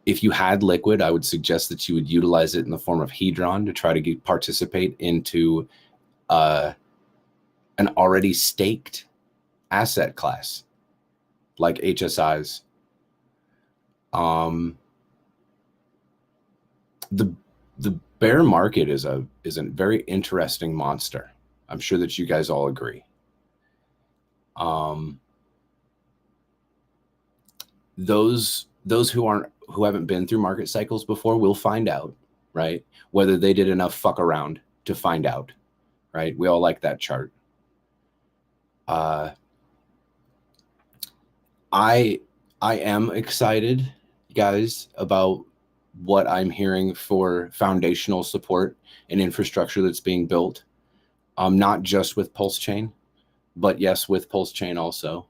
If you had liquid, I would suggest that you would utilize it in the form of Hedron to try to participate into an already staked asset class like HSIs. The bear market is a very interesting monster. I'm sure that you guys all agree. Those who haven't been through market cycles before will find out, right? Whether they did enough fuck around to find out, right? We all like that chart. I am excited, guys, about what I'm hearing for foundational support and infrastructure that's being built, not just with Pulse Chain, but yes, with Pulse Chain also.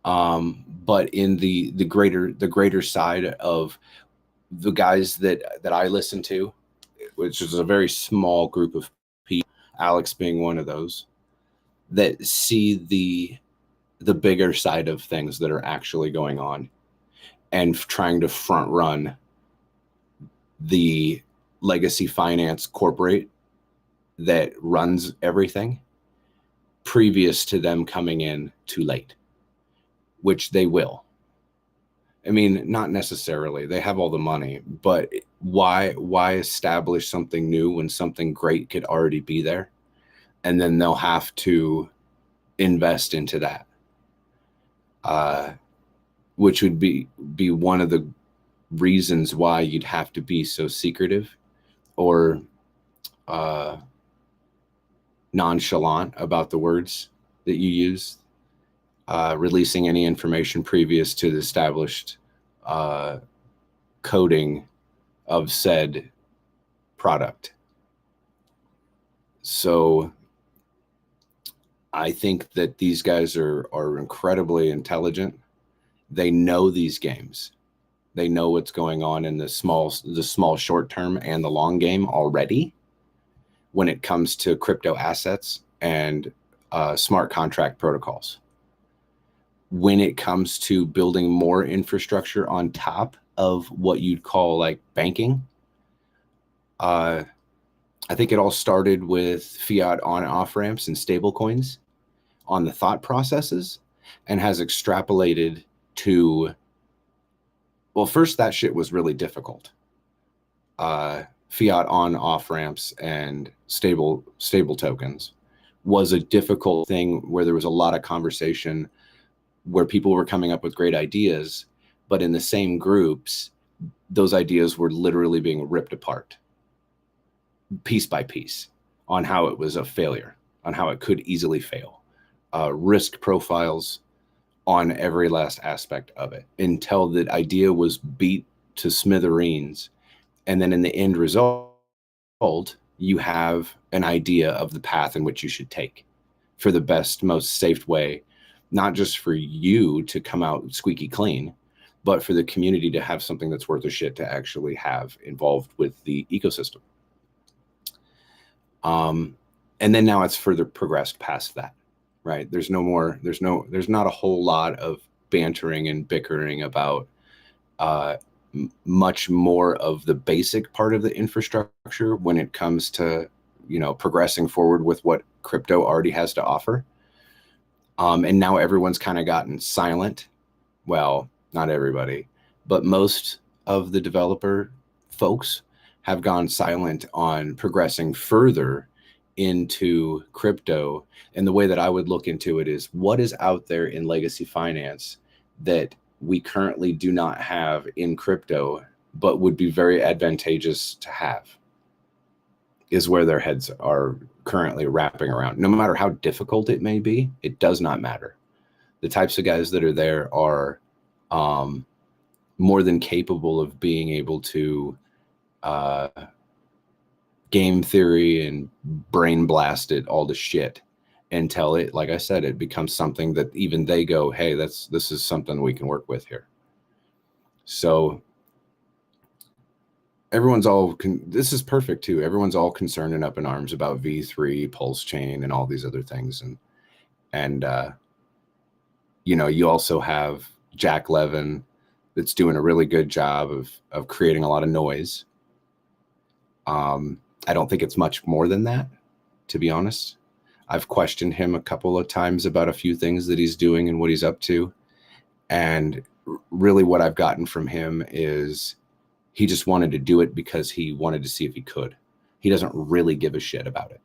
But in the greater side of the guys that I listen to, which is a very small group of people, Alex being one of those, that see the bigger side of things that are actually going on and trying to front run the legacy finance corporate that runs everything previous to them coming in too late, which they will. I mean, not necessarily. They have all the money, but why establish something new when something great could already be there? And then they'll have to invest into that, which would be one of the reasons why you'd have to be so secretive or nonchalant about the words that you use, releasing any information previous to the established coding of said product. So I think that these guys are incredibly intelligent. They know these games. They know what's going on in the small short term and the long game already when it comes to crypto assets and smart contract protocols. When it comes to building more infrastructure on top of what you'd call like banking, I think it all started with fiat on off ramps and stable coins on the thought processes, and has extrapolated to, well, first that shit was really difficult. Fiat on off ramps and stable tokens was a difficult thing where there was a lot of conversation where people were coming up with great ideas, but in the same groups, those ideas were literally being ripped apart piece by piece on how it was a failure, on how it could easily fail, risk profiles on every last aspect of it, until the idea was beat to smithereens. And then in the end result, you have an idea of the path in which you should take for the best, most safe way, not just for you to come out squeaky clean, but for the community to have something that's worth a shit to actually have involved with the ecosystem. And then now it's further progressed past that, right? There's not a whole lot of bantering and bickering about much more of the basic part of the infrastructure when it comes to, progressing forward with what crypto already has to offer. And now everyone's kind of gotten silent. Well, not everybody, but most of the developer folks have gone silent on progressing further into crypto. And the way that I would look into it is what is out there in legacy finance that we currently do not have in crypto, but would be very advantageous to have, is where their heads are currently wrapping around. No matter how difficult it may be, it does not matter. The types of guys that are there are more than capable of being able to game theory and brain blast it all to shit until it, like I said, it becomes something that even they go, hey, this is something we can work with here. So everyone's all, this is perfect too. Everyone's all concerned and up in arms about V3, Pulse Chain, and all these other things. And you also have Jack Levin that's doing a really good job of creating a lot of noise. I don't think it's much more than that, to be honest. I've questioned him a couple of times about a few things that he's doing and what he's up to. And really what I've gotten from him is he just wanted to do it because he wanted to see if he could. He doesn't really give a shit about it.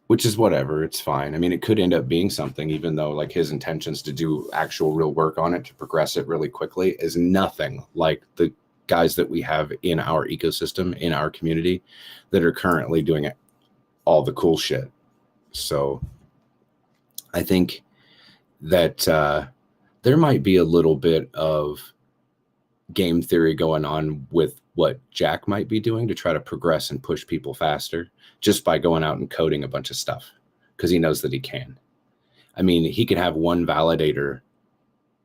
Which is whatever, it's fine. I mean, it could end up being something, even though like his intentions to do actual real work on it, to progress it really quickly, is nothing like the guys that we have in our ecosystem, in our community, that are currently doing it, all the cool shit. So I think that there might be a little bit of game theory going on with what Jack might be doing to try to progress and push people faster, just by going out and coding a bunch of stuff, because he knows that he can. I mean, he could have one validator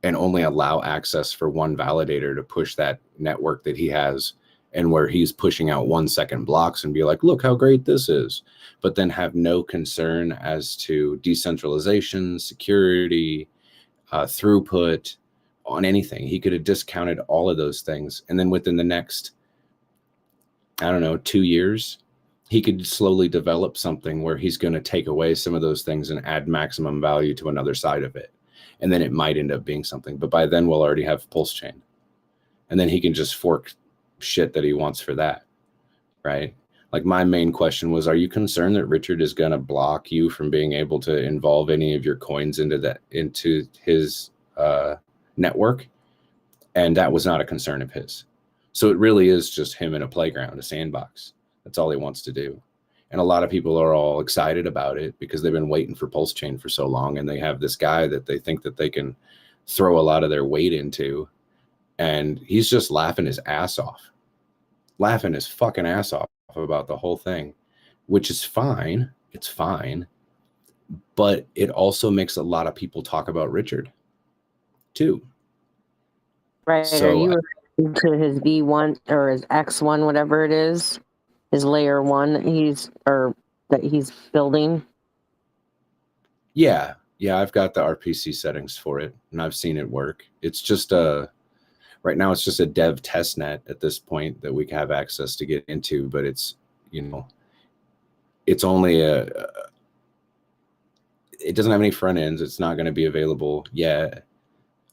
and only allow access for one validator to push that network that he has, and where he's pushing out 1 second blocks and be like, look how great this is, but then have no concern as to decentralization, security, throughput on anything. He could have discounted all of those things. And then within the next, I don't know, 2 years, he could slowly develop something where he's going to take away some of those things and add maximum value to another side of it. And then it might end up being something, but by then we'll already have pulse chain. And then he can just fork shit that he wants for that, right? Like, my main question was, are you concerned that Richard is going to block you from being able to involve any of your coins into his network? And that was not a concern of his. So it really is just him in a playground, a sandbox. That's all he wants to do. And a lot of people are all excited about it because they've been waiting for pulse chain for so long, and they have this guy that they think that they can throw a lot of their weight into, and he's just laughing his ass off. Laughing his fucking ass off about the whole thing, which is fine. It's fine. But it also makes a lot of people talk about Richard too. Right. So, are you referring to his V1 or his X1, whatever it is, his layer 1 that he's building? yeah, I've got the RPC settings for it, and I've seen it work. It's just right now it's just a dev test net at this point that we have access to get into, but it's, it's only it doesn't have any front ends. It's not going to be available yet,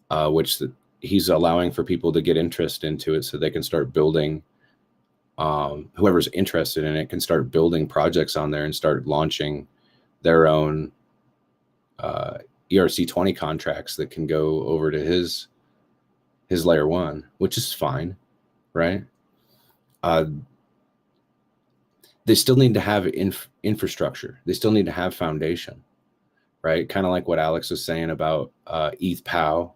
which he's allowing for people to get interest into it so they can start building. Whoever's interested in it can start building projects on there and start launching their own ERC20 contracts that can go over to his layer 1, which is fine, right? They still need to have infrastructure. They still need to have foundation, right? Kind of like what Alex was saying about ETH POW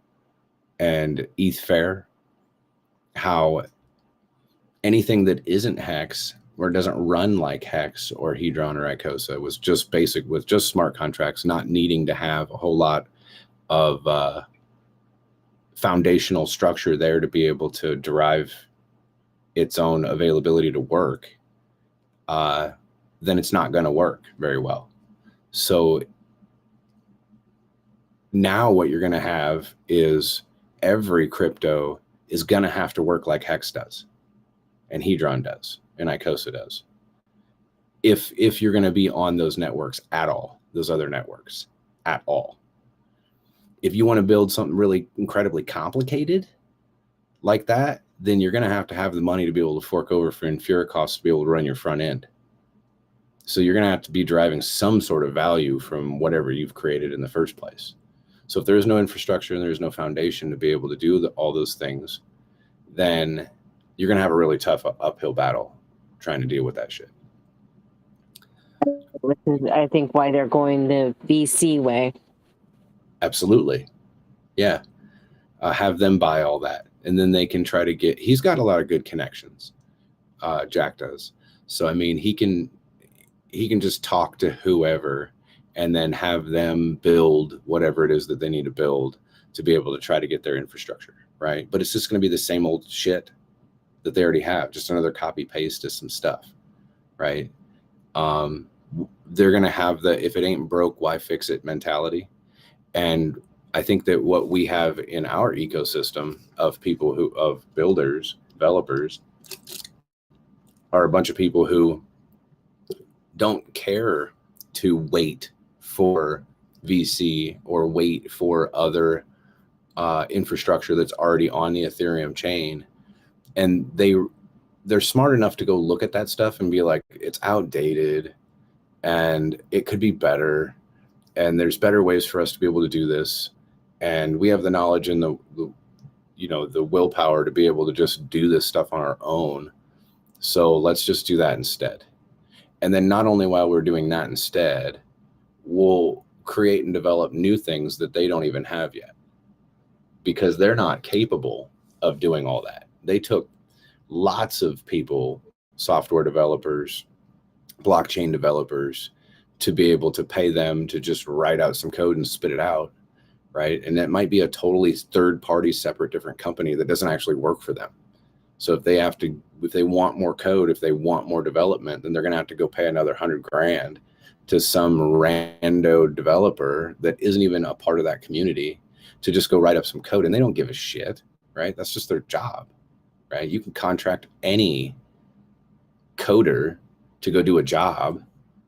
and ETH Fair, how anything that isn't Hex or doesn't run like Hex or Hedron or Icosa was just basic with just smart contracts, not needing to have a whole lot of foundational structure there to be able to derive its own availability to work, then it's not going to work very well. So now what you're going to have is every crypto is going to have to work like Hex does, and Hedron does, and Icosa does. If you're going to be on those networks at all, those other networks at all. If you want to build something really incredibly complicated like that, then you're going to have the money to be able to fork over for inferior costs to be able to run your front end. So you're going to have to be deriving some sort of value from whatever you've created in the first place. So if there is no infrastructure and there's no foundation to be able to do all those things, then you're going to have a really tough uphill battle trying to deal with that shit. Which is, I think, why they're going the VC way. Absolutely. Yeah. Have them buy all that. And then they can try to he's got a lot of good connections. Jack does. So, I mean, he can just talk to whoever and then have them build whatever it is that they need to build to be able to try to get their infrastructure, right? But it's just going to be the same old shit that they already have, just another copy paste to some stuff, right? They're going to have the if it ain't broke, why fix it mentality. And I think that what we have in our ecosystem of people of builders, developers, are a bunch of people who don't care to wait for VC or wait for other infrastructure that's already on the Ethereum chain. And they're smart enough to go look at that stuff and be like, it's outdated and it could be better. And there's better ways for us to be able to do this. And we have the knowledge and the willpower to be able to just do this stuff on our own. So let's just do that instead. And then not only while we're doing that instead, we'll create and develop new things that they don't even have yet, because they're not capable of doing all that. They took lots of people, software developers, blockchain developers, to be able to pay them to just write out some code and spit it out, right? And that might be a totally third-party, separate, different company that doesn't actually work for them. So if they want more code, if they want more development, then they're going to have to go pay another $100,000 to some rando developer that isn't even a part of that community to just go write up some code, and they don't give a shit, right? That's just their job, right? You can contract any coder to go do a job,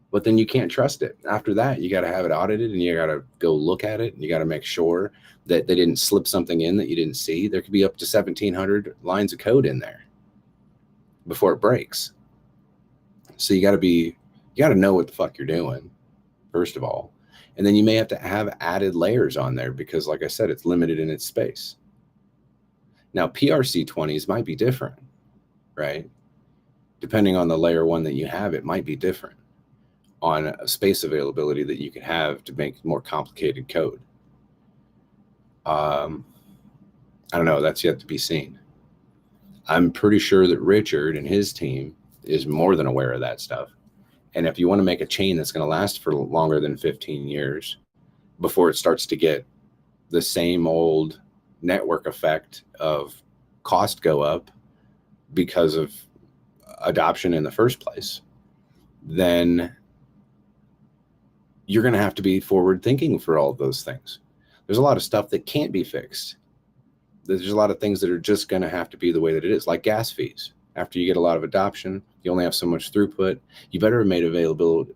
but then you can't trust it. After that, you got to have it audited, and you got to go look at it, and you got to make sure that they didn't slip something in that you didn't see. There could be up to 1,700 lines of code in there before it breaks. So you got to know what the fuck you're doing, first of all. And then you may have to have added layers on there because, like I said, it's limited in its space. Now, PRC20s might be different, right? Depending on the layer one that you have, it might be different on a space availability that you can have to make more complicated code. I don't know. That's yet to be seen. I'm pretty sure that Richard and his team is more than aware of that stuff. And if you want to make a chain that's going to last for longer than 15 years before it starts to get the same old network effect of cost go up because of adoption in the first place, then you're going to have to be forward thinking for all of those things. There's a lot of stuff that can't be fixed. There's a lot of things that are just going to have to be the way that it is, like gas fees. After you get a lot of adoption, you only have so much throughput. You better have made availability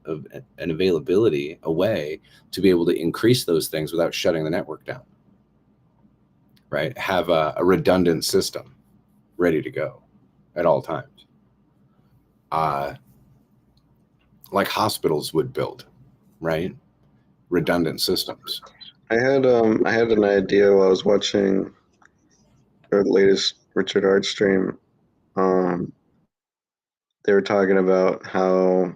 a way to be able to increase those things without shutting the network down, right? Have a redundant system ready to go at all times. Like hospitals would build, right? Redundant systems. I had an idea while I was watching the latest Richard Art stream. They were talking about how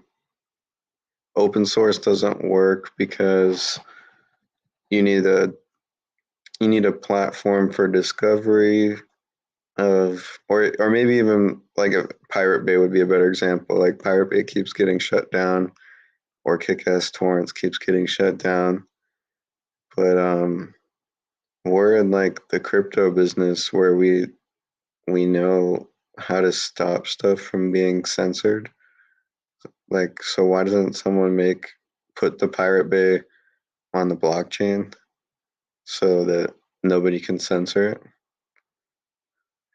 open source doesn't work because you need a platform for discovery of, or maybe even like a Pirate Bay would be a better example. Like Pirate Bay keeps getting shut down, or Kick-Ass Torrents keeps getting shut down. But we're in like the crypto business where we know how to stop stuff from being censored. Like, so why doesn't someone put the Pirate Bay on the blockchain so that nobody can censor it?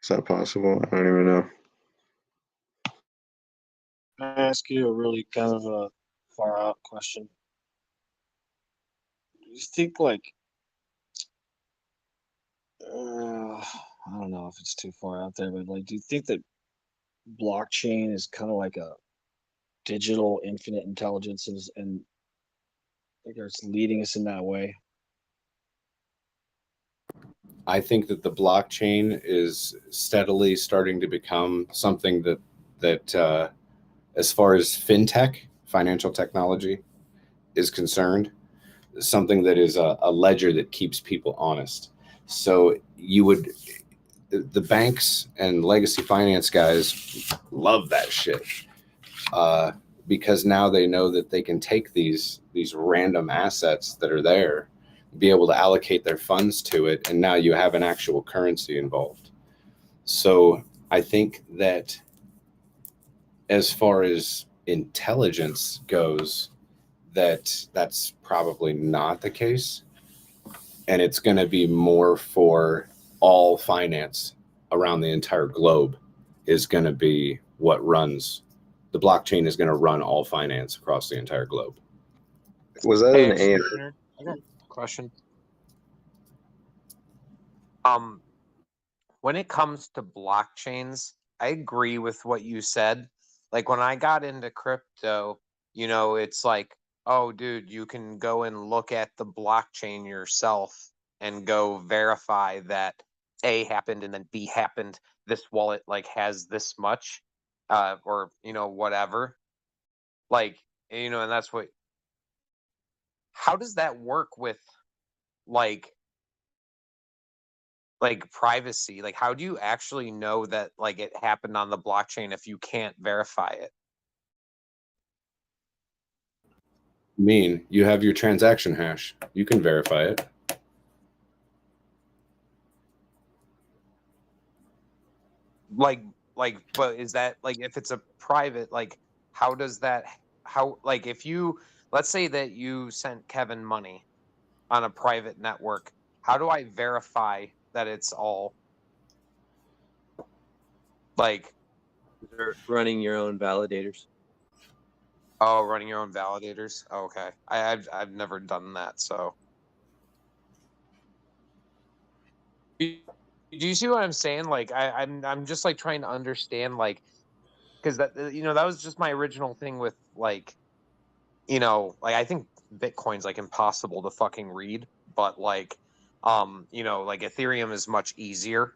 Is that possible? I don't even know. Can I ask you a really kind of a far out question? Do you think like I don't know if it's too far out there, but like, do you think that blockchain is kind of like a digital infinite intelligence and like it's leading us in that way? I think that the blockchain is steadily starting to become something that as far as fintech, financial technology, is concerned, something that is a ledger that keeps people honest. So the banks and legacy finance guys love that shit because now they know that they can take these random assets that are there, be able to allocate their funds to it, and now you have an actual currency involved. So I think that as far as intelligence goes, that's probably not the case. And it's going to be more for all finance around the entire globe is going to be what runs. The blockchain is going to run all finance across the entire globe. Was that an AI? I got a question. When it comes to blockchains, I agree with what you said. Like when I got into crypto, it's like, oh, dude, you can go and look at the blockchain yourself and go verify that A happened and then B happened. This wallet like has this much, or whatever. Like, and that's what. How does that work with like privacy? Like, how do you actually know that like it happened on the blockchain if you can't verify it? You have your transaction hash. You can verify it. but is that like if it's a private, like how does that like if you, let's say that you sent Kevin money on a private network, how do I verify that it's all like They're running your own validators? Oh, running your own validators. Oh, okay, I've never done that. So, do you see what I'm saying? Like, I'm just like trying to understand, like, because that that was just my original thing with like, like I think Bitcoin's like impossible to fucking read, but like, like Ethereum is much easier.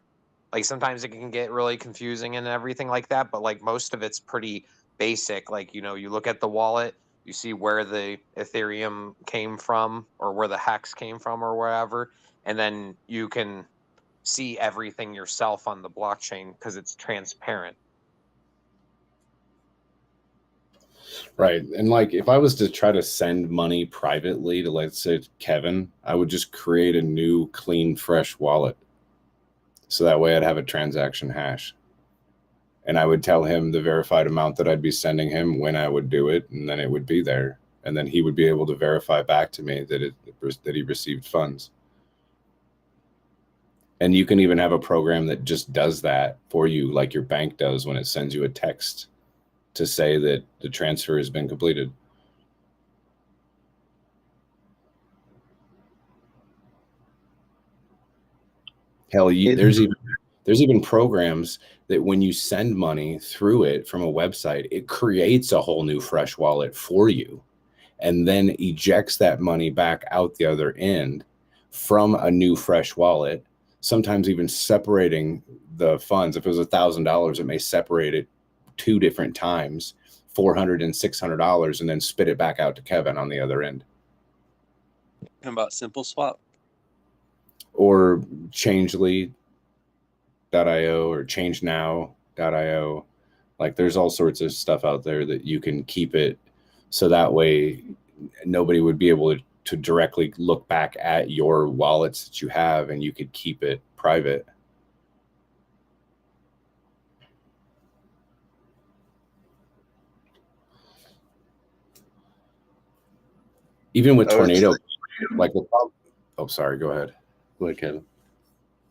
Like sometimes it can get really confusing and everything like that, but like most of it's pretty basic. Like, you look at the wallet, you see where the Ethereum came from or where the hex came from or wherever, and then you can see everything yourself on the blockchain because it's transparent. Right. And like if I was to try to send money privately to, let's say, Kevin, I would just create a new clean, fresh wallet. So that way I'd have a transaction hash. And I would tell him the verified amount that I'd be sending him when I would do it, and then it would be there. And then he would be able to verify back to me that that he received funds. And you can even have a program that just does that for you, like your bank does when it sends you a text to say that the transfer has been completed. Hell, there's even programs that when you send money through it from a website, it creates a whole new fresh wallet for you and then ejects that money back out the other end from a new fresh wallet, sometimes even separating the funds. If it was $1,000, it may separate it 2 different times, $400 and $600, and then spit it back out to Kevin on the other end. About Simple Swap or Changely.io or ChangeNow.io. Like there's all sorts of stuff out there that you can keep it so that way nobody would be able to directly look back at your wallets that you have, and you could keep it private. Even with Tornado, like oh, sorry, go ahead. Go ahead, Kevin.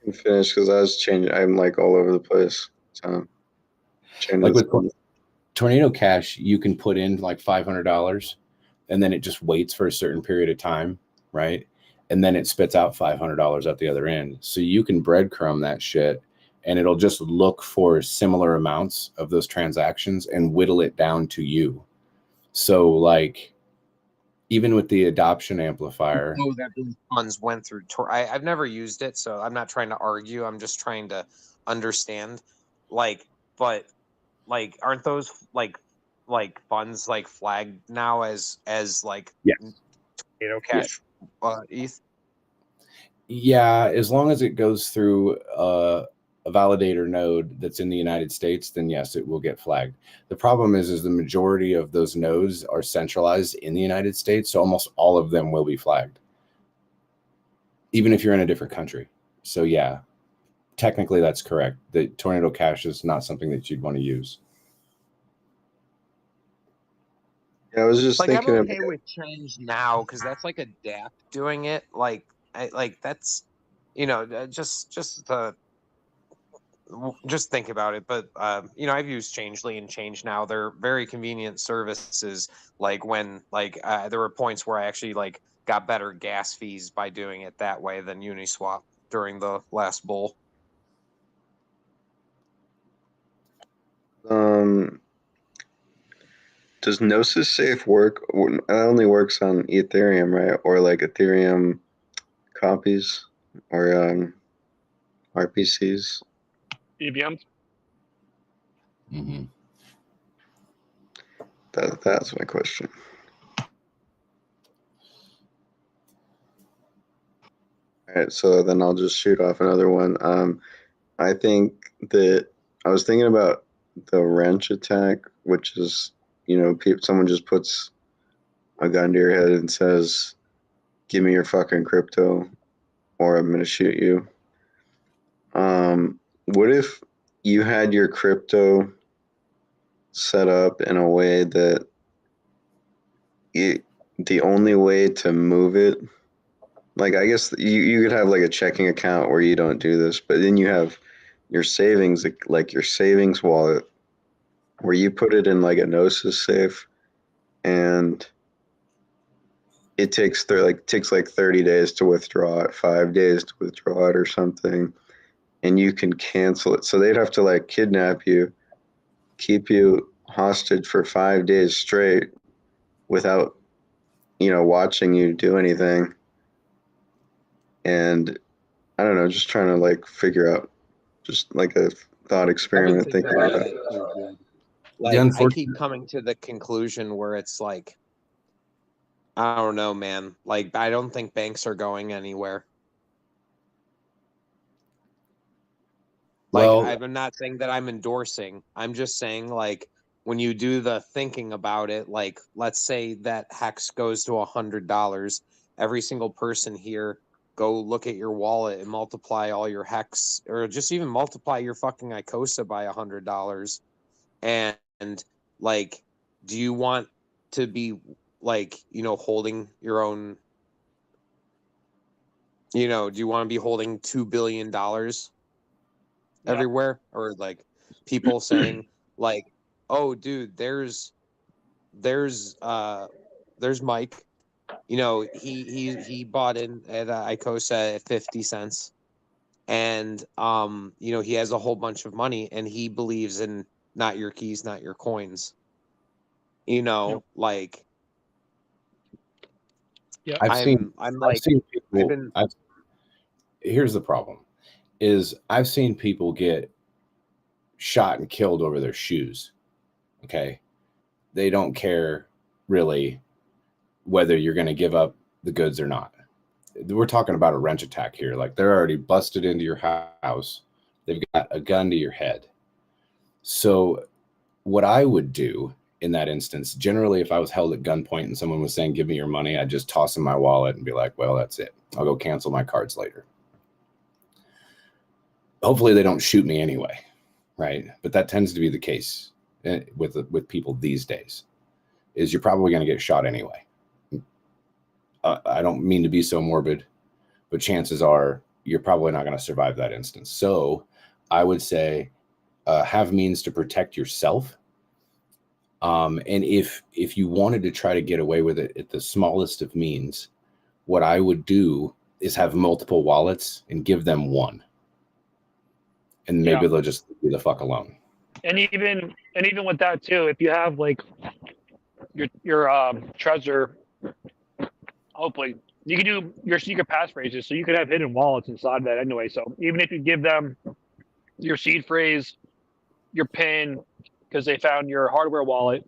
I'm finished because I was changing. I'm like all over the place. So, like with Tornado Cash, you can put in like $500, and then it just waits for a certain period of time, right? And then it spits out $500 at the other end. So you can breadcrumb that shit, and it'll just look for similar amounts of those transactions and whittle it down to you. So like, even with the adoption amplifier. Oh, that those funds went through I've never used it, so I'm not trying to argue. I'm just trying to understand. Like, but like, aren't those like funds like flagged now as like Tornado Cash ETH? Yeah, as long as it goes through a validator node that's in the United States, then yes, it will get flagged. The problem is the majority of those nodes are centralized in the United States, so almost all of them will be flagged, even if you're in a different country. So yeah, technically that's correct. The Tornado Cash is not something that you'd want to use. Yeah, I was just like thinking. I'm okay with Change Now because that's like a DApp doing it. Like that's just think about it. But I've used Changely and Change Now. They're very convenient services. Like when there were points where I actually like got better gas fees by doing it that way than Uniswap during the last bull. Does Gnosis Safe work? It only works on Ethereum, right? Or like Ethereum copies or RPCs? EVMs. Mm-hmm. That's my question. All right, so then I'll just shoot off another one. I think that I was thinking about the wrench attack, which is, someone just puts a gun to your head and says, "Give me your fucking crypto, or I'm gonna shoot you." What if you had your crypto set up in a way that the only way to move it, like I guess you could have like a checking account where you don't do this, but then you have your savings, like your savings wallet, where you put it in like a Gnosis safe, and it takes like 30 days to withdraw it, 5 days to withdraw it or something, and you can cancel it. So they'd have to like kidnap you, keep you hostage for 5 days straight without, watching you do anything. And I don't know, just trying to like figure out, just like a thought I've been experiment, thinking thinking about about that too, dude. The Like, I unfortunate, keep coming to the conclusion where it's like, I don't know, man. Like, I don't think banks are going anywhere. Like, well, I'm not saying that I'm endorsing. I'm just saying, like, when you do the thinking about it, like, let's say that hex goes to $100. Every single person here, go look at your wallet and multiply all your hex, or just even multiply your fucking Icosa by $100. And like, do you want to be like, holding your own, do you want to be holding $2 billion everywhere, or like people saying like, oh dude, there's Mike, he bought in at Icosa at 50 cents, and he has a whole bunch of money, and he believes in not your keys, not your coins, like, yeah, I've seen people. been Here's the problem: is I've seen people get shot and killed over their shoes. Okay, they don't care really whether you're going to give up the goods or not. We're talking about a wrench attack here. Like, they're already busted into your house. They've got a gun to your head. So what I would do in that instance, generally, if I was held at gunpoint and someone was saying, give me your money, I'd just toss in my wallet and be like, well, that's it. I'll go cancel my cards later. Hopefully they don't shoot me anyway, right? But that tends to be the case with people these days, is you're probably going to get shot anyway. I don't mean to be so morbid, but chances are you're probably not going to survive that instance. So I would say have means to protect yourself. And if you wanted to try to get away with it at the smallest of means, what I would do is have multiple wallets and give them one. And maybe they'll just leave you the fuck alone. And even with that too, if you have like your treasure, hopefully you can do your secret passphrases, so you could have hidden wallets inside that anyway. So even if you give them your seed phrase, your PIN, because they found your hardware wallet,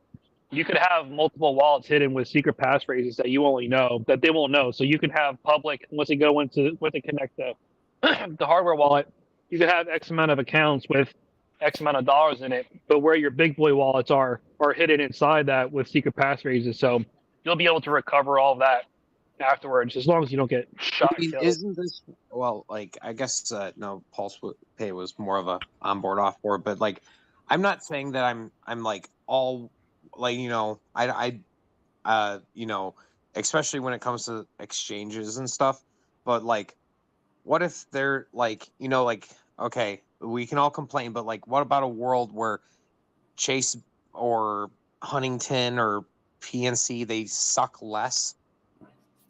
you could have multiple wallets hidden with secret passphrases that you only know, that they won't know. So you can have public, once they connect the the hardware wallet, you could have X amount of accounts with X amount of dollars in it, but where your big boy wallets are hidden inside that with secret passphrases. So you'll be able to recover all of that afterwards, as long as you don't get shot. I mean, isn't this, well, like, I guess no, Pulse Pay was more of a onboard offboard, but like, I'm not saying that I'm like all like, especially when it comes to exchanges and stuff, but like, what if they're like, like, okay, we can all complain, but like, what about a world where Chase or Huntington or PNC, they suck less,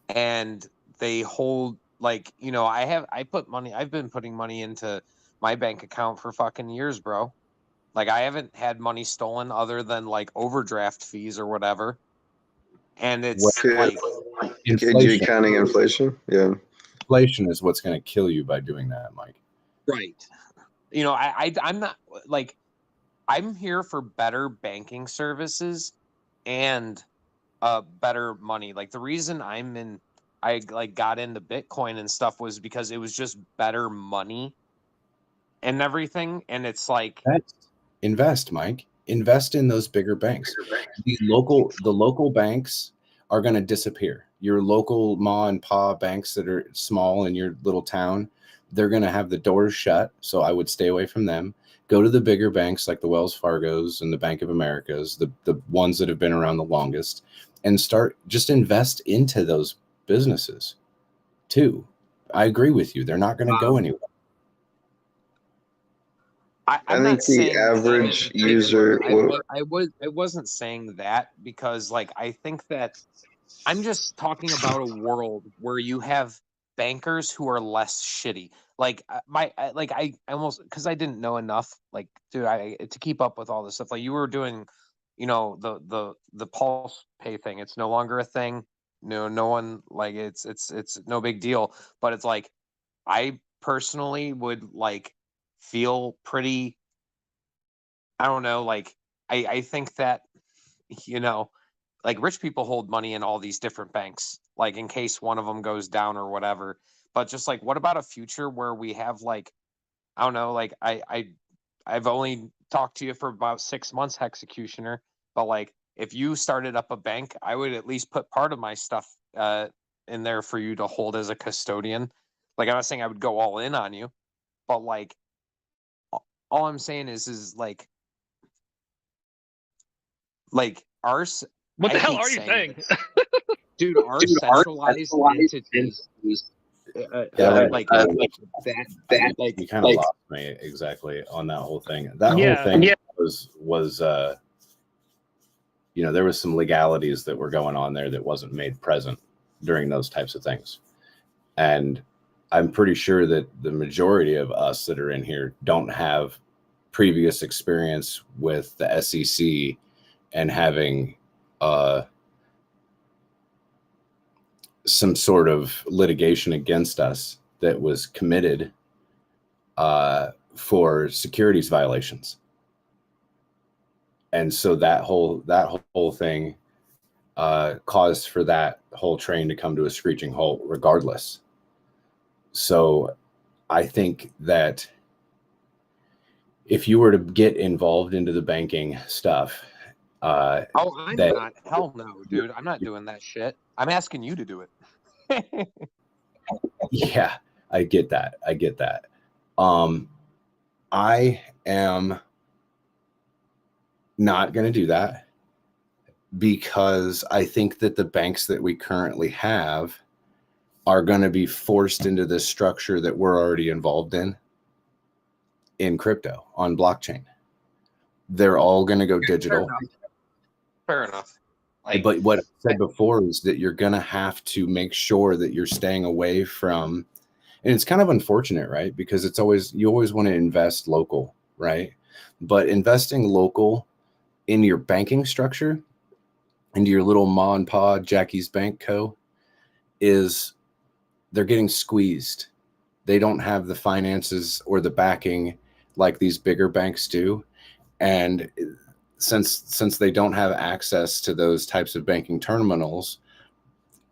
and they hold, like, I've been putting money into my bank account for fucking years, bro. Like, I haven't had money stolen other than like overdraft fees or whatever. And it's like inflation. Counting inflation? Yeah. Inflation is what's going to kill you by doing that, Mike. Right. I'm not like, I'm here for better banking services and better money. Like, the reason I like got into Bitcoin and stuff was because it was just better money and everything. And it's like, invest, Mike. Invest in those bigger banks. The local banks are going to disappear. Your local ma and pa banks that are small in your little town, they're going to have the doors shut. So I would stay away from them. Go to the bigger banks like the Wells Fargos and the Bank of Americas, the ones that have been around the longest, and just invest into those businesses too. I agree with you. They're not going to go anywhere. I'm think not the saying average that in user particular. I wasn't saying that because like I think that I'm just talking about a world where you have bankers who are less shitty. Like I almost, because I didn't know enough, like, dude, to keep up with all this stuff. Like you were doing, the pulse pay thing. It's no longer a thing. No one, like, it's no big deal. But it's like I personally would like feel pretty, I don't know, like I think that, you know, like rich people hold money in all these different banks, like in case one of them goes down or whatever. But just like, what about a future where we have like, I don't know, like I've only talked to you for about 6 months, Hexecutioner, but like if you started up a bank, I would at least put part of my stuff in there for you to hold as a custodian. Like I'm not saying I would go all in on you, but like all I'm saying is like ours. What the I hell hate are you saying? this. Dude, our centralized entities, like that, like You kind of lost me exactly on that whole thing. That whole thing was there was some legalities that were going on there that wasn't made present during those types of things. And I'm pretty sure that the majority of us that are in here don't have previous experience with the SEC and having some sort of litigation against us that was committed for securities violations. And so that whole thing caused for that whole train to come to a screeching halt regardless. So I think that if you were to get involved into the banking stuff, I'm not. Hell no, dude. I'm not doing that shit. I'm asking you to do it. Yeah, I get that. I am not going to do that because I think that the banks that we currently have are going to be forced into this structure that we're already involved in crypto on blockchain. They're all going to go digital. Fair enough. Like, but what I said before is that you're going to have to make sure that you're staying away from, and it's kind of unfortunate, right? Because you always want to invest local, right? But investing local in your banking structure, into your little ma and pa Jackie's Bank Co. they're getting squeezed. They don't have the finances or the backing like these bigger banks do. And since they don't have access to those types of banking terminals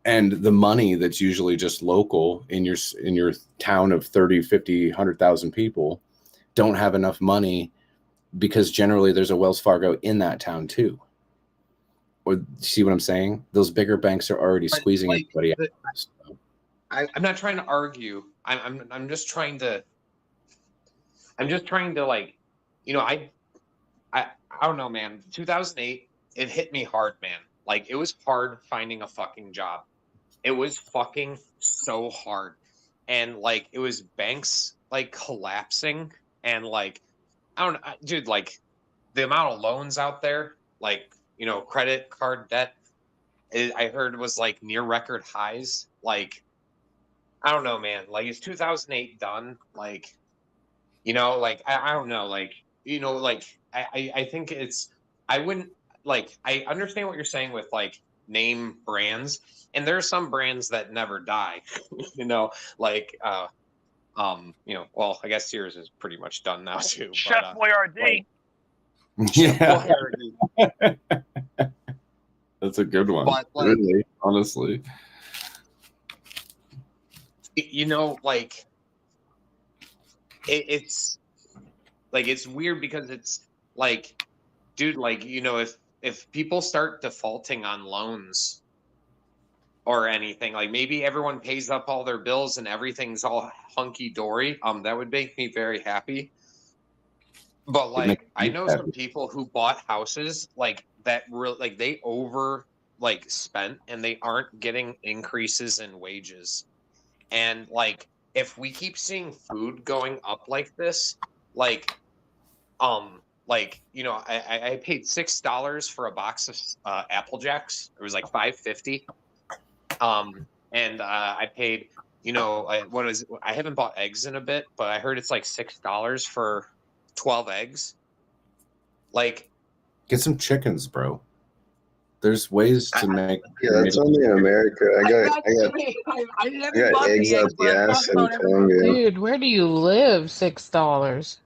and the money that's usually just local in your town of 30, 50, 100,000 people don't have enough money, because generally there's a Wells Fargo in that town too. Or see what I'm saying? Those bigger banks are already squeezing everybody out. I'm not trying to argue. I'm just trying to like, I don't know, man. 2008, it hit me hard, man. Like it was hard finding a fucking job. It was fucking so hard. And like it was banks like collapsing, and like I don't know, dude, like the amount of loans out there, like, credit card debt, I heard was like near record highs. Like, I don't know, man. Like, is 2008 done? Like, like, I don't know. Like, like, I think I wouldn't, like, I understand what you're saying with like name brands. And there are some brands that never die, like, well, I guess Sears is pretty much done now too. Chef Boyardee. Yeah. That's a good one. But, like, really, honestly. Like it's like, it's weird because it's like, dude, like, if people start defaulting on loans or anything, like maybe everyone pays up all their bills and everything's all hunky dory, that would make me very happy. But It like, makes I you know happy. some people who bought houses like that really like they over like spent and they aren't getting increases in wages. And like, if we keep seeing food going up like this, like, you know, I paid $6 for a box of Apple Jacks. It was like $5.50. And I paid, you know, I haven't bought eggs in a bit, but I heard it's like $6 for 12 eggs. Like, Get some chickens, bro. There's ways to make. Yeah, that's only in America. I got eggs out the ass in Colombia. Dude, where do you live? $6.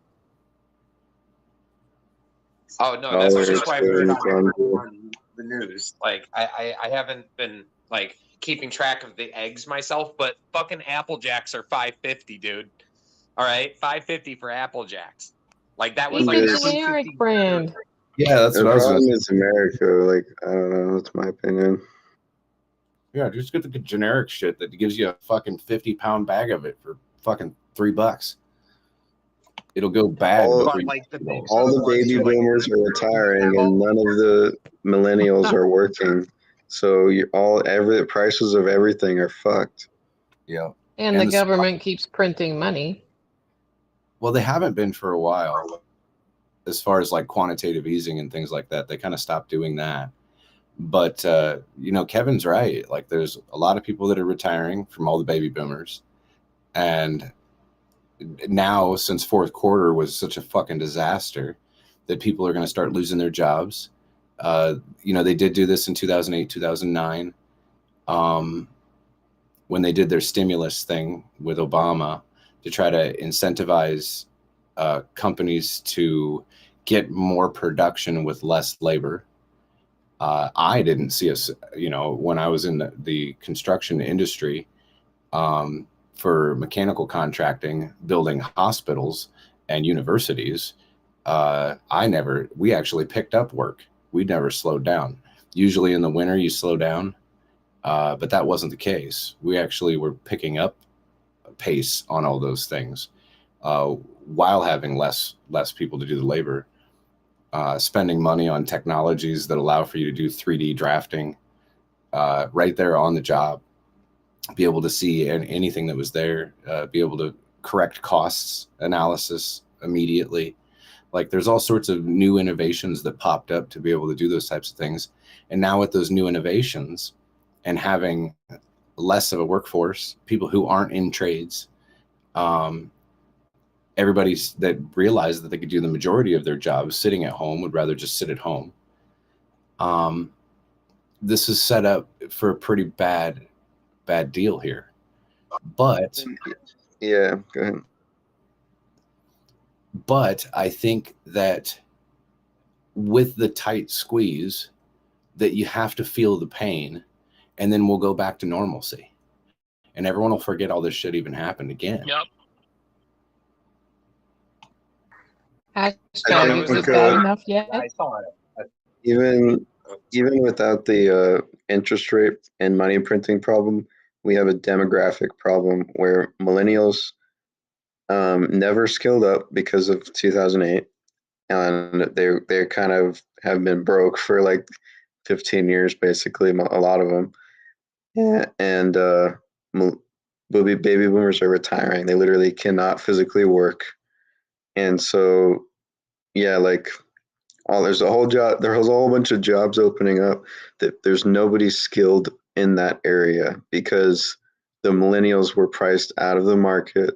Oh no, Oh, that's it's just what I heard in on Colombia. the news. Like, I haven't been like keeping track of the eggs myself, but fucking Apple Jacks are $5.50, dude. All right, $5.50 for Apple Jacks. Like that was Eat like the a generic $2.50. brand. Yeah, that's The what I was problem gonna is America. Like, I don't know. That's my opinion. Yeah, just get the generic shit that gives you a fucking 50-pound bag of it for fucking $3. It'll go bad All, before you. all the baby boomers are retiring, and none of the millennials are working. So the prices of everything are fucked. Yeah. And the government keeps printing money. Well, they haven't been for a while, as far as like quantitative easing and things like that. They kind of stopped doing that. But you know, Kevin's right. Like, there's a lot of people that are retiring from all the baby boomers, and now, since fourth quarter was such a fucking disaster, that people are going to start losing their jobs. You know, they did do this in 2008, 2009, when they did their stimulus thing with Obama to try to incentivize companies to get more production with less labor. I didn't see us, you know, when I was in the construction industry, for mechanical contracting, building hospitals and universities, we actually picked up work. We never slowed down. Usually in the winter you slow down, but that wasn't the case. We actually were picking up pace on all those things, while having less people to do the labor, spending money on technologies that allow for you to do 3D drafting, right there on the job, be able to see anything that was there, be able to correct costs analysis immediately. Like, there's all sorts of new innovations that popped up to be able to do those types of things. And now with those new innovations and having less of a workforce, people who aren't in trades, everybody that realized that they could do the majority of their jobs sitting at home would rather just sit at home. This is set up for a pretty bad deal here. But yeah, go ahead. But I think that with the tight squeeze, that you have to feel the pain, and then we'll go back to normalcy, and everyone will forget all this shit even happened again. Yep. Hashtag, is it bad enough yet? Even without the interest rate and money printing problem, we have a demographic problem where millennials never skilled up because of 2008, and they kind of have been broke for like 15 years, basically, a lot of them. Yeah, and baby boomers are retiring. They literally cannot physically work, and so yeah, like there's a whole bunch of jobs opening up that there's nobody skilled in that area because the millennials were priced out of the market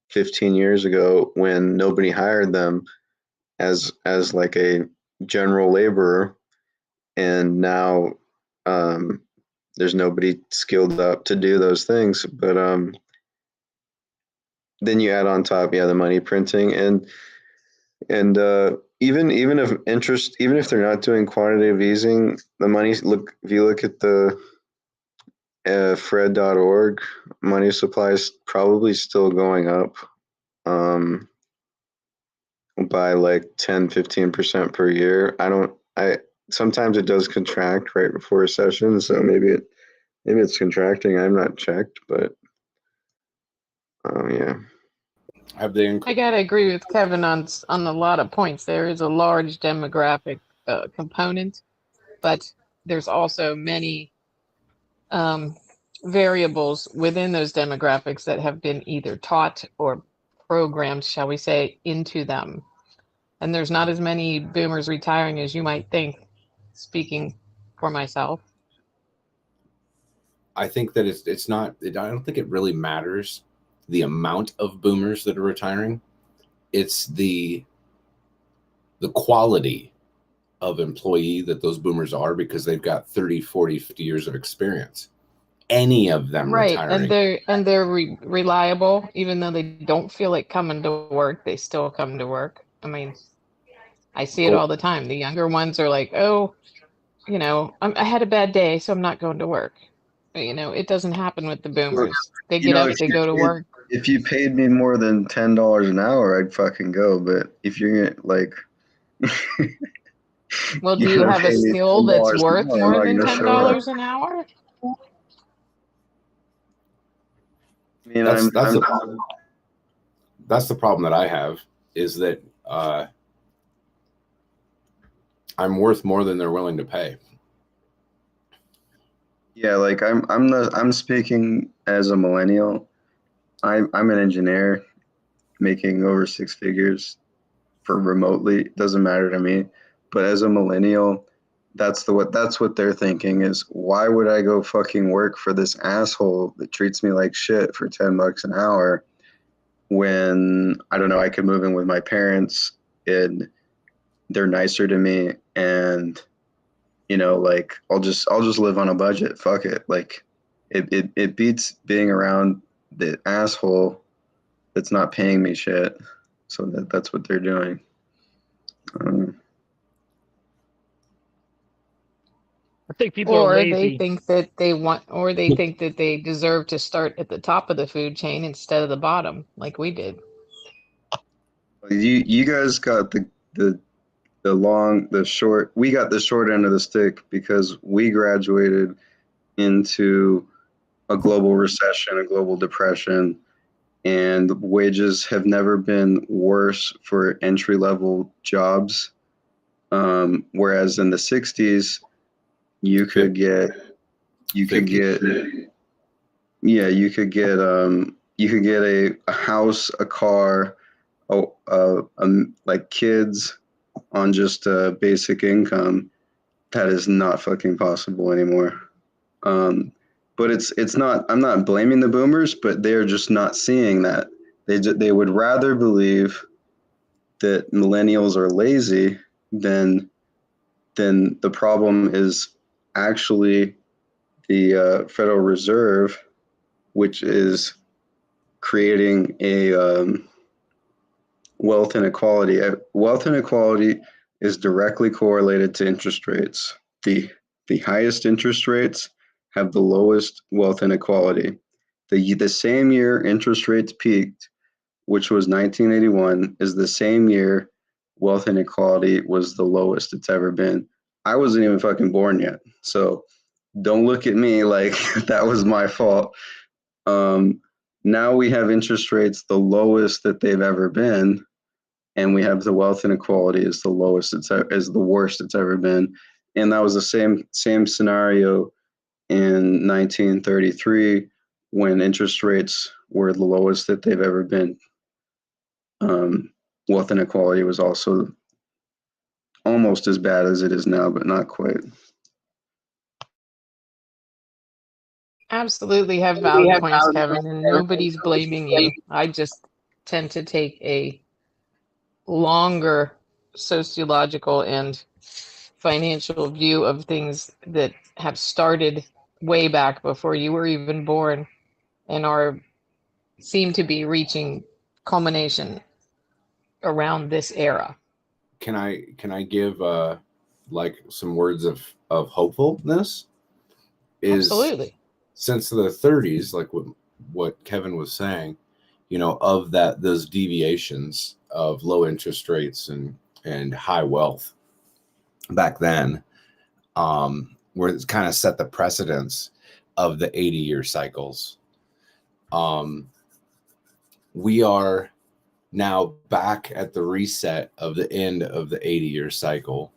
15 years ago when nobody hired them as like a general laborer, and now there's nobody skilled up to do those things. But then you add on top, the money printing, and even if they're not doing quantitative easing, the money, if you look at the Fred.org, money supply is probably still going up by like 10-15% per year. Sometimes it does contract right before a session, so maybe it's contracting. I'm not checked, but yeah. Have they? I gotta agree with Kevin on a lot of points. There is a large demographic component, but there's also many variables within those demographics that have been either taught or programmed, shall we say, into them. And there's not as many boomers retiring as you might think, speaking for myself. I think that it's not. I don't think it really matters the amount of boomers that are retiring. It's the quality of employee that those boomers are, because they've got 30, 40, 50 years of experience. Any of them Right, retiring. and they're reliable, even though they don't feel like coming to work, they still come to work. I mean, I see it all the time. The younger ones are like, oh, you know, I had a bad day, so I'm not going to work. But, you know, it doesn't happen with the boomers. They You get know, up, they go to work. if you paid me more than $10 an hour, I'd fucking go. But if you're like, Well, do you're you gonna have a pay me skill that's $10 an worth hour, I'm more not than gonna show up. $10 an hour? I mean, that's the problem that I have, is that I'm worth more than they're willing to pay. Yeah, like I'm speaking as a millennial. I'm an engineer making over six figures for remotely. Doesn't matter to me. But as a millennial, that's what they're thinking is, why would I go fucking work for this asshole that treats me like shit for $10 an hour when, I don't know, I could move in with my parents and they're nicer to me, and you know, like I'll just live on a budget. Fuck it. Like it beats being around the asshole that's not paying me shit. So that's what they're doing. I think people are Or they lazy. think that they want, or they think that they deserve to start at the top of the food chain instead of the bottom, like we did. You guys got the short. We got the short end of the stick because we graduated into a global recession, a global depression, and wages have never been worse for entry level jobs. Whereas in the 60s, you could get a house, a car, like kids on just a basic income. That is not fucking possible anymore. But it's not. I'm not blaming the boomers, but they're just not seeing that. They would rather believe that millennials are lazy than the problem is actually the Federal Reserve, which is creating a wealth inequality. Wealth inequality is directly correlated to interest rates. The highest interest rates have the lowest wealth inequality. The same year interest rates peaked, which was 1981, is the same year wealth inequality was the lowest it's ever been. I wasn't even fucking born yet, so don't look at me like that was my fault. Now we have interest rates the lowest that they've ever been, and we have the wealth inequality is the lowest is the worst it's ever been, and that was the same scenario in 1933 when interest rates were the lowest that they've ever been. Wealth inequality was also almost as bad as it is now, but not quite. Absolutely have valid points, Kevin, and nobody's blaming you. I just tend to take a longer sociological and financial view of things that have started way back before you were even born and seem to be reaching culmination around this era. Can I give like some words of hopefulness? Absolutely. Since the 30s, like what Kevin was saying, you know, of those deviations of low interest rates and high wealth back then, where it's kind of set the precedence of the 80-year cycles. We are now back at the reset of the end of the 80-year cycle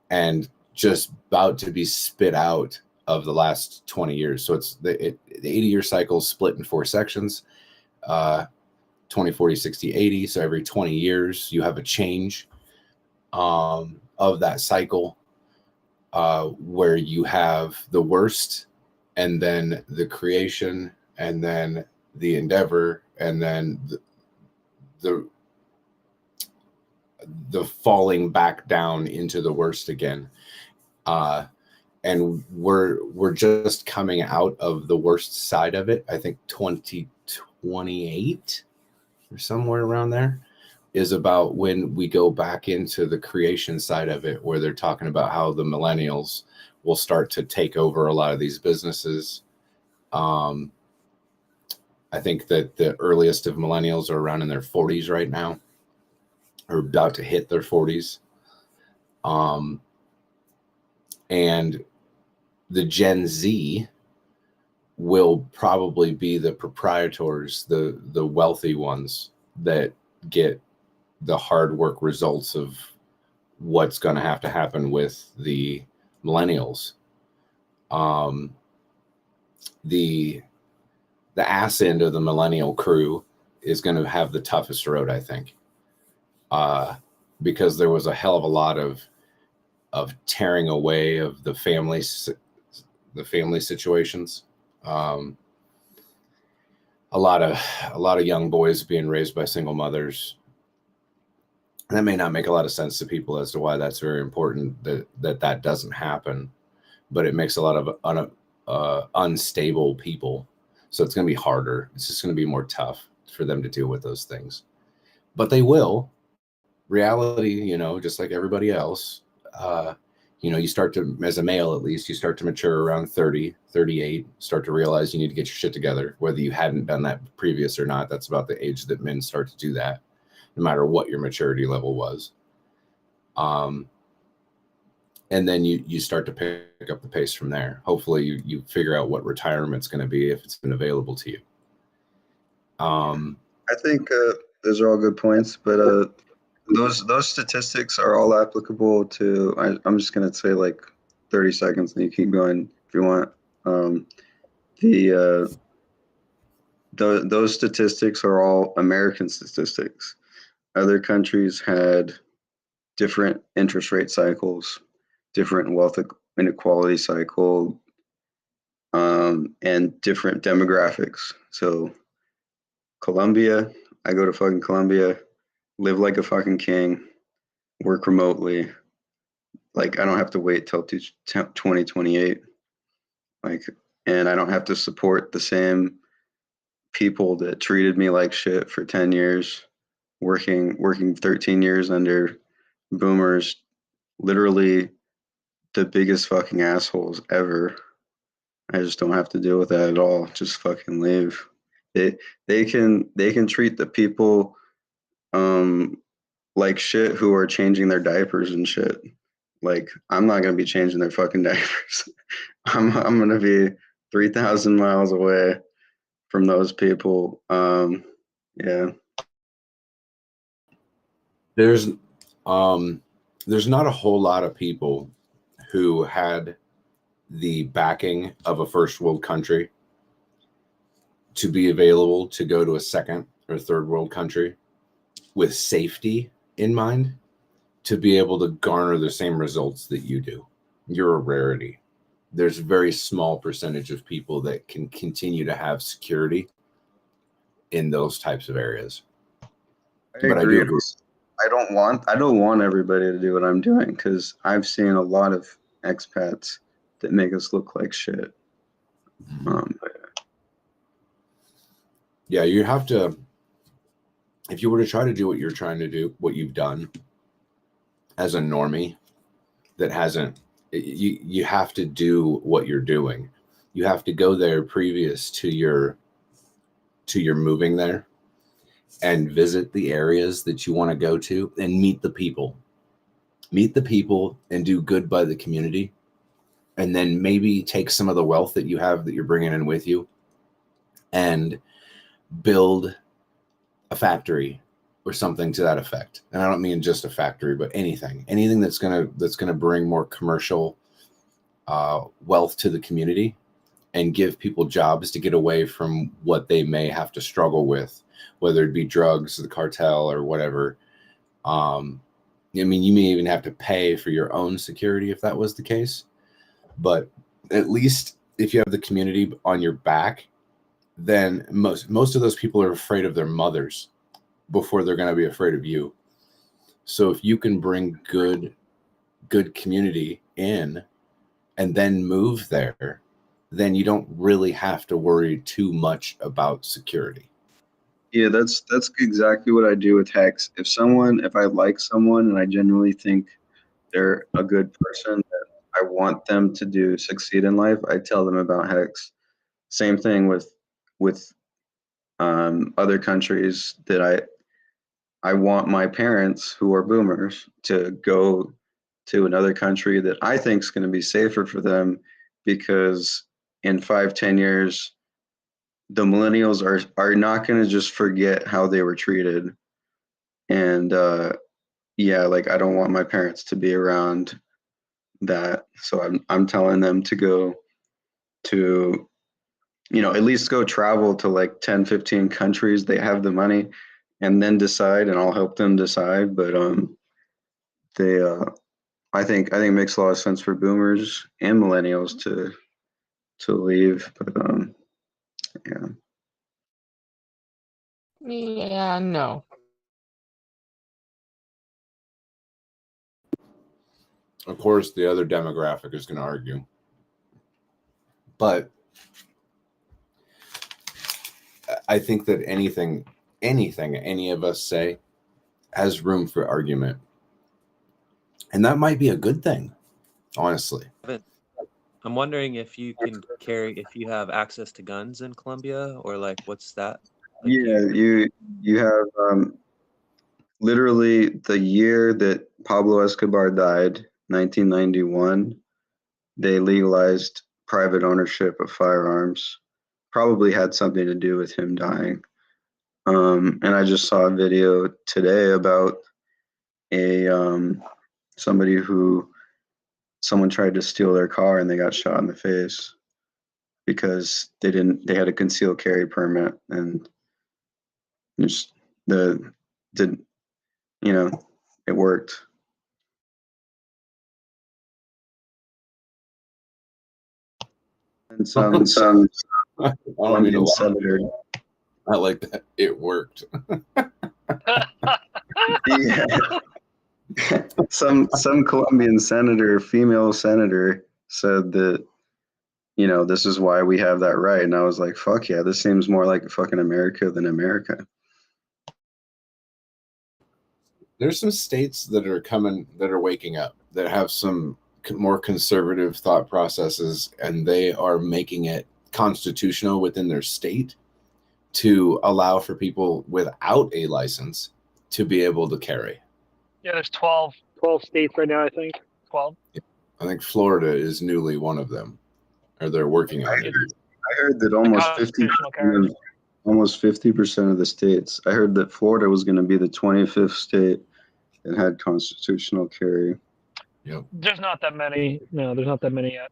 and just about to be spit out of the last 20 years. So it's the 80-year cycle is split in 4 sections, 20, 40, 60, 80. So every 20 years you have a change of that cycle where you have the worst, and then the creation, and then the endeavor, and then the falling back down into the worst again. And we're just coming out of the worst side of it. I think 2028 or somewhere around there is about when we go back into the creation side of it, where they're talking about how the millennials will start to take over a lot of these businesses. I think that the earliest of millennials are around in their 40s right now, or about to hit their 40s. And the Gen Z will probably be the proprietors, the wealthy ones that get the hard work results of what's going to have to happen with the millennials. The ass end of the millennial crew is going to have the toughest road, I think, because there was a hell of a lot of tearing away of the family situations. A lot of young boys being raised by single mothers. That may not make a lot of sense to people as to why that's very important that doesn't happen, but it makes a lot of unstable people. So it's going to be harder. It's just going to be more tough for them to deal with those things, but they will. Reality, just like everybody else, you start to, as a male at least, you start to mature around 30, 38, start to realize you need to get your shit together, whether you hadn't done that previous or not. That's about the age that men start to do that, no matter what your maturity level was. And then you start to pick up the pace from there. Hopefully you figure out what retirement's going to be if it's been available to you. I think those are all good points, but those statistics are all applicable to, I'm just going to say like 30 seconds and you keep going if you want. Those statistics are all American statistics. Other countries had different interest rate cycles, different wealth inequality cycle, and different demographics. So Colombia, I go to fucking Colombia, live like a fucking king, work remotely. Like, I don't have to wait till 2028. Like, and I don't have to support the same people that treated me like shit for 10 years, working 13 years under boomers, literally the biggest fucking assholes ever. I just don't have to deal with that at all. Just fucking leave. They can treat the people like shit who are changing their diapers and shit. Like, I'm not gonna be changing their fucking diapers. I'm gonna be 3,000 miles away from those people. Yeah. There's not a whole lot of people who had the backing of a first world country to be available to go to a second or third world country with safety in mind to be able to garner the same results that you do. You're a rarity. There's a very small percentage of people that can continue to have security in those types of areas. But I do agree. I don't want everybody to do what I'm doing, because I've seen a lot of expats that make us look like shit. Yeah, you have to, if you were to try to do what you're trying to do, what you've done as a normie that hasn't, you have to do what you're doing. You have to go there previous to your moving there and visit the areas that you want to go to and meet the people and do good by the community. And then maybe take some of the wealth that you have that you're bringing in with you and build a factory or something to that effect. And I don't mean just a factory, but anything that's gonna bring more commercial wealth to the community and give people jobs to get away from what they may have to struggle with, whether it be drugs, the cartel, or whatever. I mean, you may even have to pay for your own security if that was the case. But at least if you have the community on your back, then most of those people are afraid of their mothers before they're going to be afraid of you. So if you can bring good community in and then move there, then you don't really have to worry too much about security. Yeah, that's exactly what I do with Hex. If I like someone and I genuinely think they're a good person that I want them to succeed in life, I tell them about Hex. Same thing with other countries that I want my parents who are boomers to go to another country that I think is going to be safer for them, because in 5-10 years, the millennials are not going to just forget how they were treated. And yeah, like I don't want my parents to be around that. So I'm telling them to go to, at least go travel to like 10, 15 countries. They have the money, and then decide, and I'll help them decide. But they I think it makes a lot of sense for boomers and millennials to leave. But yeah. Yeah, no. Of course, the other demographic is going to argue. But I think that anything any of us say has room for argument. And that might be a good thing, honestly. I'm wondering if you have access to guns in Colombia, or like what's that? Like Yeah, you have literally the year that Pablo Escobar died, 1991, they legalized private ownership of firearms. Probably had something to do with him dying. And I just saw a video today about someone tried to steal their car and they got shot in the face because they had a concealed carry permit, and just it worked. And some Colombian senator. I like that. It worked. Yeah. Some Colombian female senator said that, this is why we have that right. And I was like, fuck yeah, this seems more like fucking America than America. There's some states that are waking up, that have some more conservative thought processes, and they are making it constitutional within their state to allow for people without a license to be able to carry. Yeah, there's 12 states right now, I think. 12. I think Florida is newly one of them, or they're working on it. I heard that almost 50% of the states. I heard that Florida was going to be the 25th state that had constitutional carry. Yep. There's not that many. No, there's not that many yet.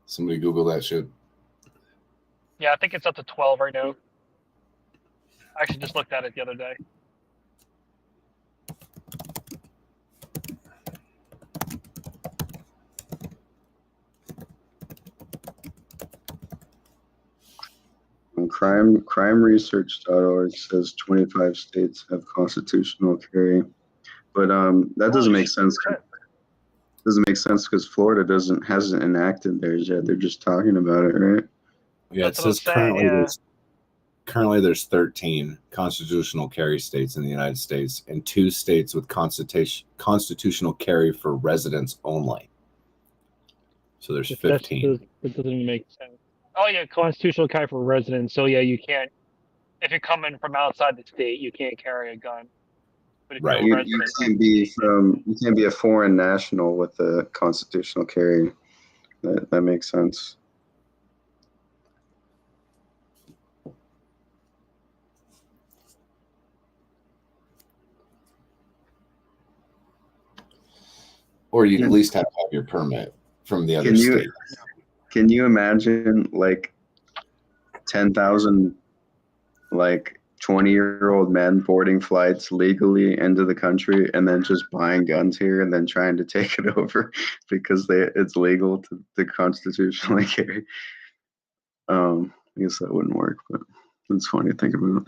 Somebody Google that shit. Yeah, I think it's up to 12 right now. I actually just looked at it the other day. Crimeresearch.org says 25 states have constitutional carry, but that doesn't make sense. Doesn't make sense because Florida hasn't enacted theirs yet. They're just talking about it, right? Yeah, it says currently there's 13 constitutional carry states in the United States, and 2 states with constitutional carry for residents only. So there's 15. That doesn't even make sense. Oh yeah, constitutional carry for residents. So yeah, you can't, if you're coming from outside the state, you can't carry a gun. But if Right. you're a You resident, can't be a foreign national with a constitutional carry. That makes sense. Or you'd at least have to have your permit from the other state. Can you imagine like 10,000 like 20-year-old men boarding flights legally into the country and then just buying guns here and then trying to take it over because it's legal to constitutionally carry? I guess that wouldn't work, but it's funny to think about.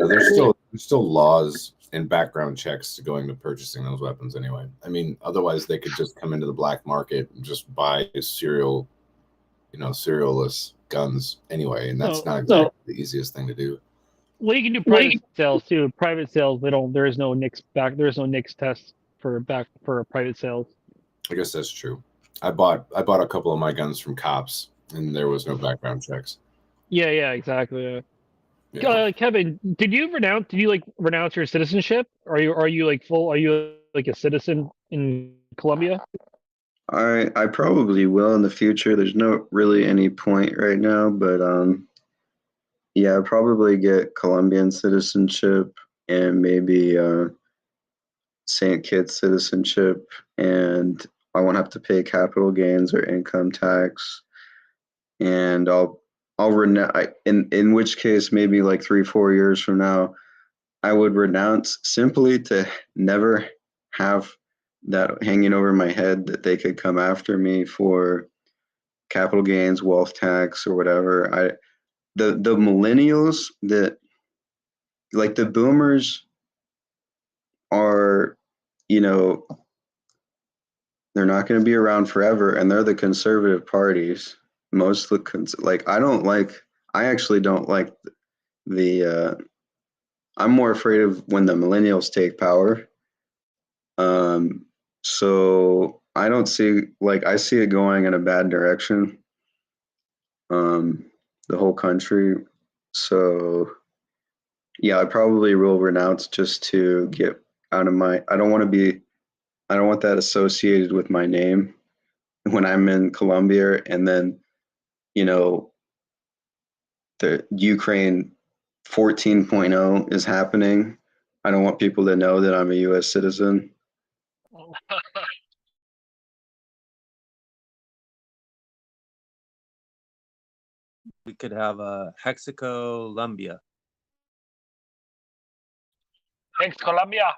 There's still laws and background checks to going to purchasing those weapons anyway. I mean, otherwise they could just come into the black market and just buy serialless guns anyway, and that's not exactly the easiest thing to do. Well, you can do private sales too. Private sales, there's no NICS test for private sales. I guess that's true. I bought a couple of my guns from cops, and there was no background checks. Yeah, exactly. Yeah. Kevin, did you renounce your citizenship? Are you like a citizen in Colombia? I probably will in the future. There's no really any point right now, but yeah, I'll probably get Colombian citizenship and maybe St. Kitts citizenship, and I won't have to pay capital gains or income tax, and I'll renounce. In which case, maybe like 3-4 years from now, I would renounce simply to never have that hanging over my head that they could come after me for capital gains, wealth tax, or whatever. The millennials that like the boomers are, they're not going to be around forever, and they're the conservative parties. Most of the I actually don't like the. I'm more afraid of when the millennials take power. So I don't see I see it going in a bad direction. The whole country. So yeah, I probably will renounce just to get out of my. I don't want that associated with my name when I'm in Colombia, and then the Ukraine 14.0 is happening. I don't want people to know that I'm a U.S. citizen. We could have a Hexicolumbia. Thanks, Colombia.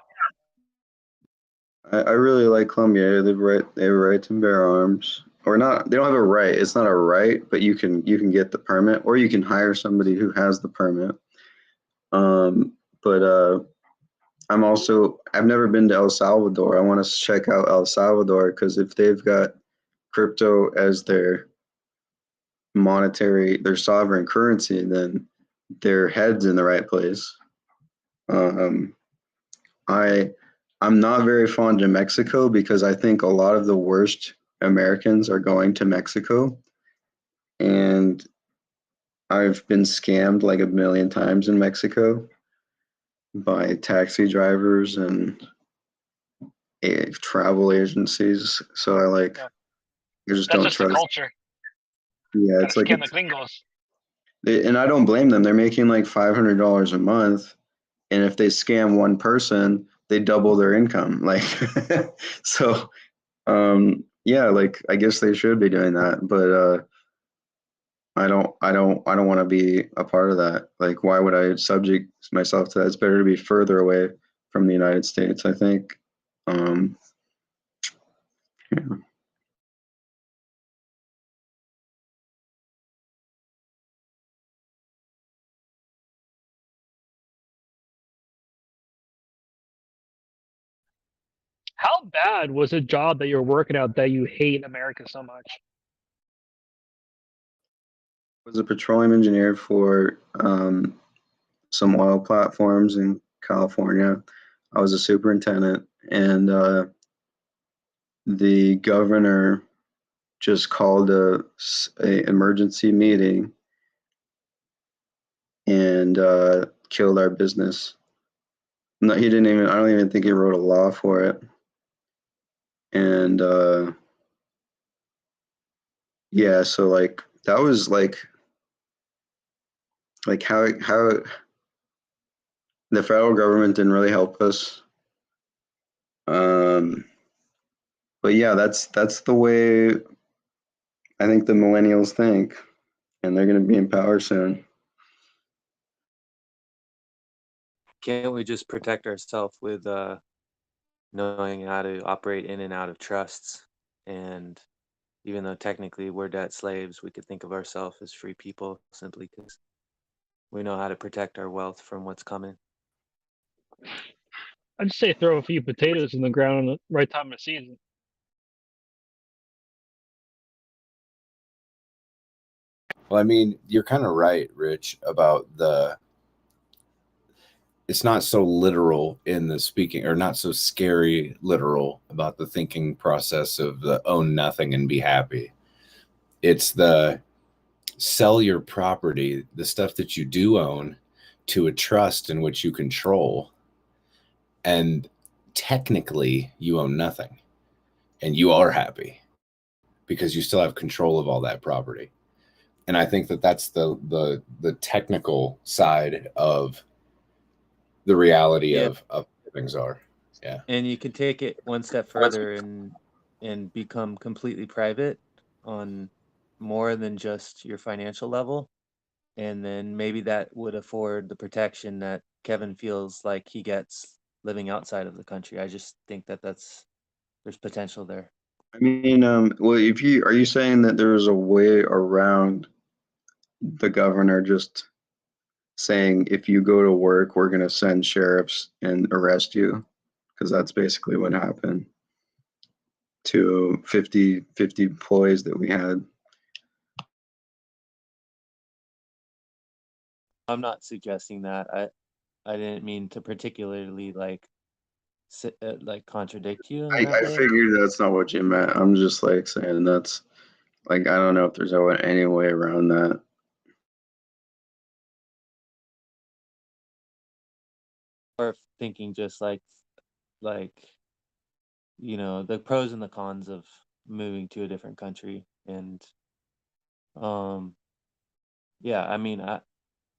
I really like Colombia. They have a right to bear arms, or not. They don't have a right. It's not a right, but you can get the permit, or you can hire somebody who has the permit. But I've never been to El Salvador. I want to check out El Salvador because if they've got crypto as their sovereign currency, then their head's in the right place. I'm not very fond of Mexico because I think a lot of the worst Americans are going to Mexico, and I've been scammed like a million times in Mexico by taxi drivers and travel agencies. So I just don't trust. The culture. Yeah, it's like scam the gringos. And I don't blame them. They're making like $500 a month, and if they scam one person, they double their income. So, yeah, I guess they should be doing that, but I don't want to be a part of that. Why would I subject myself to that? It's better to be further away from the United States, I think. Yeah. How bad was a job that you're working at that you hate America so much? I was a petroleum engineer for some oil platforms in California. I was a superintendent, and the governor just called a emergency meeting and killed our business. No, he didn't even. I don't even think he wrote a law for it. And yeah, so that was how the federal government didn't really help us. But yeah, that's the way I think the millennials think, and they're going to be in power soon. Can't we just protect ourselves with knowing how to operate in and out of trusts? And even though technically we're debt slaves, we could think of ourselves as free people simply because we know how to protect our wealth from what's coming. I'd say throw a few potatoes in the ground in the right time of season. Well, I mean, you're kind of right, Rich, about it's not so literal in the speaking, or not so scary literal about the thinking process of the own nothing and be happy. It's the sell your property, the stuff that you do own, to a trust in which you control. And technically you own nothing and you are happy because you still have control of all that property. And I think that that's the technical side of the reality of things are. Yeah. And you can take it one step further and become completely private on more than just your financial level. And then maybe that would afford the protection that Kevin feels like he gets living outside of the country. I just think that there's potential there. I mean, well, are you saying that there is a way around the governor just saying, if you go to work, we're going to send sheriffs and arrest you? Because that's basically what happened to 50 employees that we had. I'm not suggesting that. I didn't mean to particularly like contradict you in I that way. figured that's not what you meant. I'm just like saying that's like, I don't know if there's any way around that. Or thinking just like you know, the pros and the cons of moving to a different country. And yeah, I mean,